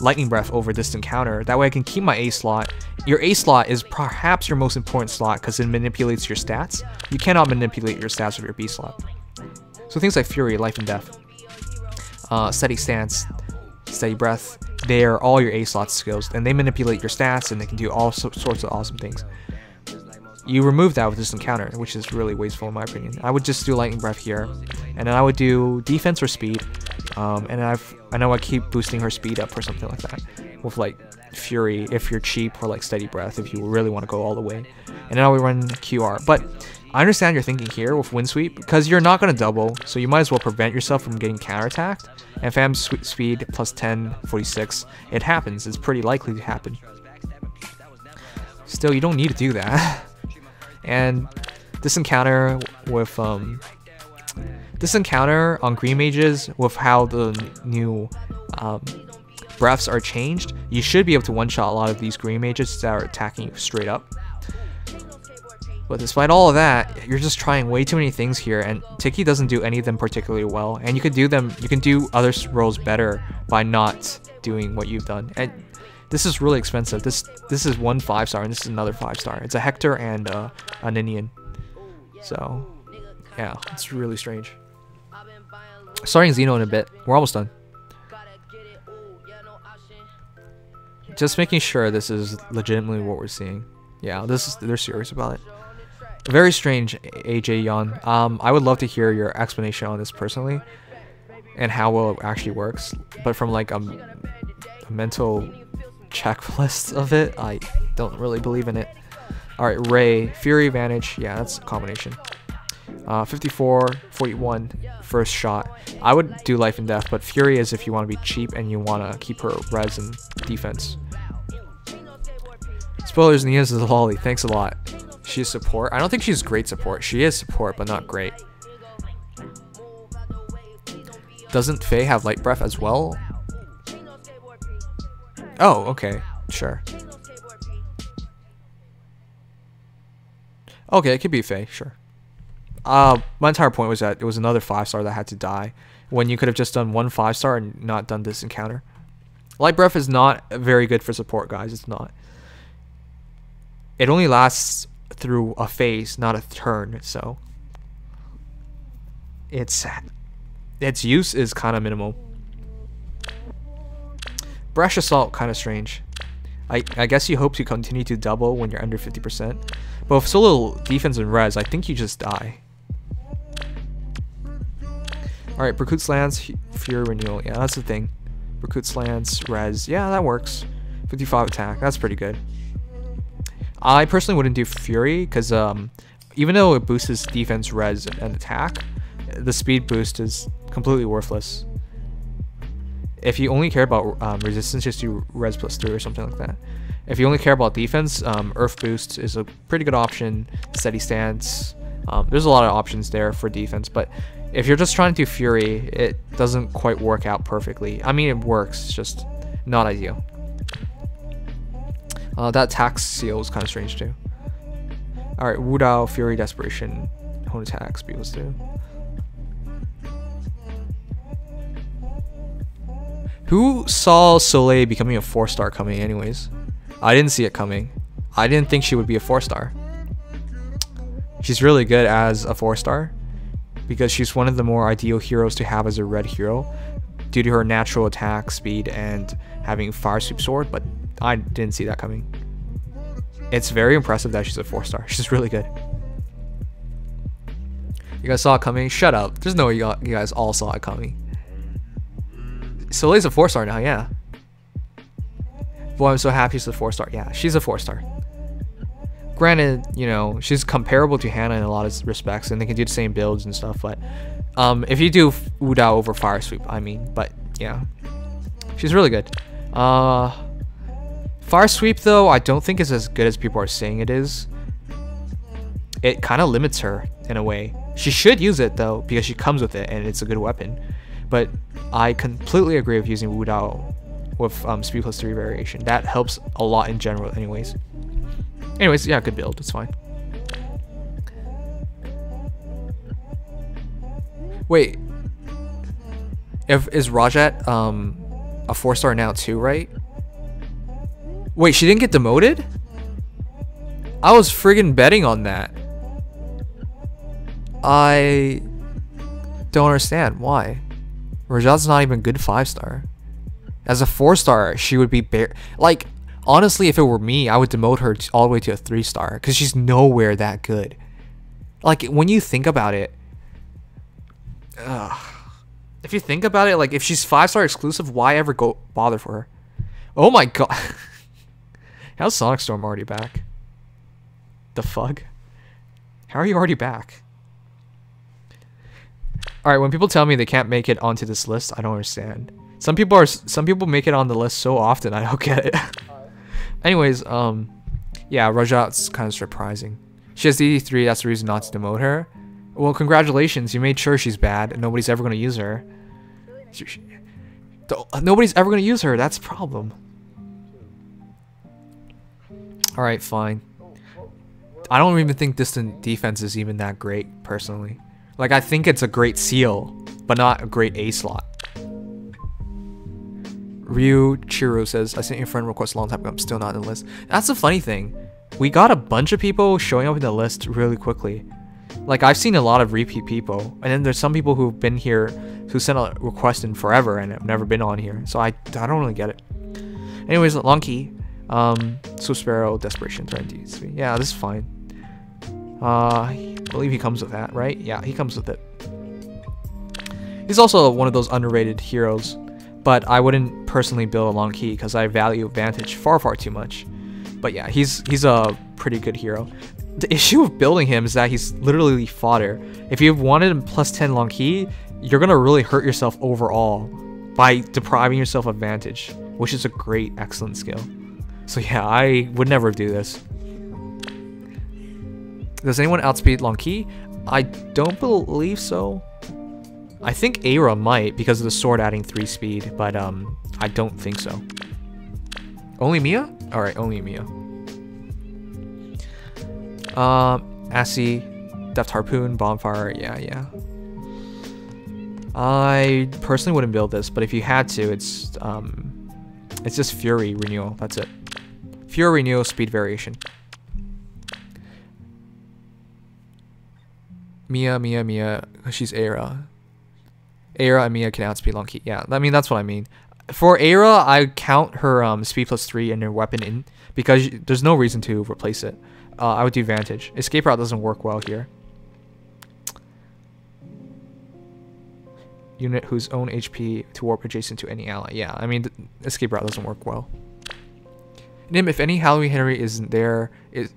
[SPEAKER 1] Lightning Breath over Distant Counter. That way I can keep my A slot. Your A slot is perhaps your most important slot because it manipulates your stats. You cannot manipulate your stats with your B slot. So things like Fury, Life and Death, Steady Stance, Steady Breath, they're all your A slot skills, and they manipulate your stats, and they can do all sorts of awesome things. You remove that with Distant Counter, which is really wasteful in my opinion. I would just do Lightning Breath here, and then I would do Defense or Speed, and I know I keep boosting her speed up or something like that, with like Fury if you're cheap, or like Steady Breath if you really want to go all the way, and then I would run QR. But I understand your thinking here with Wind Sweep, because you're not going to double, so you might as well prevent yourself from getting counterattacked. And if I have speed plus 10, 46, it happens. It's pretty likely to happen. Still, you don't need to do that. And this encounter with this encounter on Green Mages, with how the new breaths are changed, you should be able to one-shot a lot of these Green Mages that are attacking you straight up. But despite all of that, you're just trying way too many things here, and Tiki doesn't do any of them particularly well. And you could do them, you can do other roles better by not doing what you've done. And this is really expensive. This is one 5-star, and this is another 5-star. It's a Hector and a Ninian. So yeah, it's really strange. Starting Xeno in a bit. We're almost done. Just making sure this is legitimately what we're seeing. Yeah, they're serious about it. Very strange, AJ Yon. I would love to hear your explanation on this personally, and how well it actually works. But from like a mental checklist of it, I don't really believe in it. Alright, Ray, Fury Advantage. Yeah, that's a combination. 54, 41, first shot. I would do Life and Death, but Fury is if you want to be cheap and you want to keep her res and defense. Spoilers, Nia's is a lolly. Thanks a lot. She's support. I don't think she's great support. She is support, but not great. Doesn't Faye have Light Breath as well? Oh, okay. Sure. Okay, it could be Faye. Sure. My entire point was that it was another 5-star that had to die, when you could have just done one 5-star and not done this encounter. Light Breath is not very good for support, guys. It's not. It only lasts through a phase, not a turn, so it's its use is kind of minimal. Brash Assault, kind of strange. I guess you hope to continue to double when you're under 50%. But with so little defense and res, I think you just die. Alright, Berkut's Lance, Fury Renewal. Yeah, that's the thing. Berkut's Lance, res. Yeah, that works. 55 attack. That's pretty good. I personally wouldn't do Fury because even though it boosts his defense, res, and attack, the speed boost is completely worthless. If you only care about resistance, just do res plus 3 or something like that. If you only care about defense, Earth Boost is a pretty good option. Steady Stance. There's a lot of options there for defense, but if you're just trying to do Fury, it doesn't quite work out perfectly. I mean, it works, it's just not ideal. That tax seal is kind of strange too. Alright, Wudao, Fury, Desperation, Hone Attack, Speed plus 2. Who saw Soleil becoming a 4-star coming anyways? I didn't see it coming. I didn't think she would be a 4-star. She's really good as a 4-star because she's one of the more ideal heroes to have as a red hero due to her natural attack, speed, and having Fire Sweep Sword, but I didn't see that coming. It's very impressive that she's a 4-star. She's really good. You guys saw it coming? Shut up. There's no way you guys all saw it coming. Soleil's a 4-star now, yeah. Boy, I'm so happy she's a 4-star. Yeah, she's a 4-star. Granted, you know, she's comparable to Hannah in a lot of respects, and they can do the same builds and stuff, but if you do Wudao over Fire Sweep, I mean, but yeah. She's really good. Fire Sweep, though, I don't think is as good as people are saying it is. It kind of limits her in a way. She should use it, though, because she comes with it, and it's a good weapon. But I completely agree with using Wudao with speed plus 3 variation. That helps a lot in general anyways. Anyways, yeah, good build. It's fine. Wait. Is Rajat a 4-star now too, right? Wait, she didn't get demoted? I was friggin' betting on that. I don't understand. Why? Rajat's not even good 5-star. As a 4-star, she would be like, honestly, if it were me, I would demote her all the way to a 3-star because she's nowhere that good. Like, when you think about it, if you think about it, like, if she's 5-star exclusive, why ever go bother for her? Oh my god. How's Sonic Storm already back? The fuck? How are you already back? Alright, when people tell me they can't make it onto this list, I don't understand. Some people make it on the list so often, I don't get it. Anyways, yeah, Rajat's kind of surprising. She has DD3, that's the reason not to demote her. Well, congratulations, you made sure she's bad, and nobody's ever going to use her. Nobody's ever going to use her, that's the problem. Alright, fine. I don't even think distant defense is even that great, personally. Like, I think it's a great seal, but not a great A slot. Ryu Chiro says, I sent your friend request a long time ago, I'm still not in the list. That's the funny thing. We got a bunch of people showing up in the list really quickly. Like, I've seen a lot of repeat people, and then there's some people who've been here who sent a request in forever and have never been on here. So I don't really get it. Anyways, Lunky, Swift Sparrow, Desperation, Threat. Yeah, this is fine. I believe he comes with that, right? Yeah, he comes with it. He's also one of those underrated heroes, but I wouldn't personally build a long key because I value Vantage far too much. But yeah, he's a pretty good hero. The issue with building him is that he's literally fodder. If you wanted him plus 10 long key, you're gonna really hurt yourself overall by depriving yourself of Vantage, which is a great, excellent skill. So yeah, I would never do this. Does anyone outspeed long key? I don't believe so. I think Aira might because of the sword adding 3 speed, but I don't think so. Only Mia? Alright, only Mia. Assy, Deft Harpoon, Bonfire, yeah. I personally wouldn't build this, but if you had to, it's just Fury Renewal, that's it. Fury Renewal, speed variation. Mia, she's Aira. Aira and Mia can outspeed long key. Yeah, I mean, that's what I mean. For Aira, I count her speed +3 and her weapon in because there's no reason to replace it. I would do Vantage. Escape route doesn't work well here. Unit whose own HP to warp adjacent to any ally. Yeah, I mean, escape route doesn't work well. Nim, if any Halloween Henry isn't there, if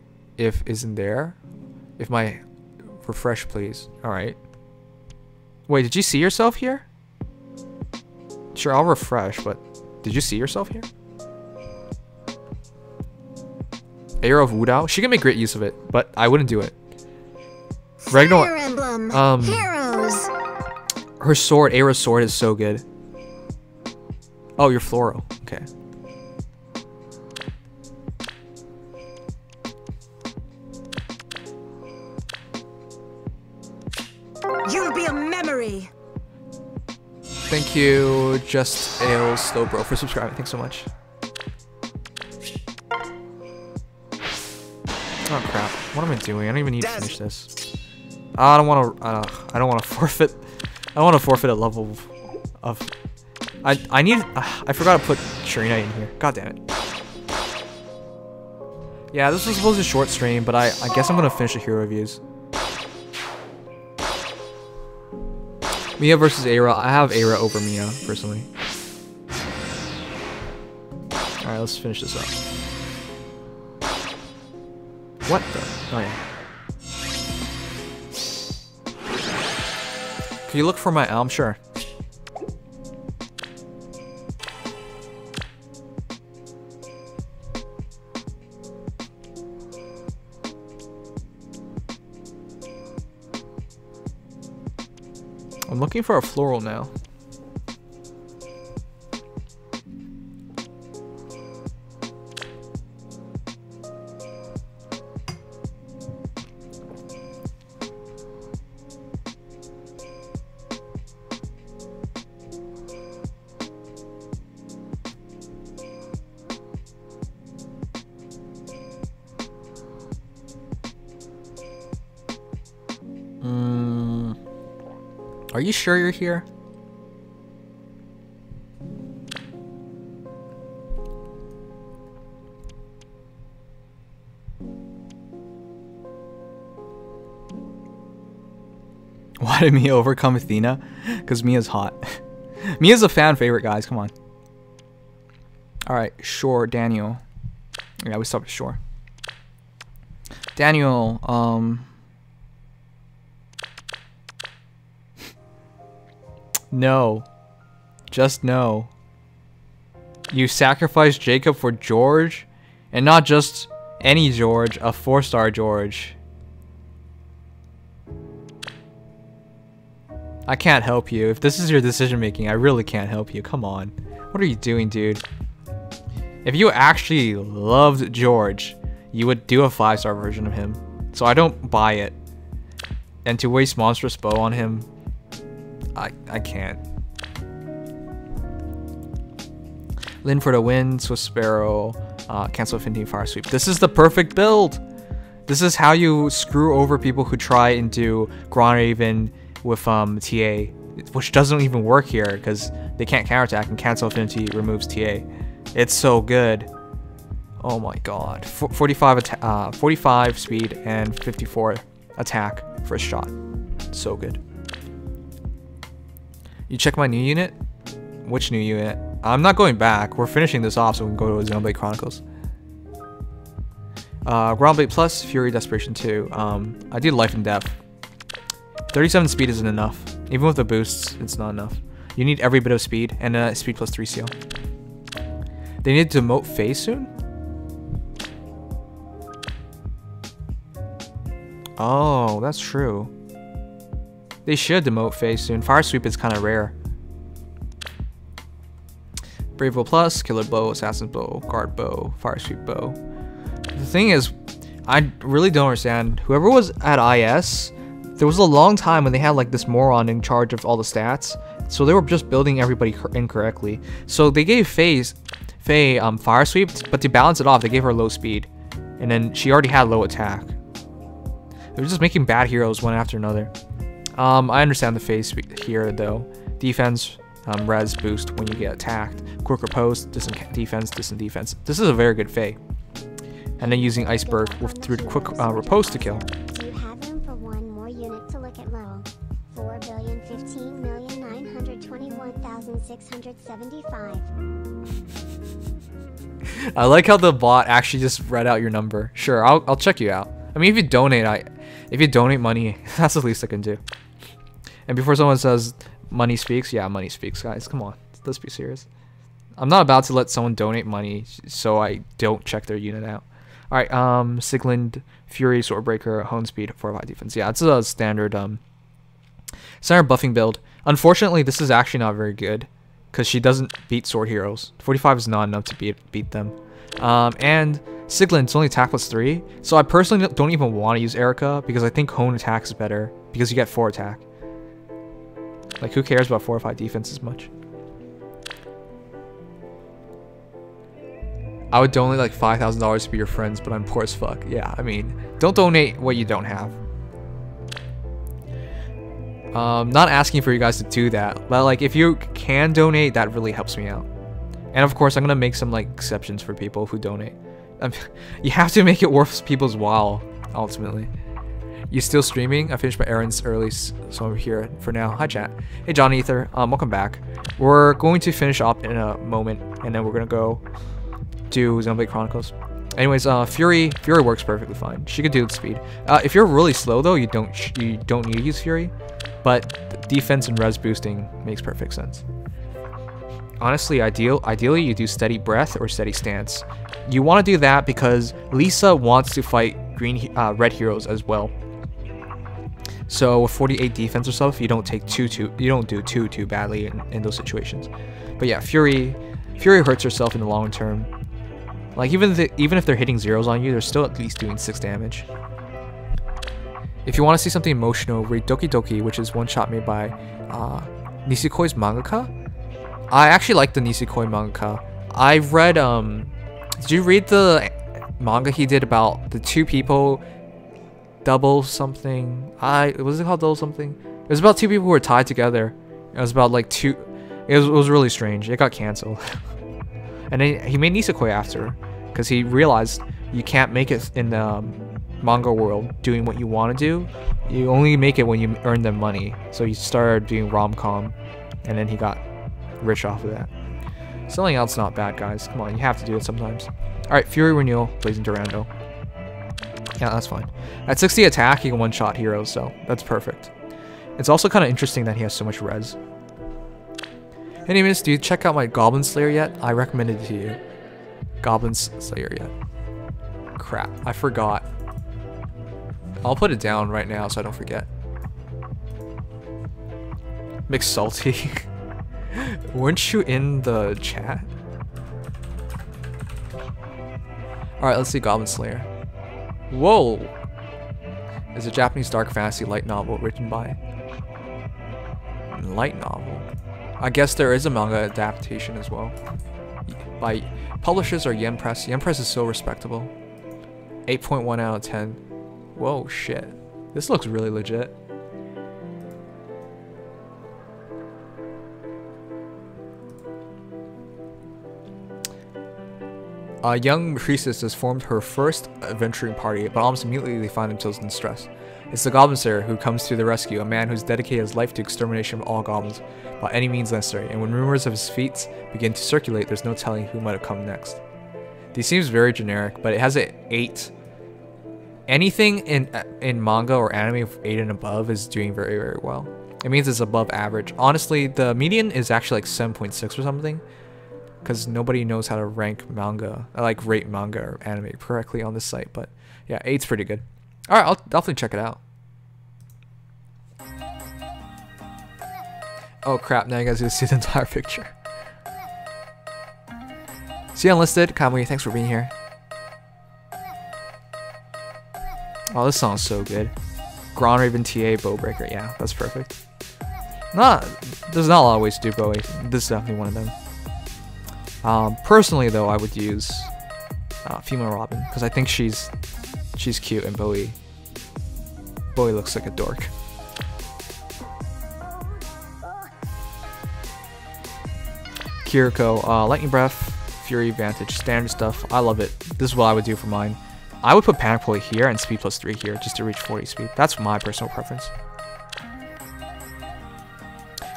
[SPEAKER 1] my refresh, please. All right. Wait, did you see yourself here? Sure, I'll refresh, but did you see yourself here? Air of Wudao? She can make great use of it, but I wouldn't do it. Ragnar,
[SPEAKER 3] Fire Emblem Heroes.
[SPEAKER 1] her sword, Aira's sword, is so good. Oh, you're Floro. Okay.
[SPEAKER 5] You'll be a memory.
[SPEAKER 1] Thank you, Just Ale Slow Bro, for subscribing. Thanks so much. Oh crap! What am I doing? I don't even need to finish this. I don't want to. I don't want to forfeit. I don't want to forfeit a level of. I need. I forgot to put Sharina in here. God damn it. Yeah, this was supposed to be a short stream, but I guess I'm gonna finish the hero reviews. Mia versus Aira. I have Aira over Mia personally. All right, let's finish this up. What the? Oh yeah. Can you look for my Elm? Sure. I'm looking for a floral now. Are you sure you're here? Why did Mia overcome Athena? Because Mia's hot. Mia's a fan favorite, guys. Come on. Alright, sure, Daniel. Yeah, we stopped at sure. Daniel, no. Just no. You sacrificed Jacob for George? And not just any George, a 4-star George. I can't help you. If this is your decision making, I really can't help you. Come on. What are you doing, dude? If you actually loved George, you would do a 5-star version of him. So I don't buy it. And to waste Monstrous Bow on him, I can't. Lin for the win, Swiss Sparrow, cancel Affinity, Fire Sweep. This is the perfect build! This is how you screw over people who try and do Grandhaven with TA, which doesn't even work here because they can't counterattack, and cancel Affinity removes TA. It's so good. Oh my god. 45 speed and 54 attack for a shot. So good. You check my new unit? Which new unit? I'm not going back. We're finishing this off so we can go to Xenoblade Chronicles. Groundblade plus Fury Desperation 2. I do Life and Death. 37 speed isn't enough. Even with the boosts, it's not enough. You need every bit of speed and speed plus 3 seal. They need to demote Faye soon? Oh, that's true. They should demote Faye soon. Fire Sweep is kind of rare. Brave Bow Plus, Killer Bow, Assassin's Bow, Guard Bow, Fire Sweep Bow. The thing is, I really don't understand. Whoever was at IS, there was a long time when they had like this moron in charge of all the stats. So they were just building everybody incorrectly. So they gave Faye Fire Sweep, but to balance it off, they gave her low speed. And then she already had low attack. They were just making bad heroes one after another. I understand the Faye here though. defense, res boost when you get attacked, quick repose, distant defense, distant defense. This is a very good Fae. And then using Iceberg through the quick repose to kill.
[SPEAKER 4] Do you have room for one more unit to look at level? 4,015,921,675.
[SPEAKER 1] I like how the bot actually just read out your number. Sure, I'll check you out. I mean, if you donate money, that's the least I can do. And before someone says money speaks, yeah, money speaks, guys. Come on, let's be serious. I'm not about to let someone donate money so I don't check their unit out. All right, Siglund, Fury, Swordbreaker, Hone Speed, 4-5 defense. Yeah, it's a standard buffing build. Unfortunately, this is actually not very good because she doesn't beat sword heroes. 45 is not enough to beat them. And Siglund's only attack +3, so I personally don't even want to use Erica because I think Hone attack is better because you get 4 attack. Like, who cares about 4 or 5 defense as much? I would donate like $5,000 to be your friends, but I'm poor as fuck. Yeah, I mean, don't donate what you don't have. Not asking for you guys to do that, but like if you can donate, that really helps me out. And of course, I'm gonna make some like exceptions for people who donate. You have to make it worth people's while, ultimately. You still streaming? I finished my errands early, so I'm here for now. Hi chat. Hey John Ether, welcome back. We're going to finish up in a moment, and then we're gonna go do Xenoblade Chronicles. Anyways, Fury works perfectly fine. She could do the speed. If you're really slow though, you don't need to use Fury, but defense and res boosting makes perfect sense. Honestly, ideally you do steady breath or steady stance. You want to do that because Lisa wants to fight red heroes as well. So with 48 defense or stuff, you don't do too badly in those situations. But yeah, Fury hurts herself in the long term. Like even if they're hitting zeros on you, they're still at least doing 6 damage. If you want to see something emotional, read Doki Doki, which is one shot made by Nisikoi's mangaka. I actually like the Nisekoi mangaka. I've read did you read the manga he did about the 2 people double something? Was it called double something? It was about 2 people who were tied together. It was about like it was really strange. It got cancelled. And then he made Nisekoi after, because he realized you can't make it in the manga world doing what you want to do. You only make it when you earn them money. So he started doing rom-com, and then he got rich off of that. Selling out's not bad, guys. Come on, you have to do it sometimes. Alright, Fury Renewal, Blazing Durando. Yeah, that's fine. At 60 attack, he can one-shot heroes, so that's perfect. It's also kind of interesting that he has so much res. Anyways, do you check out my Goblin Slayer yet? I recommended it to you. Goblin Slayer yet? Crap, I forgot. I'll put it down right now so I don't forget. McSalty. Weren't you in the chat? Alright, let's see Goblin Slayer. Whoa! It's a Japanese dark fantasy light novel written by... Light novel? I guess there is a manga adaptation as well. By publishers are Yen Press. Yen Press is so respectable. 8.1 out of 10. Whoa, shit. This looks really legit. A young priestess has formed her first adventuring party, but almost immediately they find themselves in distress. It's the Goblin Slayer who comes to the rescue, a man who's dedicated his life to extermination of all goblins by any means necessary, and when rumors of his feats begin to circulate, there's no telling who might have come next. These seems very generic, but it has an 8. Anything in manga or anime of 8 and above is doing very, very well. It means it's above average. Honestly, the median is actually like 7.6 or something, because nobody knows how to rank manga, like rate manga or anime correctly on this site, but yeah, 8's pretty good. Alright, I'll definitely check it out. Oh crap, now you guys get to see the entire picture. See Unlisted, Kamui, thanks for being here. Oh, this song's so good. Grand Raven TA Bowbreaker, yeah, that's perfect. There's not a lot of ways to do Bowie. This is definitely one of them. Personally though, I would use Female Robin, because I think she's cute and Bowie looks like a dork. Kiriko, Lightning Breath, Fury, Vantage, standard stuff. I love it. This is what I would do for mine. I would put Panic Pulley here and Speed plus 3 here just to reach 40 speed. That's my personal preference.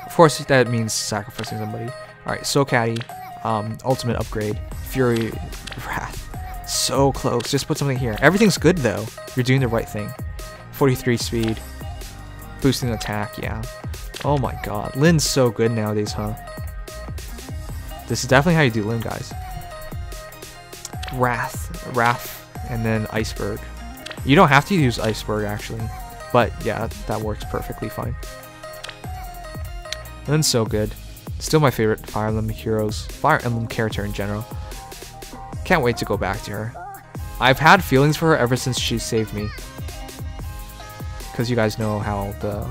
[SPEAKER 1] Of course, that means sacrificing somebody. Alright, So Caddy, ultimate upgrade, Fury, Wrath. So close. Just put something here. Everything's good though. You're doing the right thing. 43 speed, boosting attack, yeah. Oh my god. Lynn's so good nowadays, huh? This is definitely how you do Lynn, guys. Wrath, and then Iceberg. You don't have to use Iceberg actually, but yeah, that works perfectly fine. Lynn's so good. Still my favorite Fire Emblem character in general. Can't wait to go back to her. I've had feelings for her ever since she saved me. Because you guys know how the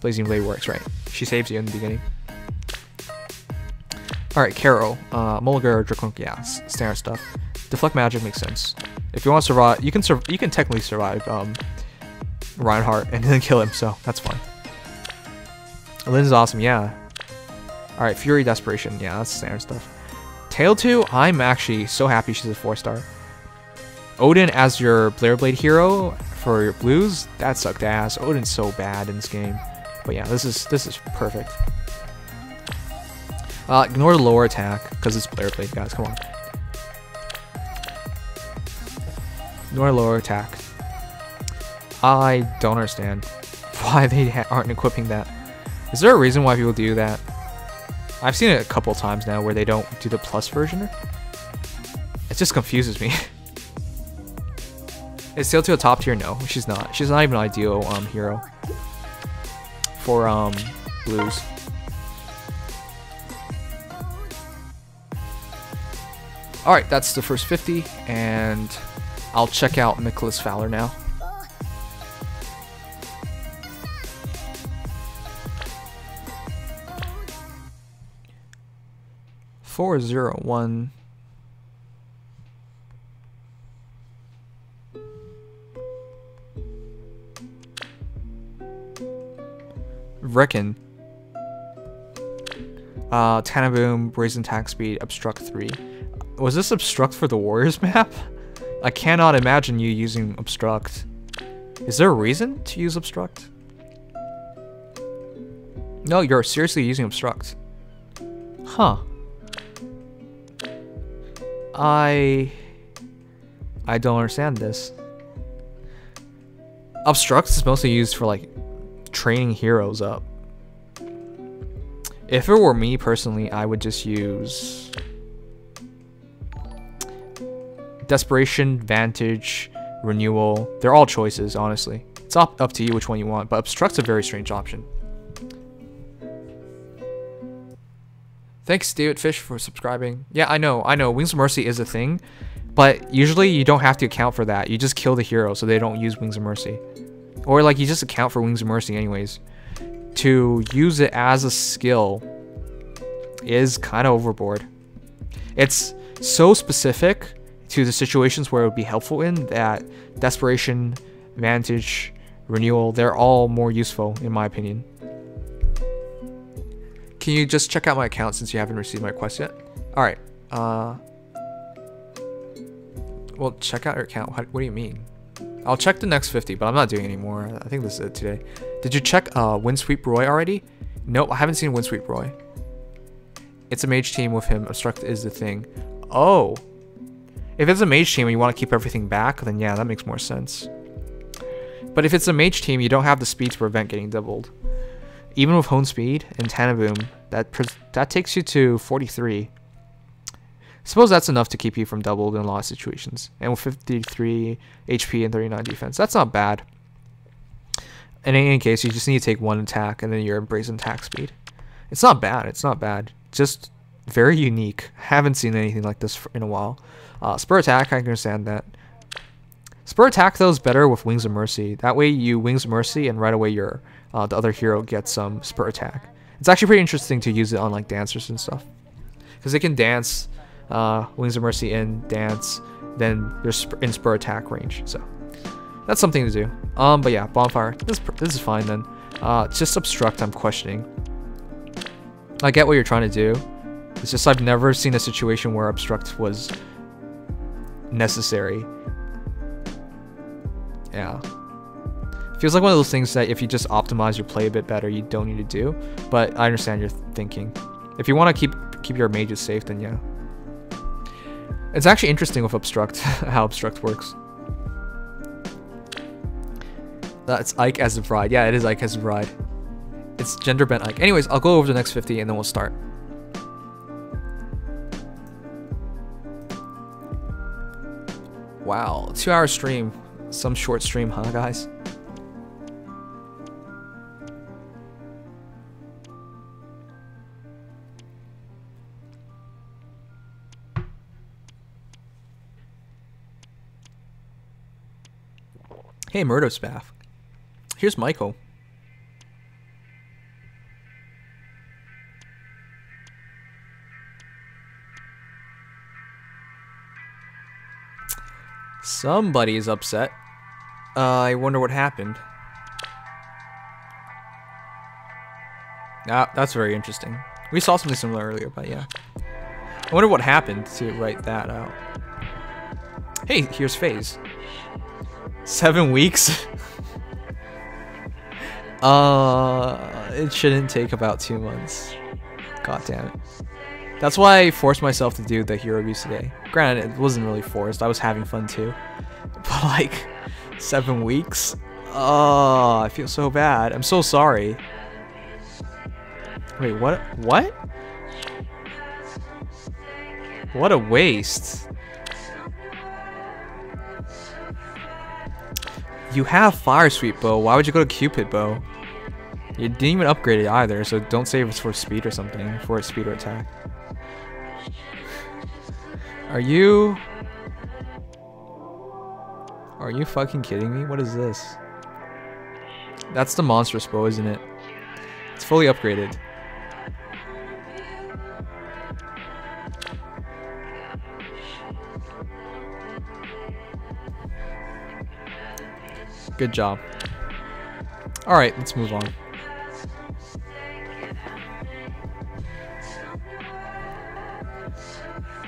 [SPEAKER 1] Blazing Blade works, right? She saves you in the beginning. Alright, Carol. Mulligar, Draconic, yeah, standard stuff. Deflect magic makes sense. If you want to survive, you can technically survive Reinhardt and then kill him, so that's fine. Lynn's awesome, yeah. Alright, Fury, Desperation, yeah, that's standard stuff. Tail 2, I'm actually so happy she's a 4-star. Odin as your Blair Blade hero for your blues, that sucked ass. Odin's so bad in this game. But yeah, this is perfect. Ignore the lower attack, because it's Blair Blade, guys, come on. Ignore lower attack. I don't understand why they aren't equipping that. Is there a reason why people do that? I've seen it a couple times now where they don't do the plus version. It just confuses me. Is Tail 2 a top tier? No, she's not. She's not even an ideal hero for blues. Alright, that's the first 50, and I'll check out Nicholas Fowler now. $401. Reckon. Tanaboom, Brazen Attack Speed, Obstruct 3. Was this Obstruct for the Warriors map? I cannot imagine you using Obstruct. Is there a reason to use Obstruct? No, you're seriously using Obstruct. Huh. I don't understand this. Obstruct is mostly used for like training heroes up. If it were me personally, I would just use Desperation, Vantage, Renewal. They're all choices, honestly. It's up to you which one you want, but Obstruct's a very strange option. Thanks, David Fish, for subscribing. Yeah, I know. Wings of Mercy is a thing, but usually you don't have to account for that. You just kill the hero so they don't use Wings of Mercy. Or like you just account for Wings of Mercy anyways. To use it as a skill is kind of overboard. It's so specific to the situations where it would be helpful in that Desperation, Vantage, Renewal, they're all more useful in my opinion. Can you just check out my account since you haven't received my request yet? Alright. Well, check out your account. What do you mean? I'll check the next 50, but I'm not doing any more. I think this is it today. Did you check Windsweep Roy already? Nope, I haven't seen Windsweep Roy. It's a mage team with him. Obstruct is the thing. Oh. If it's a mage team and you want to keep everything back, then yeah, that makes more sense. But if it's a mage team, you don't have the speed to prevent getting doubled. Even with Hone Speed and Tanaboom, that takes you to 43. Suppose that's enough to keep you from doubled in a lot of situations. And with 53 HP and 39 defense, that's not bad. In any case, you just need to take one attack and then you're Brazen Attack Speed. It's not bad, it's not bad. Just very unique. Haven't seen anything like this in a while. Spur Attack, I can understand that. Spur Attack though is better with Wings of Mercy. That way you Wings of Mercy and right away your the other hero gets some Spur Attack. It's actually pretty interesting to use it on like dancers and stuff. Because they can dance Wings of Mercy in, dance, then they're in Spur Attack range. So that's something to do. But yeah, Bonfire. This is fine then. Just Obstruct I'm questioning. I get what you're trying to do. It's just I've never seen a situation where obstruct was necessary. Yeah. Feels like one of those things that if you just optimize your play a bit better, you don't need to do. But I understand your thinking. If you want to keep your mages safe, then yeah. It's actually interesting with obstruct, how obstruct works. That's Ike as a bride. Yeah, it is Ike as a bride. It's gender bent Ike. Anyways, I'll go over the next 50 and then we'll start. Wow, 2-hour stream. Some short stream, huh, guys? Hey, Murdo Spaff. Here's Michael. Somebody is upset. I wonder what happened. Ah, that's very interesting. We saw something similar earlier, but yeah. I wonder what happened to write that out. Hey, here's FaZe. 7 weeks? It shouldn't take about 2 months. God damn it. That's why I forced myself to do the hero reviews today. Granted, it wasn't really forced. I was having fun too. But like, 7 weeks? Oh, I feel so bad. I'm so sorry. Wait, what? What? What a waste. You have Fire Sweep Bow. Why would you go to Cupid Bow? You didn't even upgrade it either, so don't say it's for speed or something. For its speed or attack. Are you fucking kidding me? What is this? That's the monstrous bow, isn't it? It's fully upgraded. Good job. Alright, let's move on.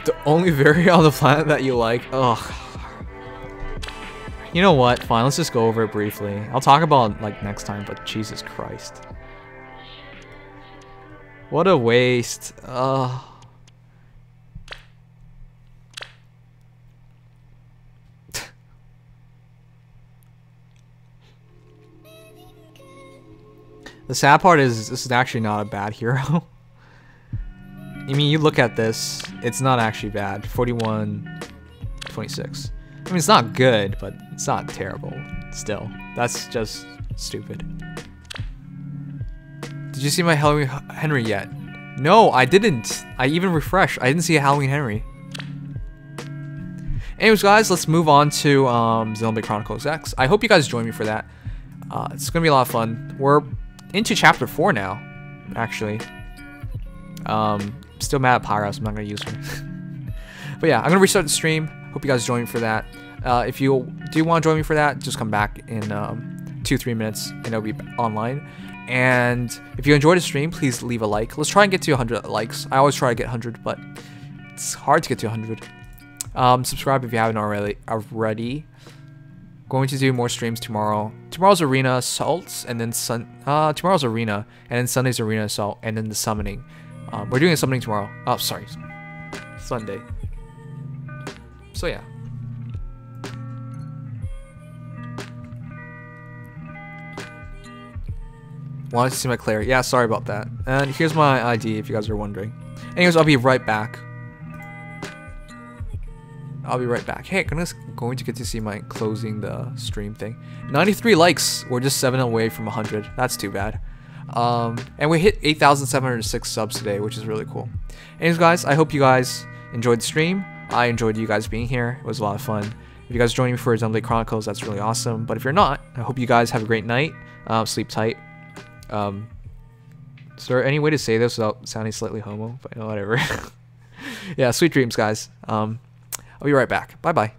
[SPEAKER 1] The only variant on the planet that you like? Ugh. You know what? Fine, let's just go over it briefly. I'll talk about it like next time, but Jesus Christ. What a waste. Ugh. The sad part is this is actually not a bad hero. I mean, you look at this, it's not actually bad. 41, 26. I mean, it's not good, but it's not terrible. Still, that's just stupid. Did you see my Halloween Henry yet? No, I didn't. I even refreshed. I didn't see a Halloween Henry. Anyways, guys, let's move on to Xenoblade Chronicles X. I hope you guys join me for that. It's gonna be a lot of fun. We're into chapter 4 now, actually. Still mad at Pyra, so I'm not gonna use her. But yeah, I'm gonna restart the stream. Hope you guys join me for that. If you do want to join me for that, just come back in 2-3 minutes and it'll be online. And if you enjoyed the stream, please leave a like. Let's try and get to 100 likes. I always try to get 100, but it's hard to get to 100. Subscribe if you haven't already. Going to do more streams tomorrow. Tomorrow's Arena Assaults, and then tomorrow's Arena, and then Sunday's Arena Assault, and then the Summoning. We're doing a Summoning tomorrow. Oh, sorry, Sunday. So yeah. Wanted to see my Claire. Yeah, sorry about that. And here's my ID if you guys are wondering. Anyways, I'll be right back. Hey, I'm going to get to see my closing the stream thing. 93 likes. We're just 7 away from 100. That's too bad. And we hit 8,706 subs today, which is really cool. Anyways, guys, I hope you guys enjoyed the stream. I enjoyed you guys being here. It was a lot of fun. If you guys join me for Xenoblade Chronicles, that's really awesome. But if you're not, I hope you guys have a great night. Sleep tight. Is there any way to say this without sounding slightly homo? But you know, whatever. Yeah, sweet dreams, guys. I'll be right back. Bye-bye.